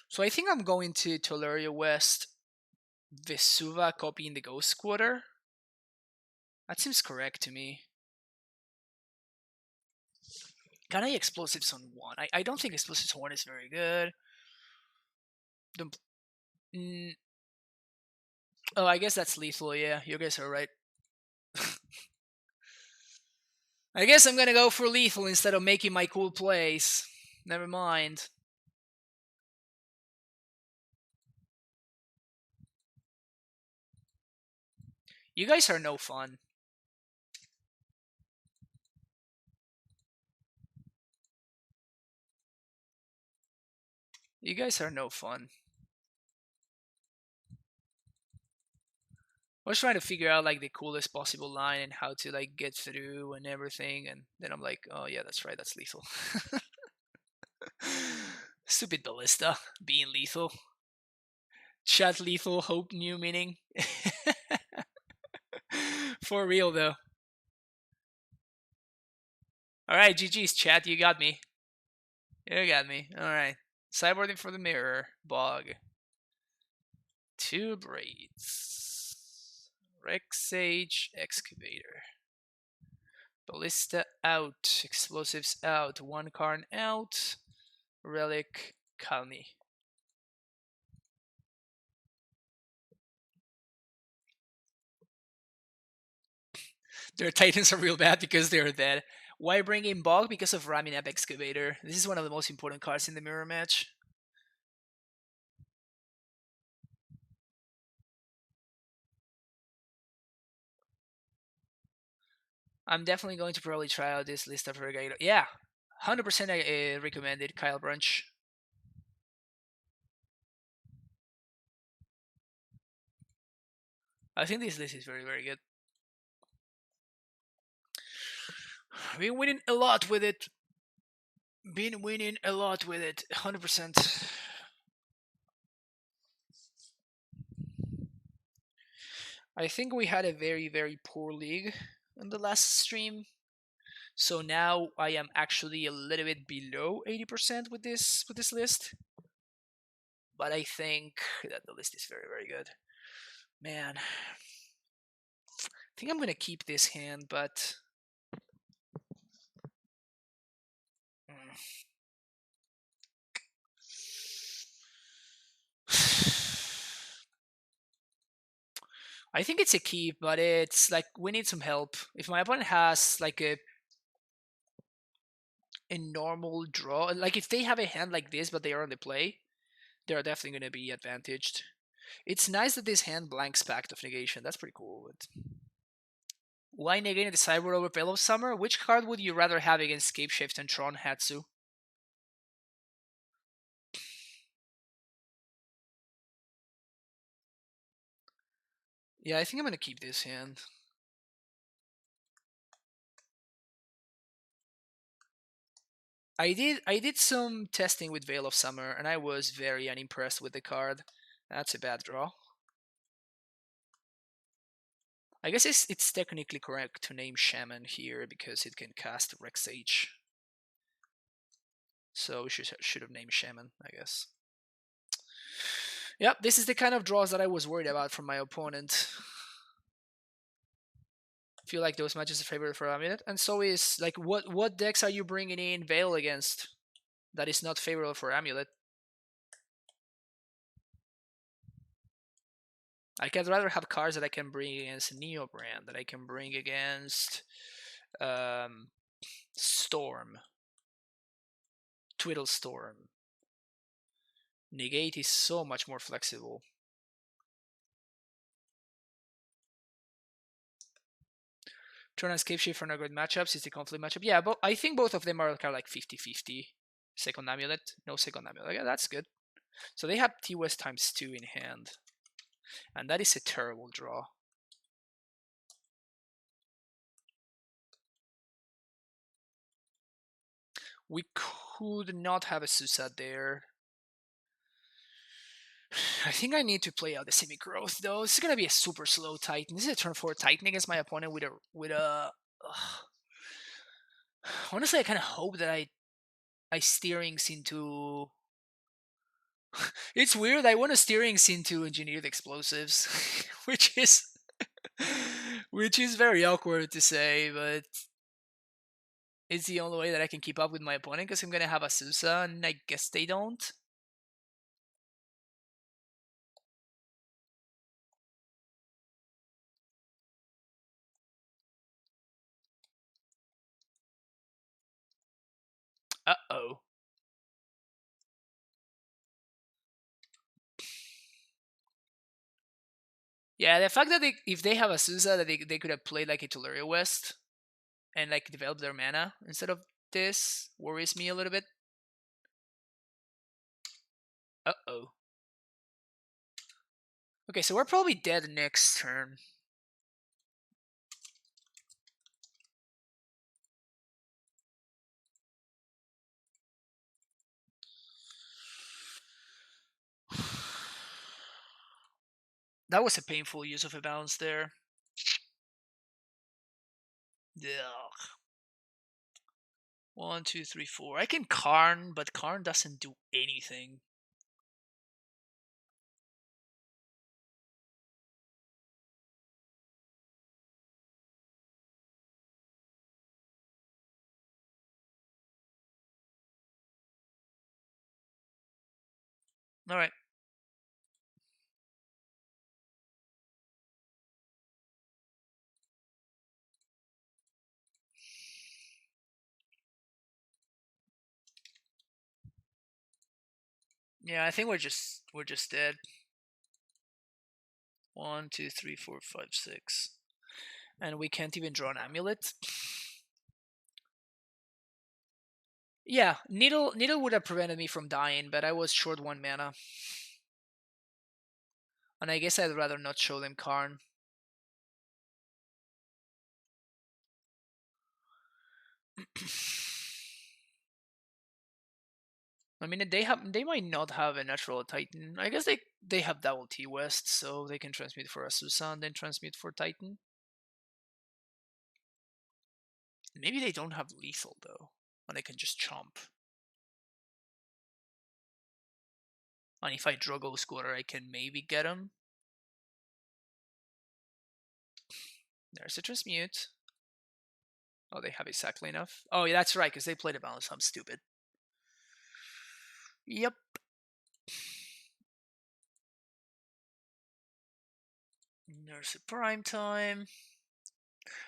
So I think I'm going to Tolaria West Vesuva copying the Ghost Squatter. That seems correct to me. Can I Explosives on 1? I don't think Explosives on 1 is very good. Oh, I guess that's lethal, yeah. You guys are right. I guess I'm gonna go for lethal instead of making my cool plays. Never mind. You guys are no fun. You guys are no fun. I was trying to figure out like the coolest possible line and how to like get through and everything, and then I'm like, oh yeah, that's right, that's lethal. Stupid Ballista being lethal. Chat lethal, hope new meaning. For real though. Alright, GG's chat, you got me. You got me. Alright. Sideboarding for the mirror. Bog. 2 braids. Rex Sage, Excavator. Ballista out. Explosives out. 1 Karn out. Relic, Kalni. Their Titans are real bad because they're dead. Why bring in Bog? Because of ramming up Excavator. This is one of the most important cards in the mirror match. I'm definitely going to probably try out this list of Regato. Yeah, 100% I recommended Kyle Brunch. I think this list is very, very good. Been winning a lot with it. 100%. I think we had a very, very poor league in the last stream. So now I am actually a little bit below 80% with this list. But I think that the list is very, very good. Man. I think I'm gonna keep this hand, but I think it's a keep, but it's like we need some help. If my opponent has like a normal draw, like if they have a hand like this, but they are on the play, they're definitely going to be advantaged. It's nice that this hand blanks Pact of Negation. That's pretty cool. But why negating the sideboard over Veil of Summer? Which card would you rather have against Scapeshift and Tron Hatsu? Yeah, I think I'm going to keep this hand. I did some testing with Veil of Summer, and I was very unimpressed with the card. That's a bad draw. I guess it's technically correct to name Shaman here because it can cast Rex H. So we should have named Shaman, I guess. Yep, this is the kind of draws that I was worried about from my opponent. Feel like those matches are favorite for Amulet, and so is like what decks are you bringing in Veil against that is not favorable for Amulet? Like I'd rather have cards that I can bring against Neobrand, that I can bring against Storm, Twiddle Storm. Negate is so much more flexible. Tron and Scapeshift are not good matchups. It's the conflict matchup. Yeah, but I think both of them are kind of like 50-50. Second Amulet, no second Amulet. Yeah, that's good. So they have T-West ×2 in hand. And that is a terrible draw. We could not have a Susad there. I think I need to play out the semi-growth though. This is gonna be a super slow Titan. This is a turn 4 Titan against my opponent with a. Honestly, I kind of hope that I steerings into. It's weird. I want to steerings into engineered explosives, which is very awkward to say, but it's the only way that I can keep up with my opponent because I'm gonna have a Susa, and I guess they don't. Uh-oh. Yeah, the fact that if they have a Susa, that they could have played like a Tularia West and like develop their mana instead of this worries me a little bit. Uh-oh. Okay, so we're probably dead next turn. That was a painful use of a bounce there. Ugh. 1, 2, 3, 4. I can Karn, but Karn doesn't do anything. All right. Yeah, I think we're just dead. 1, 2, 3, 4, 5, 6. And we can't even draw an amulet. Yeah, Needle would have prevented me from dying, but I was short 1 mana. And I guess I'd rather not show them Karn. I mean, they might not have a natural Titan. I guess they have double T West, so they can transmute for Asusa and then transmute for Titan. Maybe they don't have lethal though, and they can just chomp. And if I draw Ghost Quarter, I can maybe get him. There's a transmute. Oh, they have exactly enough. Oh, yeah, that's right, because they played a balance. I'm stupid. Yep. Nurse Prime Time.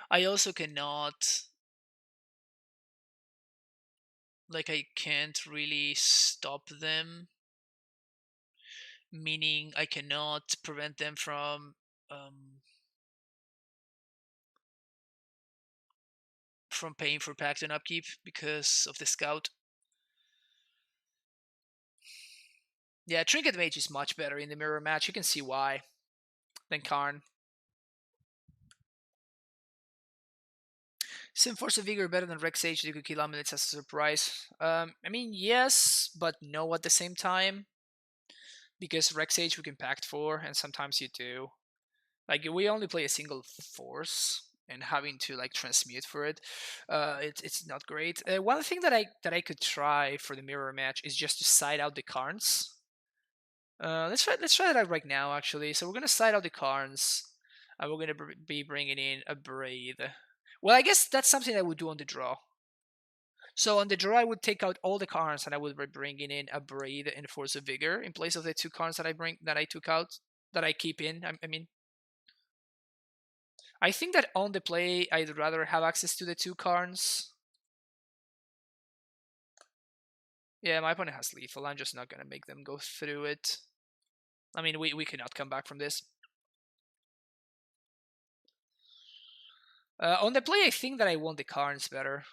I also cannot, like, I can't really stop them, meaning I cannot prevent them from paying for pact and upkeep because of the scout. Yeah, Trinket Mage is much better in the mirror match. You can see why than Karn. Sim Force of Vigor better than Rex Sage. You could kill Amulets as a surprise. I mean, yes, but no at the same time. Because Rex Sage we can pact for, and sometimes you do. Like, we only play a single force, and having to like transmute for it, it's not great. One thing that I could try for the mirror match is just to side out the Karns. Let's try that out right now, actually. So we're gonna side out the Karns. We're gonna be bringing in a Braid. Well, I guess that's something I would do on the draw. So on the draw, I would take out all the Karns and I would be bringing in a Braid and Force of Vigor in place of the 2 Karns that I took out, that I keep in. I mean, I think that on the play, I'd rather have access to the 2 Karns. Yeah, my opponent has lethal. I'm just not gonna make them go through it. I mean, we cannot come back from this. On the play, I think that I want the Karns better.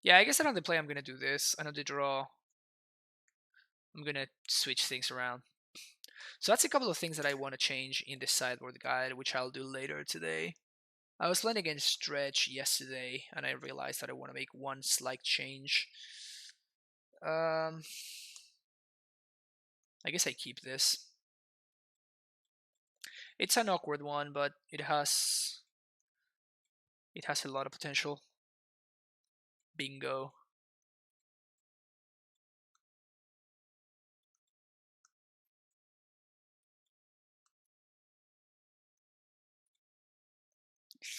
Yeah, I guess that on the play I'm gonna do this, and on the draw, I'm gonna switch things around. So that's a couple of things that I want to change in the sideboard guide, which I'll do later today. I was playing against Stretch yesterday, and I realized that I want to make one slight change. I guess I keep this. It's an awkward one, but it has a lot of potential. Bingo.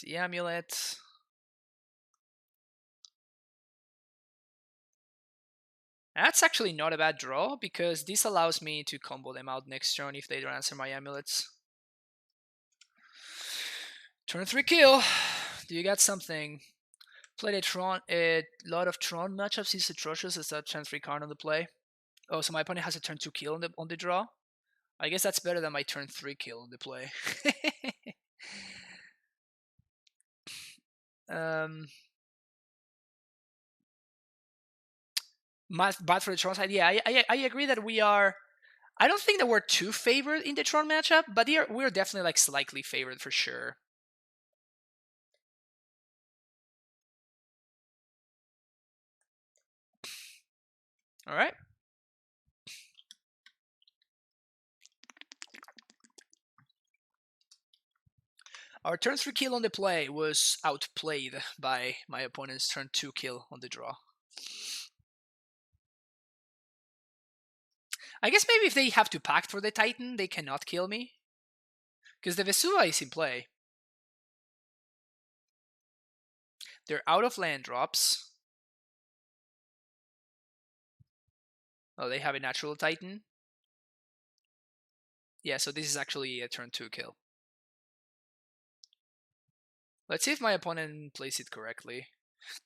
The Amulet. That's actually not a bad draw, because this allows me to combo them out next turn if they don't answer my Amulets. Turn 3 kill. Do you got something? Played a lot of Tron matchups. He's atrocious as that turn 3 card on the play. Oh, so my opponent has a turn 2 kill on the draw? I guess that's better than my turn 3 kill on the play. Bad for the Tron side. Yeah, I agree that we are. I don't think that we're too favored in the Tron matchup, but we're definitely like slightly favored for sure. All right. Our turn 3 kill on the play was outplayed by my opponent's turn 2 kill on the draw. I guess maybe if they have to pact for the Titan, they cannot kill me. Because the Vesua is in play. They're out of land drops. Oh, they have a natural Titan. Yeah, so this is actually a turn 2 kill. Let's see if my opponent plays it correctly.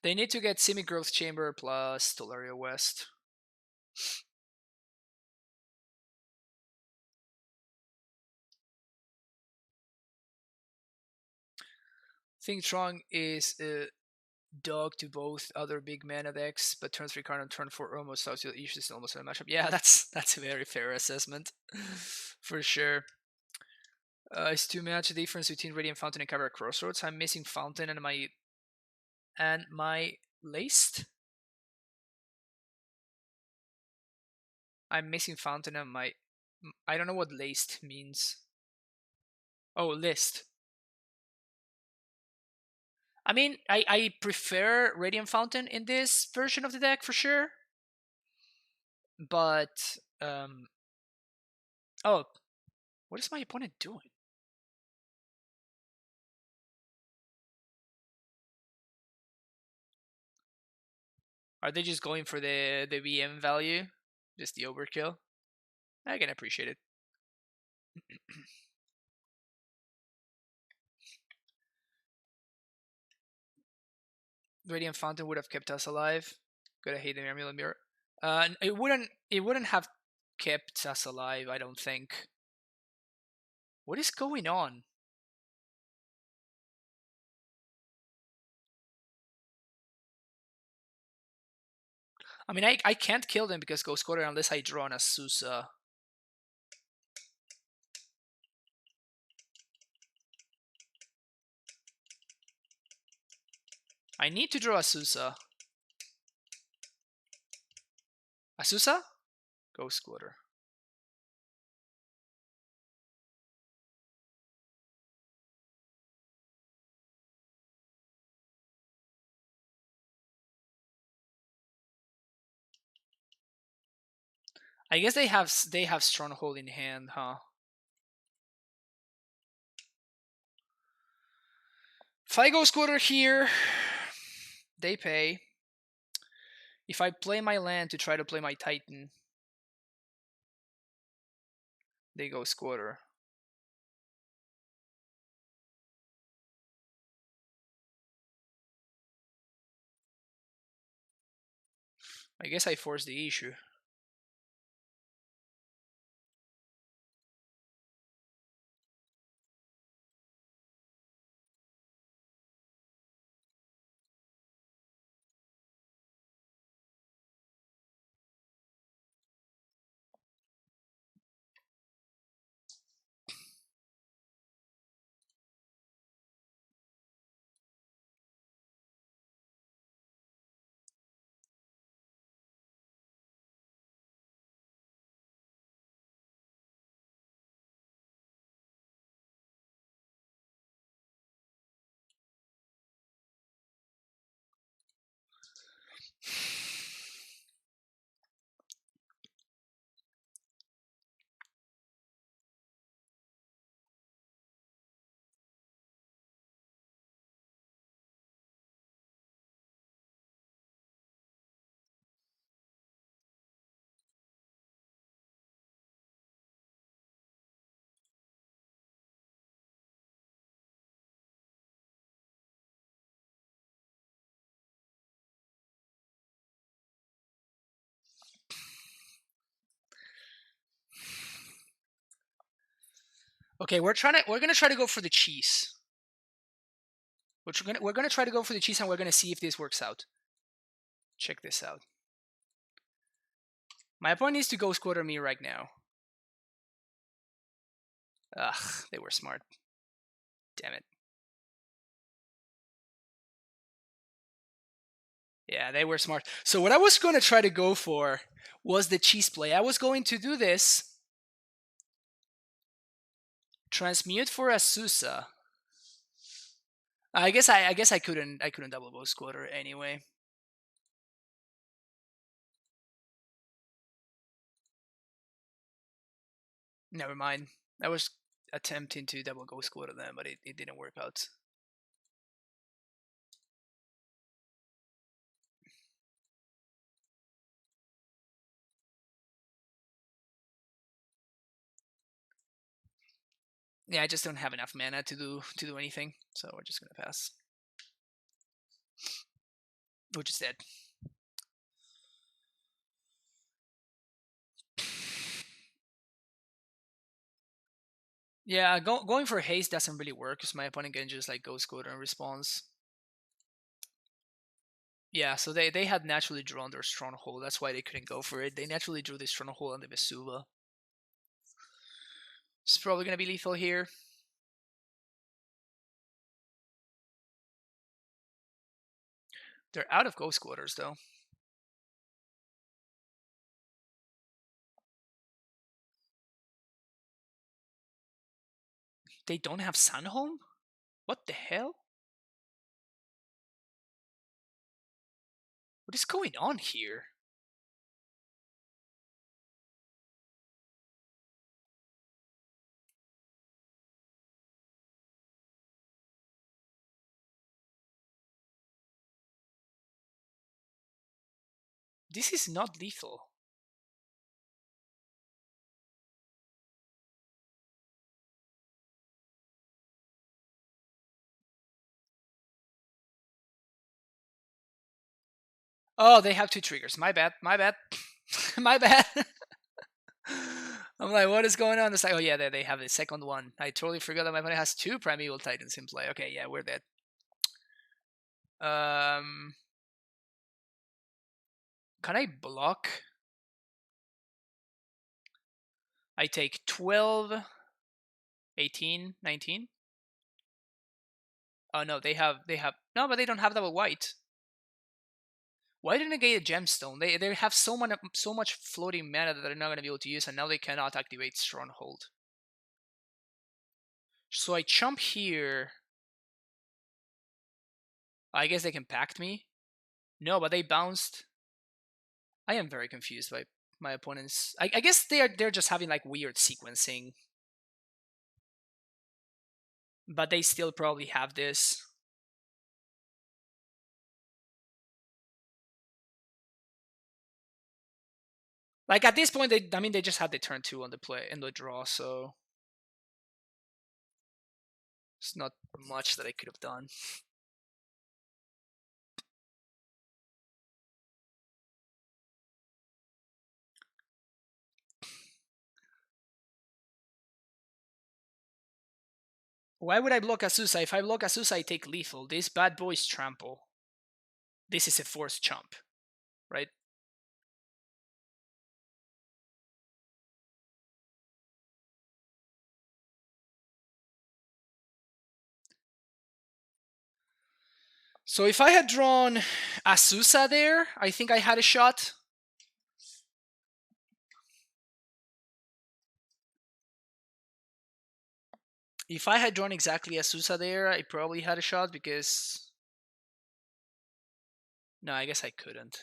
They need to get Semi-Growth Chamber plus Tolaria West. I think Tron is a dog to both other big mana decks, but turn 3 card on turn 4 almost solves your issues in almost every matchup. Yeah, that's a very fair assessment. For sure. It's 2 match difference between Radiant Fountain and Cabaret Crossroads. I'm missing Fountain and my Laced. I'm missing Fountain and my. I don't know what Laced means. Oh, List. I mean, I prefer Radiant Fountain in this version of the deck for sure. But, oh, what is my opponent doing? Are they just going for the VM value? Just the overkill? I can appreciate it. Radiant Fountain would have kept us alive. Gotta hate the Amulet Mirror. It wouldn't have kept us alive, I don't think. What is going on? I mean, I can't kill them because Ghost Quarter unless I draw an Azusa. I need to draw Azusa. Azusa? Ghost Quarter. I guess they have Stronghold in hand, huh? If I Ghost Quarter here, they pay. If I play my land to try to play my Titan, they Ghost Quarter. I guess I force the issue. Okay, we're gonna try to go for the cheese. We're gonna try to go for the cheese, and we're gonna see if this works out. Check this out. My opponent needs to Ghost Quarter me right now. Ugh, they were smart. Damn it. Yeah, they were smart. So what I was going to try to go for was the cheese play. I was going to do this. Transmute for Azusa. I guess I couldn't double Ghost Quarter anyway. Never mind. I was attempting to double Ghost Quarter them, but it didn't work out. Yeah, I just don't have enough mana to do anything, so we're just gonna pass. Which is dead. Yeah, going for haste doesn't really work because my opponent can just like Ghost Quarter in response. Yeah, so they had naturally drawn their Stronghold. That's why they couldn't go for it. They naturally drew the Stronghold on the Vesuva. It's probably gonna be lethal here. They're out of Ghost Quarters though. They don't have Sunhome? What the hell? What is going on here? This is not lethal. Oh, they have 2 triggers. My bad. My bad. My bad. I'm like, what is going on? It's like, oh yeah, they have the second one. I totally forgot that my opponent has 2 Primeval Titans in play. Okay, yeah, we're dead. Can I block? I take 12, 18, 19. Oh no, they have no, but they don't have that with white. Why didn't I get a gemstone? They have so much floating mana that they're not gonna be able to use, and now they cannot activate Stronghold. So I jump here. I guess they can pact me. No, but they bounced. I am very confused by my opponents. I guess they're just having like weird sequencing, but they still probably have this. Like at this point, they just had the turn 2 on the play and the draw, so it's not much that I could have done. Why would I block Azusa? If I block Azusa, I take lethal. This bad boy's trample. This is a forced jump, right? So if I had drawn Azusa there, I think I had a shot. If I had drawn exactly Azusa there, I probably had a shot because... No, I guess I couldn't.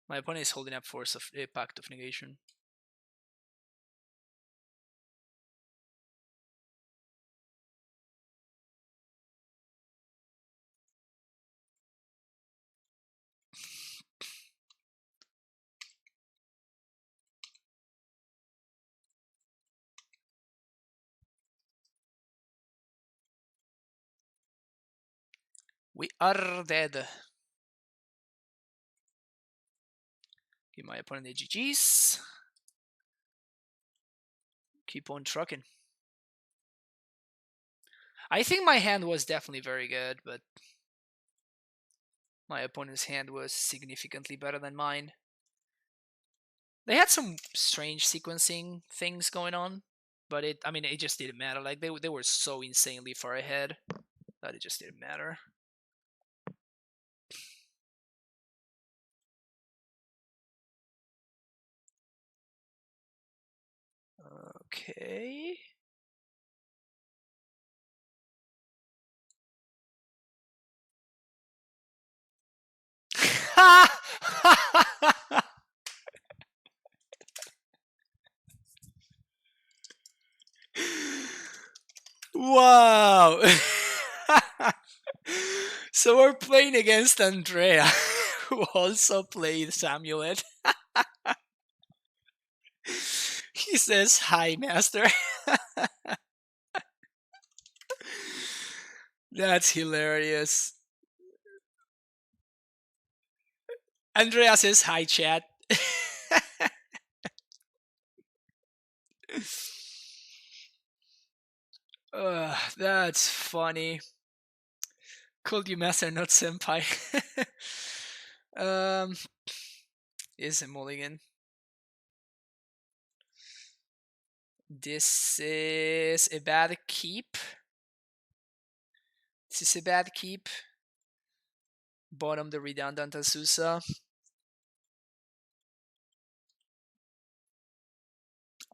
My opponent is holding up Force of Pact of Negation. We are dead. Give my opponent the GGs. Keep on trucking. I think my hand was definitely very good, but my opponent's hand was significantly better than mine. They had some strange sequencing things going on, but it just didn't matter. Like they were so insanely far ahead that it just didn't matter. Okay. Wow. So we're playing against Andrea, who also played Amulet. He says, "Hi, master." That's hilarious. Andrea says, "Hi, chat." That's funny. Called you master, not senpai. Is a mulligan. This is a bad keep. This is a bad keep. Bottom the redundant Azusa.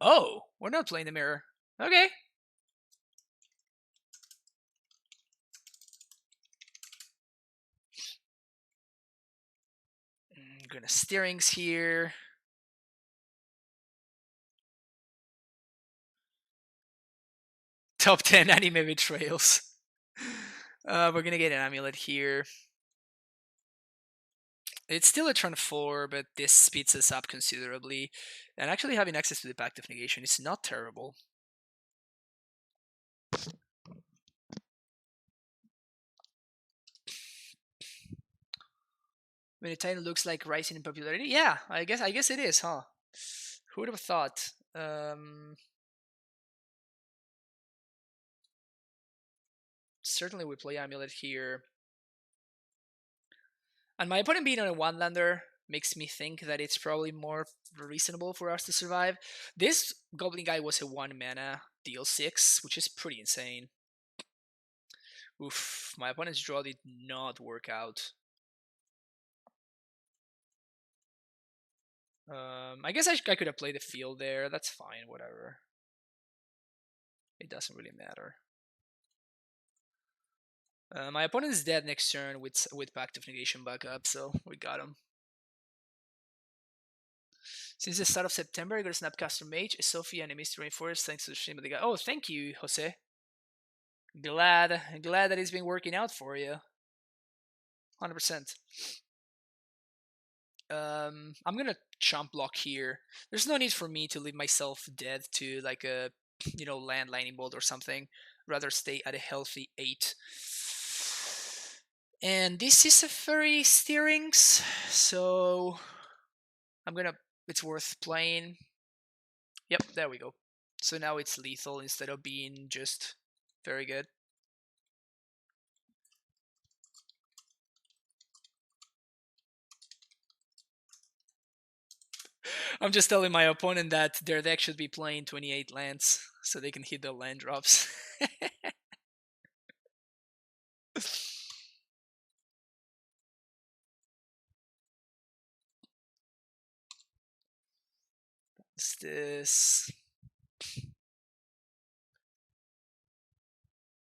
Oh, we're not playing the mirror. Okay. I'm gonna steerings here. Top 10 anime betrayals. We're gonna get an amulet here. It's still a turn 4, but this speeds us up considerably. And actually having access to the Pact of Negation is not terrible. When a Titan looks like rising in popularity, yeah, I guess it is, huh? Who would have thought? Certainly we play Amulet here. And my opponent being on a one-lander makes me think that it's probably more reasonable for us to survive. This Goblin guy was a 1-mana deal 6, which is pretty insane. Oof, my opponent's draw did not work out. I guess I could have played the field there. That's fine, whatever. It doesn't really matter. My opponent is dead next turn with Pact of Negation back up, so we got him. Since the start of September, I got a Snapcaster Mage, a Sophia, and a Mystery Forest thanks to the stream of the guy. Oh, thank you, Jose. Glad that it's been working out for you. 100%. I'm gonna chomp block here. There's no need for me to leave myself dead to like a land lightning bolt or something. Rather stay at a healthy 8. And this is a furry steerings, so it's worth playing. Yep, there we go. So now it's lethal instead of being just very good. I'm just telling my opponent that their deck should be playing 28 lands so they can hit the land drops. What's this?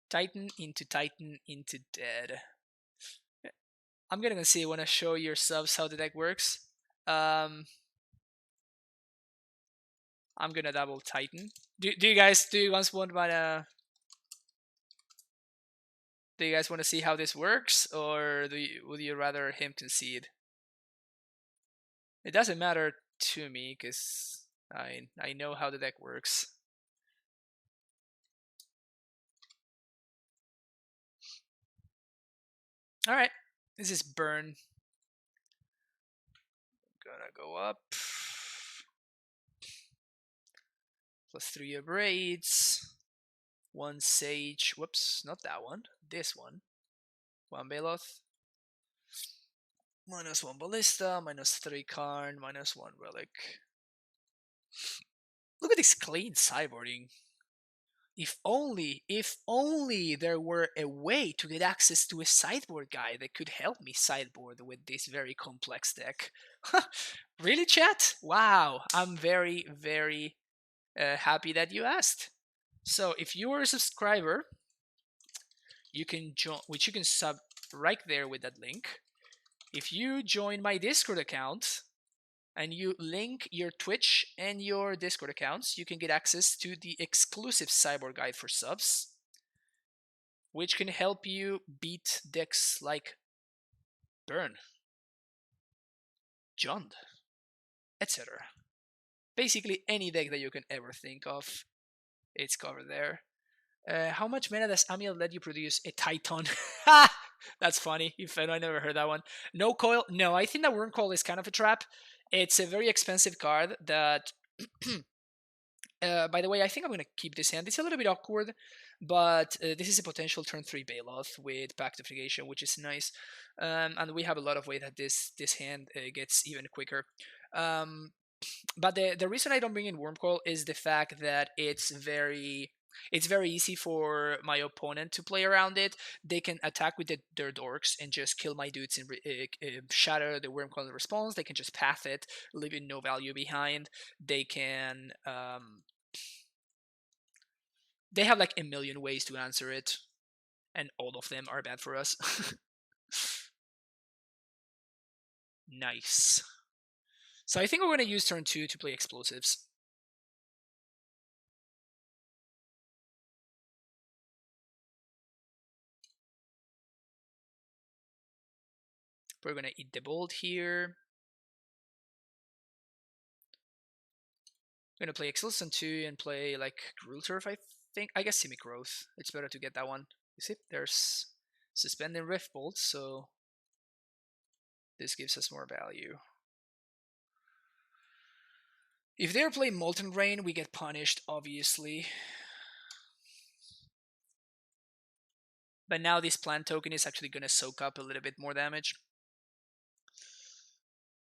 Titan into dead. I'm gonna see when I show your subs how the deck works. I'm gonna double Titan. Do you guys want do you guys want to see how this works, or would you rather him concede? It doesn't matter to me because I know how the deck works. All right, this is burn. Gonna go up. +3 of raids. 1 sage. Whoops, not that one. This one. 1 Baloth. -1 ballista. -3 Karn. -1 relic. Look at this clean sideboarding. If only there were a way to get access to a sideboard guy that could help me sideboard with this very complex deck. Really, chat? Wow, I'm very, very happy that you asked. So if you are a subscriber, you can join, which you can sub right there with that link. If you join my Discord account and you link your Twitch and your Discord accounts, you can get access to the exclusive Cyborg Guide for subs, which can help you beat decks like Burn, Jund, etc. Basically any deck that you can ever think of, it's covered there. How much mana does Amulet let you produce? A Titan. That's funny. I never heard that one. No coil. No, I think that Wormcoil is kind of a trap. It's a very expensive card that. By the way, I think I'm going to keep this hand. It's a little bit awkward, but this is a potential turn 3 Baloth with Pact of Negation, which is nice. And we have a lot of way that this hand gets even quicker. But the reason I don't bring in Wormcoil is the fact that it's very easy for my opponent to play around it. They can attack with their dorks and just kill my dudes and shatter the Wormcoil response. They can just path it, leaving no value behind. They can they have like a million ways to answer it, and all of them are bad for us. Nice. So I think we're going to use turn 2 to play explosives. We're going to eat the bolt here. I'm going to play Exilus on 2 and play like Gruul Turf, I think. I guess Semi-Growth. It's better to get that one. You see, there's Suspending Rift Bolt, so This gives us more value. If they're playing Molten Rain, we get punished, obviously. But now this plant token is actually going to soak up a little bit more damage.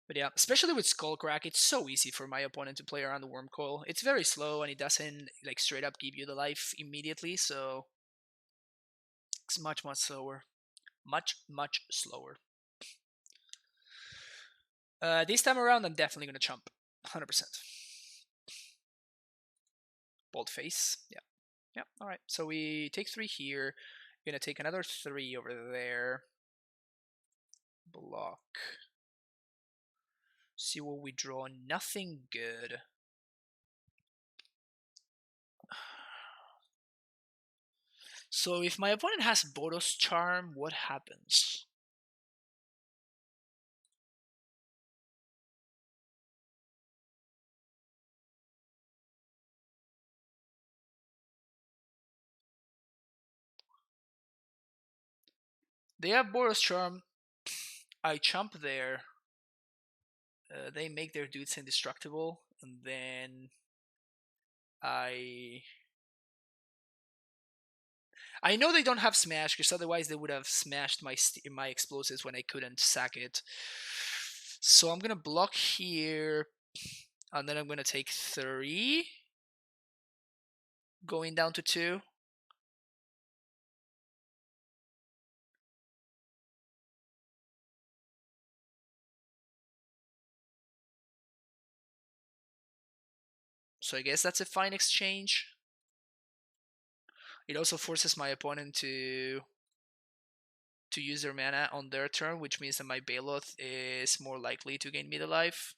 But yeah, especially with Skullcrack, it's so easy for my opponent to play around the Wormcoil. It's very slow and it doesn't like straight up give you the life immediately, so it's much slower. Much slower. This time around, I'm definitely going to chump. 100%. Bold face. Yeah. Yeah. All right. So we take 3 here. We're going to take another 3 over there. Block. See what we draw. Nothing good. So if my opponent has Boros Charm, what happens? They have Boros Charm. I chump there. They make their dudes indestructible, and then I know they don't have Smash, because otherwise they would have smashed my explosives when I couldn't sack it. So I'm gonna block here, and then I'm gonna take 3, going down to 2. So I guess that's a fine exchange. It also forces my opponent to use their mana on their turn, which means that my Baloth is more likely to gain me the life.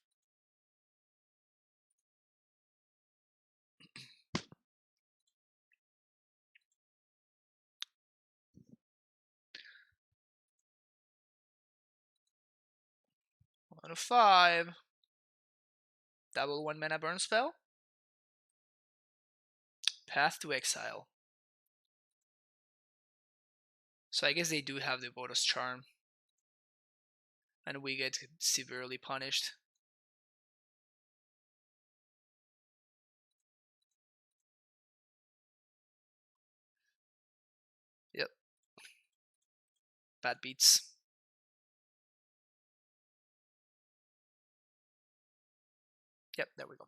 One of 5. Double 1 mana burn spell. Path to Exile. So I guess they do have the Boros Charm. And we get severely punished. Yep. Bad beats. Yep, there we go.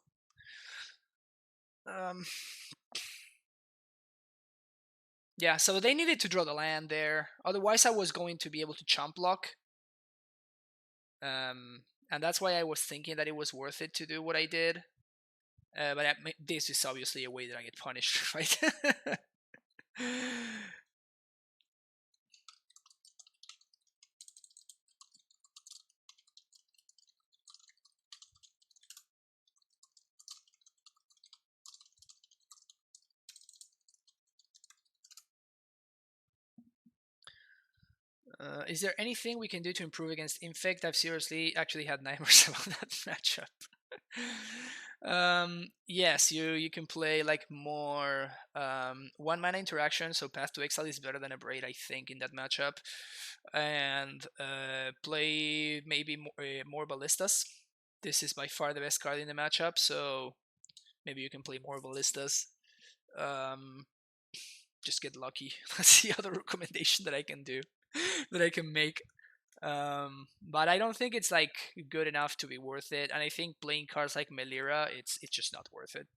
Yeah, so they needed to draw the land there. Otherwise, I was going to be able to chump block. And that's why I was thinking that it was worth it to do what I did. But this is obviously a way that I get punished, right? Is there anything we can do to improve against Infect? I've seriously actually had nightmares about that matchup. Yes, you can play like more 1 mana interaction, so Path to Exile is better than a Braid, I think, in that matchup. And play maybe more Ballistas. This is by far the best card in the matchup, so maybe you can play more Ballistas. Just get lucky. That's the other recommendation that I can do, that I can make. But I don't think it's like good enough to be worth it, and I think playing cards like Melira, it's just not worth it.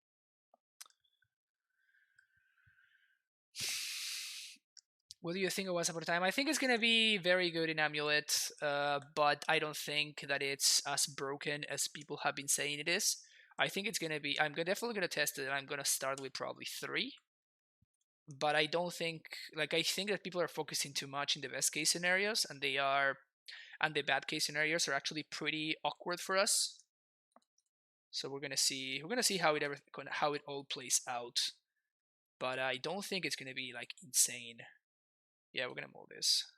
What do you think of Once Upon a Time? I think it's gonna be very good in Amulet, but I don't think that it's as broken as people have been saying it is. I think it's gonna be. I'm definitely gonna test it, and I'm gonna start with probably 3. But I don't think, like, I think that people are focusing too much in the best case scenarios, and the bad case scenarios are actually pretty awkward for us. So we're gonna see how it all plays out. But I don't think it's gonna be like insane. Yeah, we're gonna move this.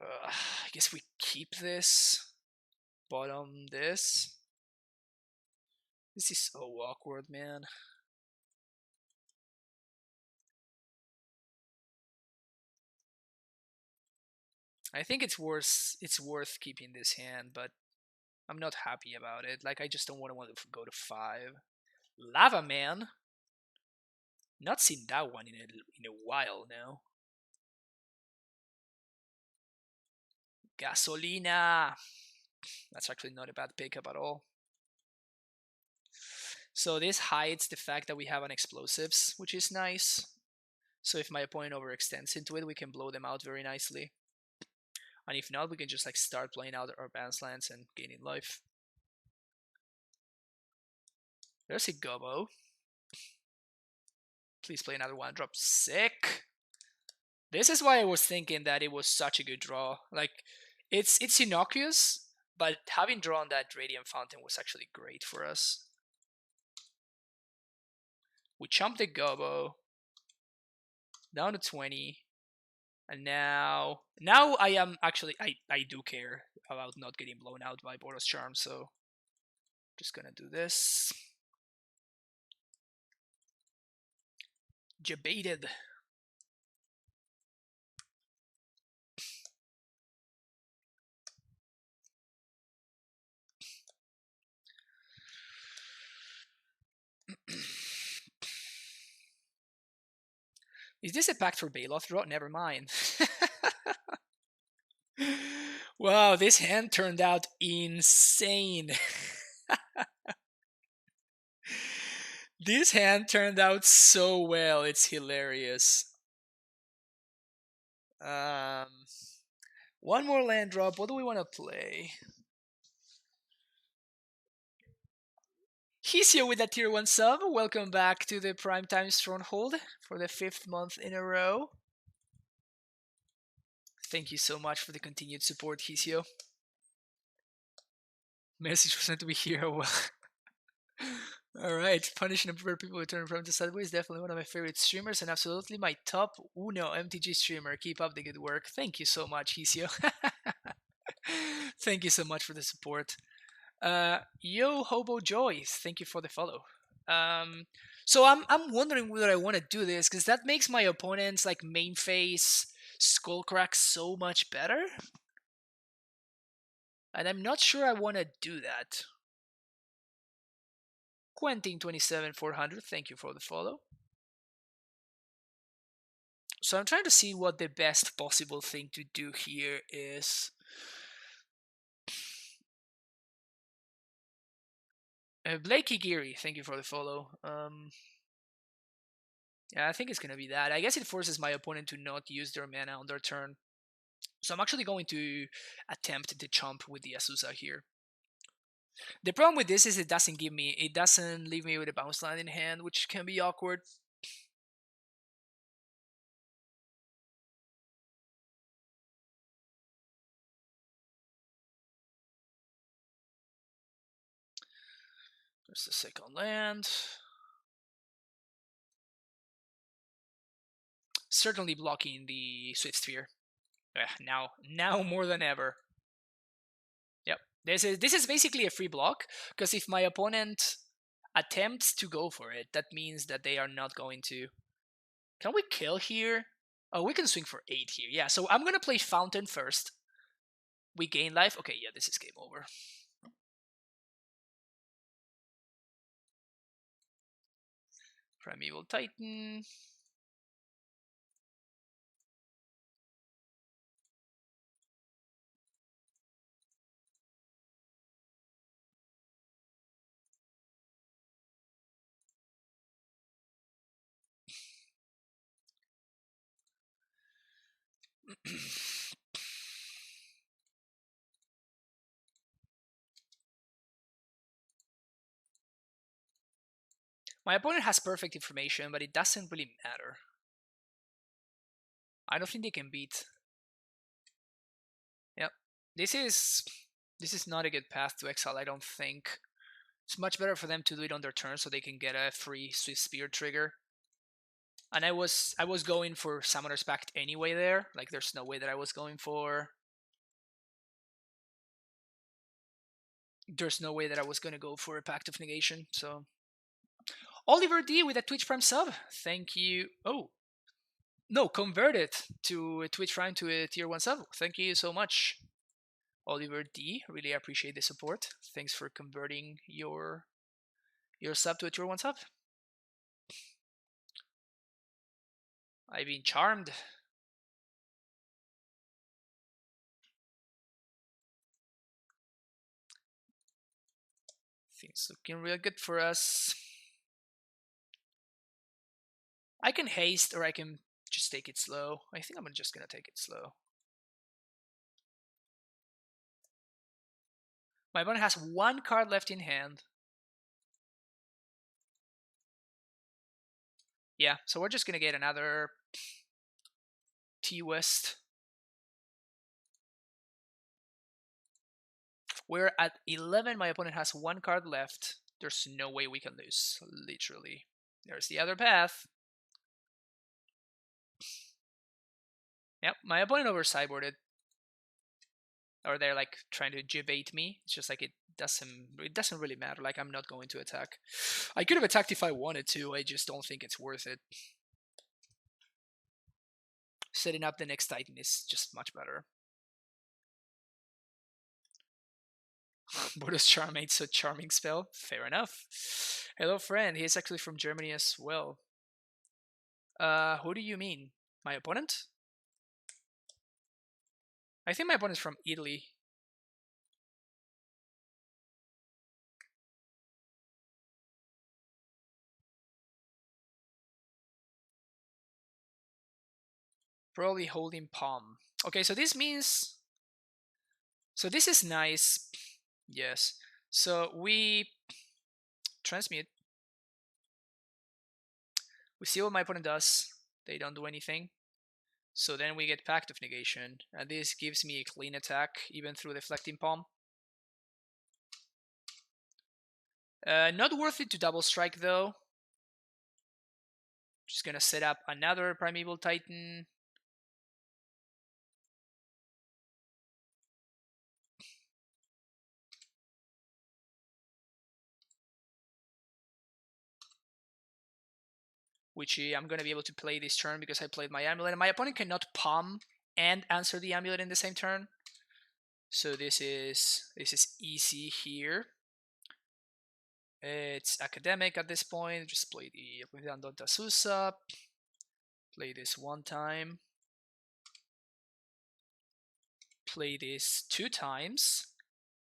I guess we keep this. Bottom this. This is so awkward, man. I think it's worth keeping this hand, but I'm not happy about it. Like, I just don't want to go to 5. Lava Man. Not seen that one in a while now. Gasolina. That's actually not a bad pickup at all. So this hides the fact that we have an explosives, which is nice. So if my opponent overextends into it, we can blow them out very nicely. And if not, we can just like start playing out our advanced lands and gaining life. There's a Gobbo. Please play another 1-drop. Sick. This is why I was thinking that it was such a good draw. Like, it's innocuous, but having drawn that Radiant Fountain was actually great for us. We chumped the Gobbo down to 20, and now I am actually I do care about not getting blown out by Boros Charm, so just gonna do this. Jebaited. Is this a Pact for Baloth draw? Never mind. Wow, this hand turned out insane. This hand turned out so well, it's hilarious. One more land drop. What do we want to play? He's here with a tier 1 sub. Welcome back to the Primetime Stronghold for the 5th month in a row. Thank you so much for the continued support, Hisio. Message was sent to me here. Well, alright. Punishing and prepare people return from the sideways is definitely one of my favorite streamers and absolutely my top uno MTG streamer. Keep up the good work. Thank you so much, Hisio. Thank you so much for the support. Yo Hobo Joy, thank you for the follow. So I'm wondering whether I want to do this because that makes my opponent's like main phase Skullcrack so much better, and I'm not sure I want to do that. Quentin27400, thank you for the follow. So I'm trying to see what the best possible thing to do here is. Blakey Geary, thank you for the follow. Yeah, I think it's gonna be that. I guess it forces my opponent to not use their mana on their turn. So I'm actually going to attempt the chomp with the Azusa here. The problem with this is it doesn't leave me with a bounce land in hand, which can be awkward. There's the second land. Certainly blocking the Swift Sphere. Now more than ever. Yep. This is basically a free block, because if my opponent attempts to go for it, that means that they are not going to. Can we kill here? Oh, we can swing for 8 here. Yeah, so I'm gonna play Fountain first. We gain life. Okay, yeah, this is game over. Primeval Titan. My opponent has perfect information, but it doesn't really matter. I don't think they can beat. Yep. This is not a good path to exile, I don't think. It's much better for them to do it on their turn so they can get a free Swift Spear trigger. And I was going for Summoner's Pact anyway there. Like, there's no way that I was going for... There's no way that I was going to go for a Pact of Negation, so... Oliver D with a Twitch Prime sub. Thank you. Oh. No, convert it to a Twitch Prime to a tier 1 sub. Thank you so much, Oliver D. Really appreciate the support. Thanks for converting your sub to a tier 1 sub. I've been charmed. Things looking real good for us. I can haste or I can just take it slow. I think I'm just gonna take it slow. My opponent has 1 card left in hand. Yeah, so we're just gonna get another T-West. We're at 11. My opponent has 1 card left. There's no way we can lose, literally. There's the other path. Yep, my opponent over sideboarded. Or they're like trying to jibate me. It's just like it doesn't really matter. Like, I'm not going to attack. I could have attacked if I wanted to. I just don't think it's worth it. Setting up the next Titan is just much better. Bodo's Charm made so charming spell. Fair enough. Hello, friend. He's actually from Germany as well. Who do you mean? My opponent? I think my opponent's from Italy. Probably holding palm. Okay, so this means... So this is nice. Yes. So we transmute. We see what my opponent does. They don't do anything. So then we get Pact of Negation. And this gives me a clean attack, even through Deflecting Palm. Not worth it to double strike, though. Just gonna set up another Primeval Titan. Which I'm going to be able to play this turn because I played my Amulet. And my opponent cannot palm and answer the Amulet in the same turn. So this is easy here. It's academic at this point. Just play the Redundant Azusa. Play this 1 time. Play this 2 times.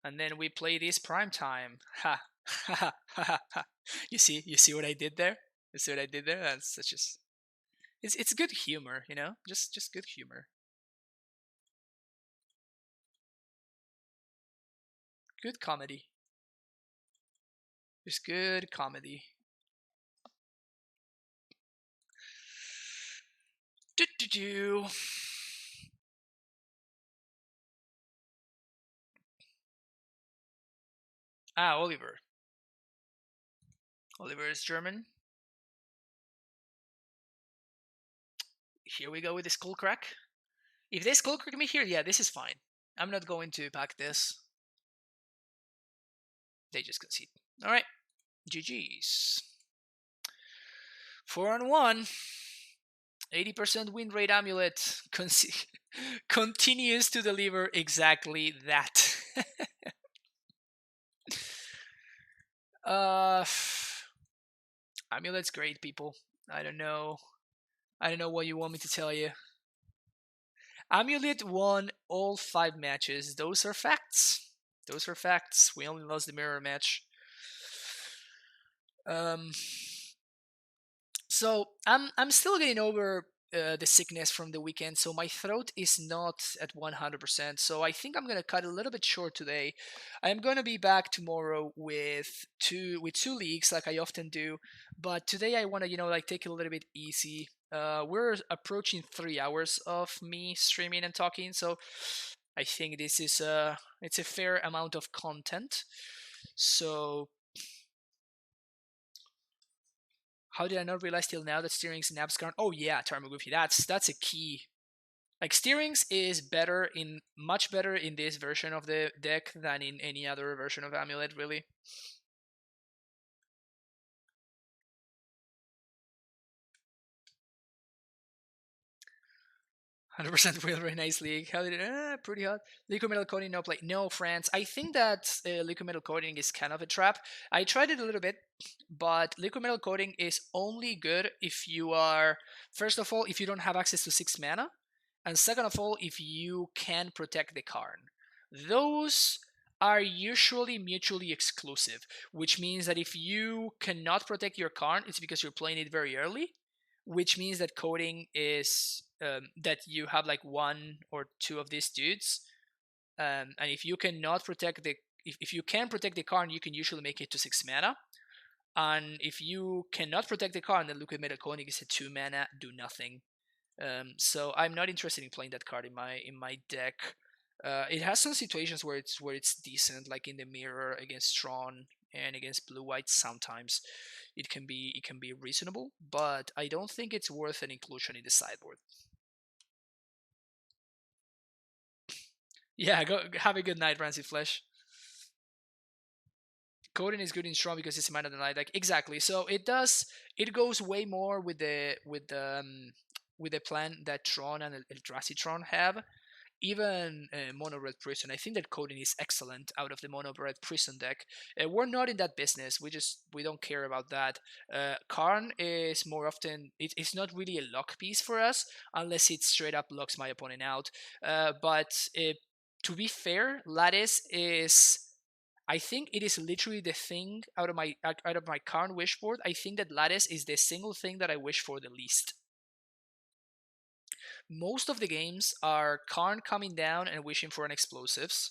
And then we play this prime time. Ha! Ha ha ha! You see what I did there? You see what I did there? That's just... It's good humor, you know? Just good humor. Good comedy. Just good comedy. Do-do-do. Ah, Oliver. Oliver is German. Here we go with the skull crack. If they skull crack me here, yeah, this is fine. I'm not going to pack this. They just concede. Alright. GG's. 4-1. 80% win rate Amulet continues to deliver exactly that. Amulet's great, people. I don't know what you want me to tell you. Amulet won all 5 matches. Those are facts. Those are facts. We only lost the mirror match. So I'm still getting over the sickness from the weekend, so my throat is not at 100%. So I think I'm gonna cut a little bit short today. I'm gonna be back tomorrow with two leagues like I often do, but today I want to like take it a little bit easy. We're approaching 3 hours of me streaming and talking, so I think this is it's a fair amount of content. So how did I not realize till now that Steerings and Karn? Oh yeah, Tarmogoofy. That's a key. Like, Steerings is much better in this version of the deck than in any other version of Amulet, really. 100% win rate, nice league. How did it? Pretty hot. Liquid metal coating, no play. No, France. I think that liquid metal coating is kind of a trap. I tried it a little bit, but liquid metal coating is only good if you are, first of all, if you don't have access to 6 mana, and second of all, if you can protect the Karn. Those are usually mutually exclusive, which means that if you cannot protect your Karn, it's because you're playing it very early, which means that coding is that you have like one or two of these dudes, and if you cannot protect the if you can protect the Karn, you can usually make it to 6 mana. And if you cannot protect the Karn, then Liquid Metal Coding is a 2 mana, do nothing. So I'm not interested in playing that card in my deck. It has some situations where it's decent, like in the mirror against Tron and against blue white. Sometimes it can be reasonable, but I don't think it's worth an inclusion in the sideboard. Yeah, go have a good night, Rancid Flesh. Coding is good in Strong because it's mana denied. Like exactly. So it goes way more with the plan that Tron and Eldrazi Tron have. Even Mono Red Prison, I think that coding is excellent out of the Mono Red Prison deck. We're not in that business. We don't care about that. Karn is more often it's not really a lock piece for us unless it straight up locks my opponent out. But to be fair, Lattice is. I think it is literally the thing out of my Karn wish board. I think that Lattice is the single thing that I wish for the least. Most of the games are Karn coming down and wishing for an explosives,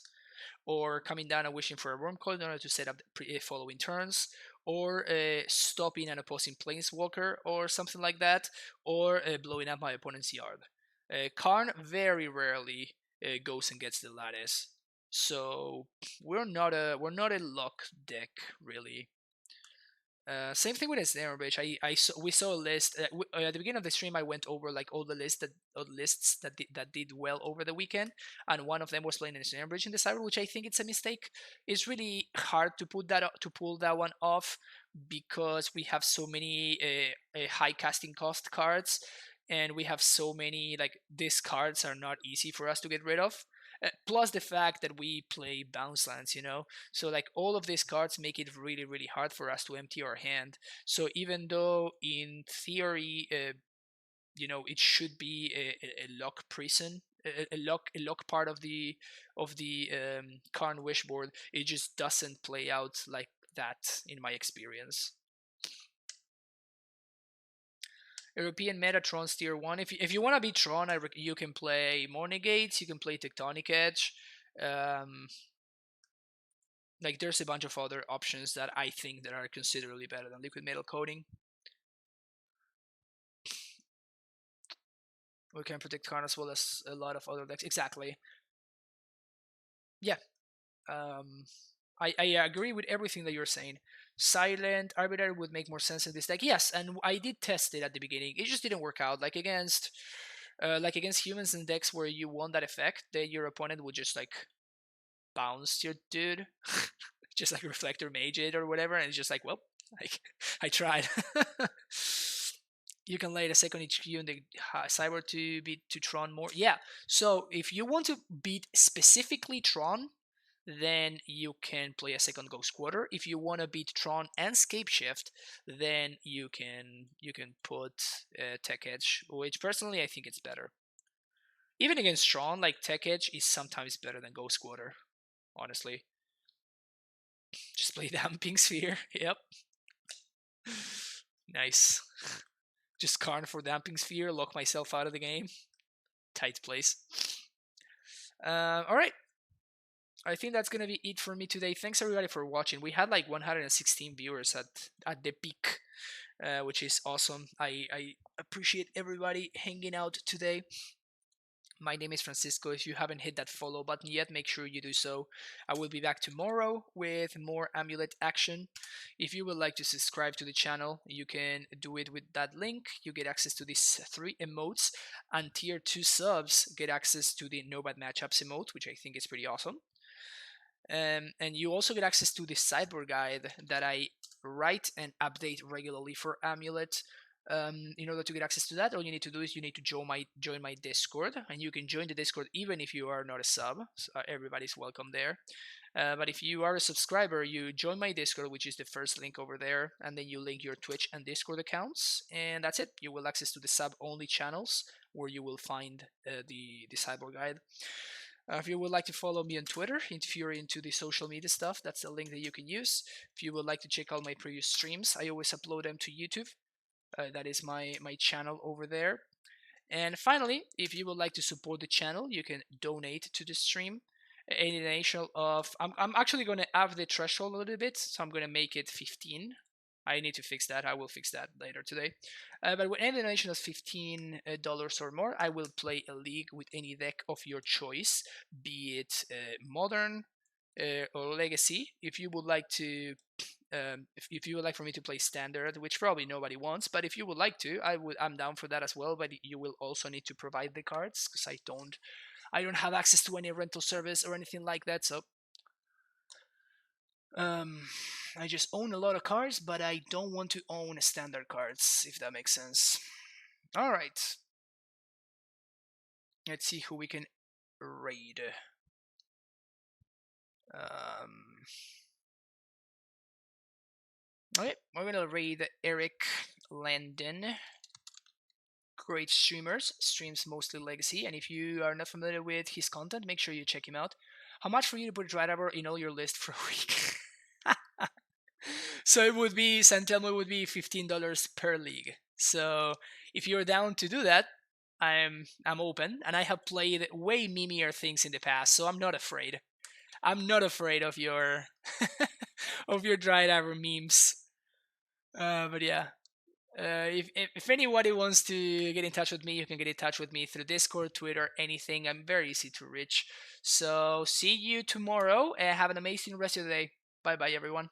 or coming down and wishing for a worm coil in order to set up the following turns, or stopping an opposing planeswalker or something like that, or blowing up my opponent's yard. Karn very rarely goes and gets the Lattice, so we're not a lock deck really. Same thing with Ensnare Bridge. We saw a list at the beginning of the stream. I went over like all the lists that did well over the weekend, and one of them was playing Ensnare Bridge in the cyber, which I think it's a mistake. It's really hard to pull that one off because we have so many high casting cost cards, and we have so many like these cards are not easy for us to get rid of. Plus the fact that we play bounce lands, so like all of these cards make it really, really hard for us to empty our hand. So even though in theory, it should be a lock prison, a lock part of the Karn wish board, it just doesn't play out like that in my experience. European meta Tron's tier 1. If you want to be Tron, you can play Morning Gates, you can play Tectonic Edge. Like there's a bunch of other options that I think that are considerably better than liquid metal coating. We can protect Karn as well as a lot of other decks. Exactly. Yeah. I agree with everything that you're saying. Silent Arbiter would make more sense in this deck. Yes, and I did test it at the beginning. It just didn't work out. Like against humans in decks where you want that effect, then your opponent would just like bounce your dude, just like Reflector Mage it or whatever, and it's just like, well, like I tried. You can lay the second HQ in the cyber to beat to Tron more. Yeah. So if you want to beat specifically Tron, then you can play a second Ghost Quarter. If you want to beat Tron and Scape Shift, then you can put Tech Edge, which personally I think it's better. Even against Tron, like Tech Edge is sometimes better than Ghost Quarter, honestly. Just play Damping Sphere. Yep. Nice. Just Karn for Damping Sphere, lock myself out of the game. Tight place. Alright. I think that's gonna be it for me today. Thanks everybody for watching. We had like 116 viewers at the peak, which is awesome. I appreciate everybody hanging out today. My name is Francisco. If you haven't hit that follow button yet, make sure you do so. I will be back tomorrow with more Amulet action. If you would like to subscribe to the channel, you can do it with that link. You get access to these 3 emotes, and tier 2 subs get access to the No Bad Matchups emote, which I think is pretty awesome. And you also get access to the sideboard guide that I write and update regularly for Amulet. In order to get access to that, all you need to do is you need to join my Discord, and you can join the Discord even if you are not a sub. So everybody's welcome there. But if you are a subscriber, you join my Discord, which is the first link over there, and then you link your Twitch and Discord accounts, and that's it. You will access to the sub-only channels where you will find the Cyborg Guide. If you would like to follow me on Twitter, if you're into the social media stuff, that's the link that you can use. If you would like to check out my previous streams, I always upload them to YouTube. That is my channel over there. And finally, if you would like to support the channel, you can donate to the stream. Any donation of I'm actually going to up the threshold a little bit, so I'm going to make it 15. I need to fix that. I will fix that later today. But with any donation of $15 or more, I will play a league with any deck of your choice, be it modern or legacy. If you would like to, if you would like for me to play standard, which probably nobody wants, but if you would like to, I'm down for that as well. But you will also need to provide the cards because I don't have access to any rental service or anything like that. So I just own a lot of cards, but I don't want to own standard cards, if that makes sense. All right. Let's see who we can raid. Okay, we're gonna raid Eric Landon. Great streamers, streams mostly legacy, and if you are not familiar with his content, make sure you check him out. How much for you to put Drydaber in all your list for a week? So it would be, Santelmo would be $15 per league. So if you're down to do that, I'm open, and I have played way memeier things in the past, so I'm not afraid. I'm not afraid of your of your Drydaber memes. But yeah, if anybody wants to get in touch with me, you can get in touch with me through Discord, Twitter, anything. I'm very easy to reach. So see you tomorrow, and have an amazing rest of the day. Bye bye, everyone.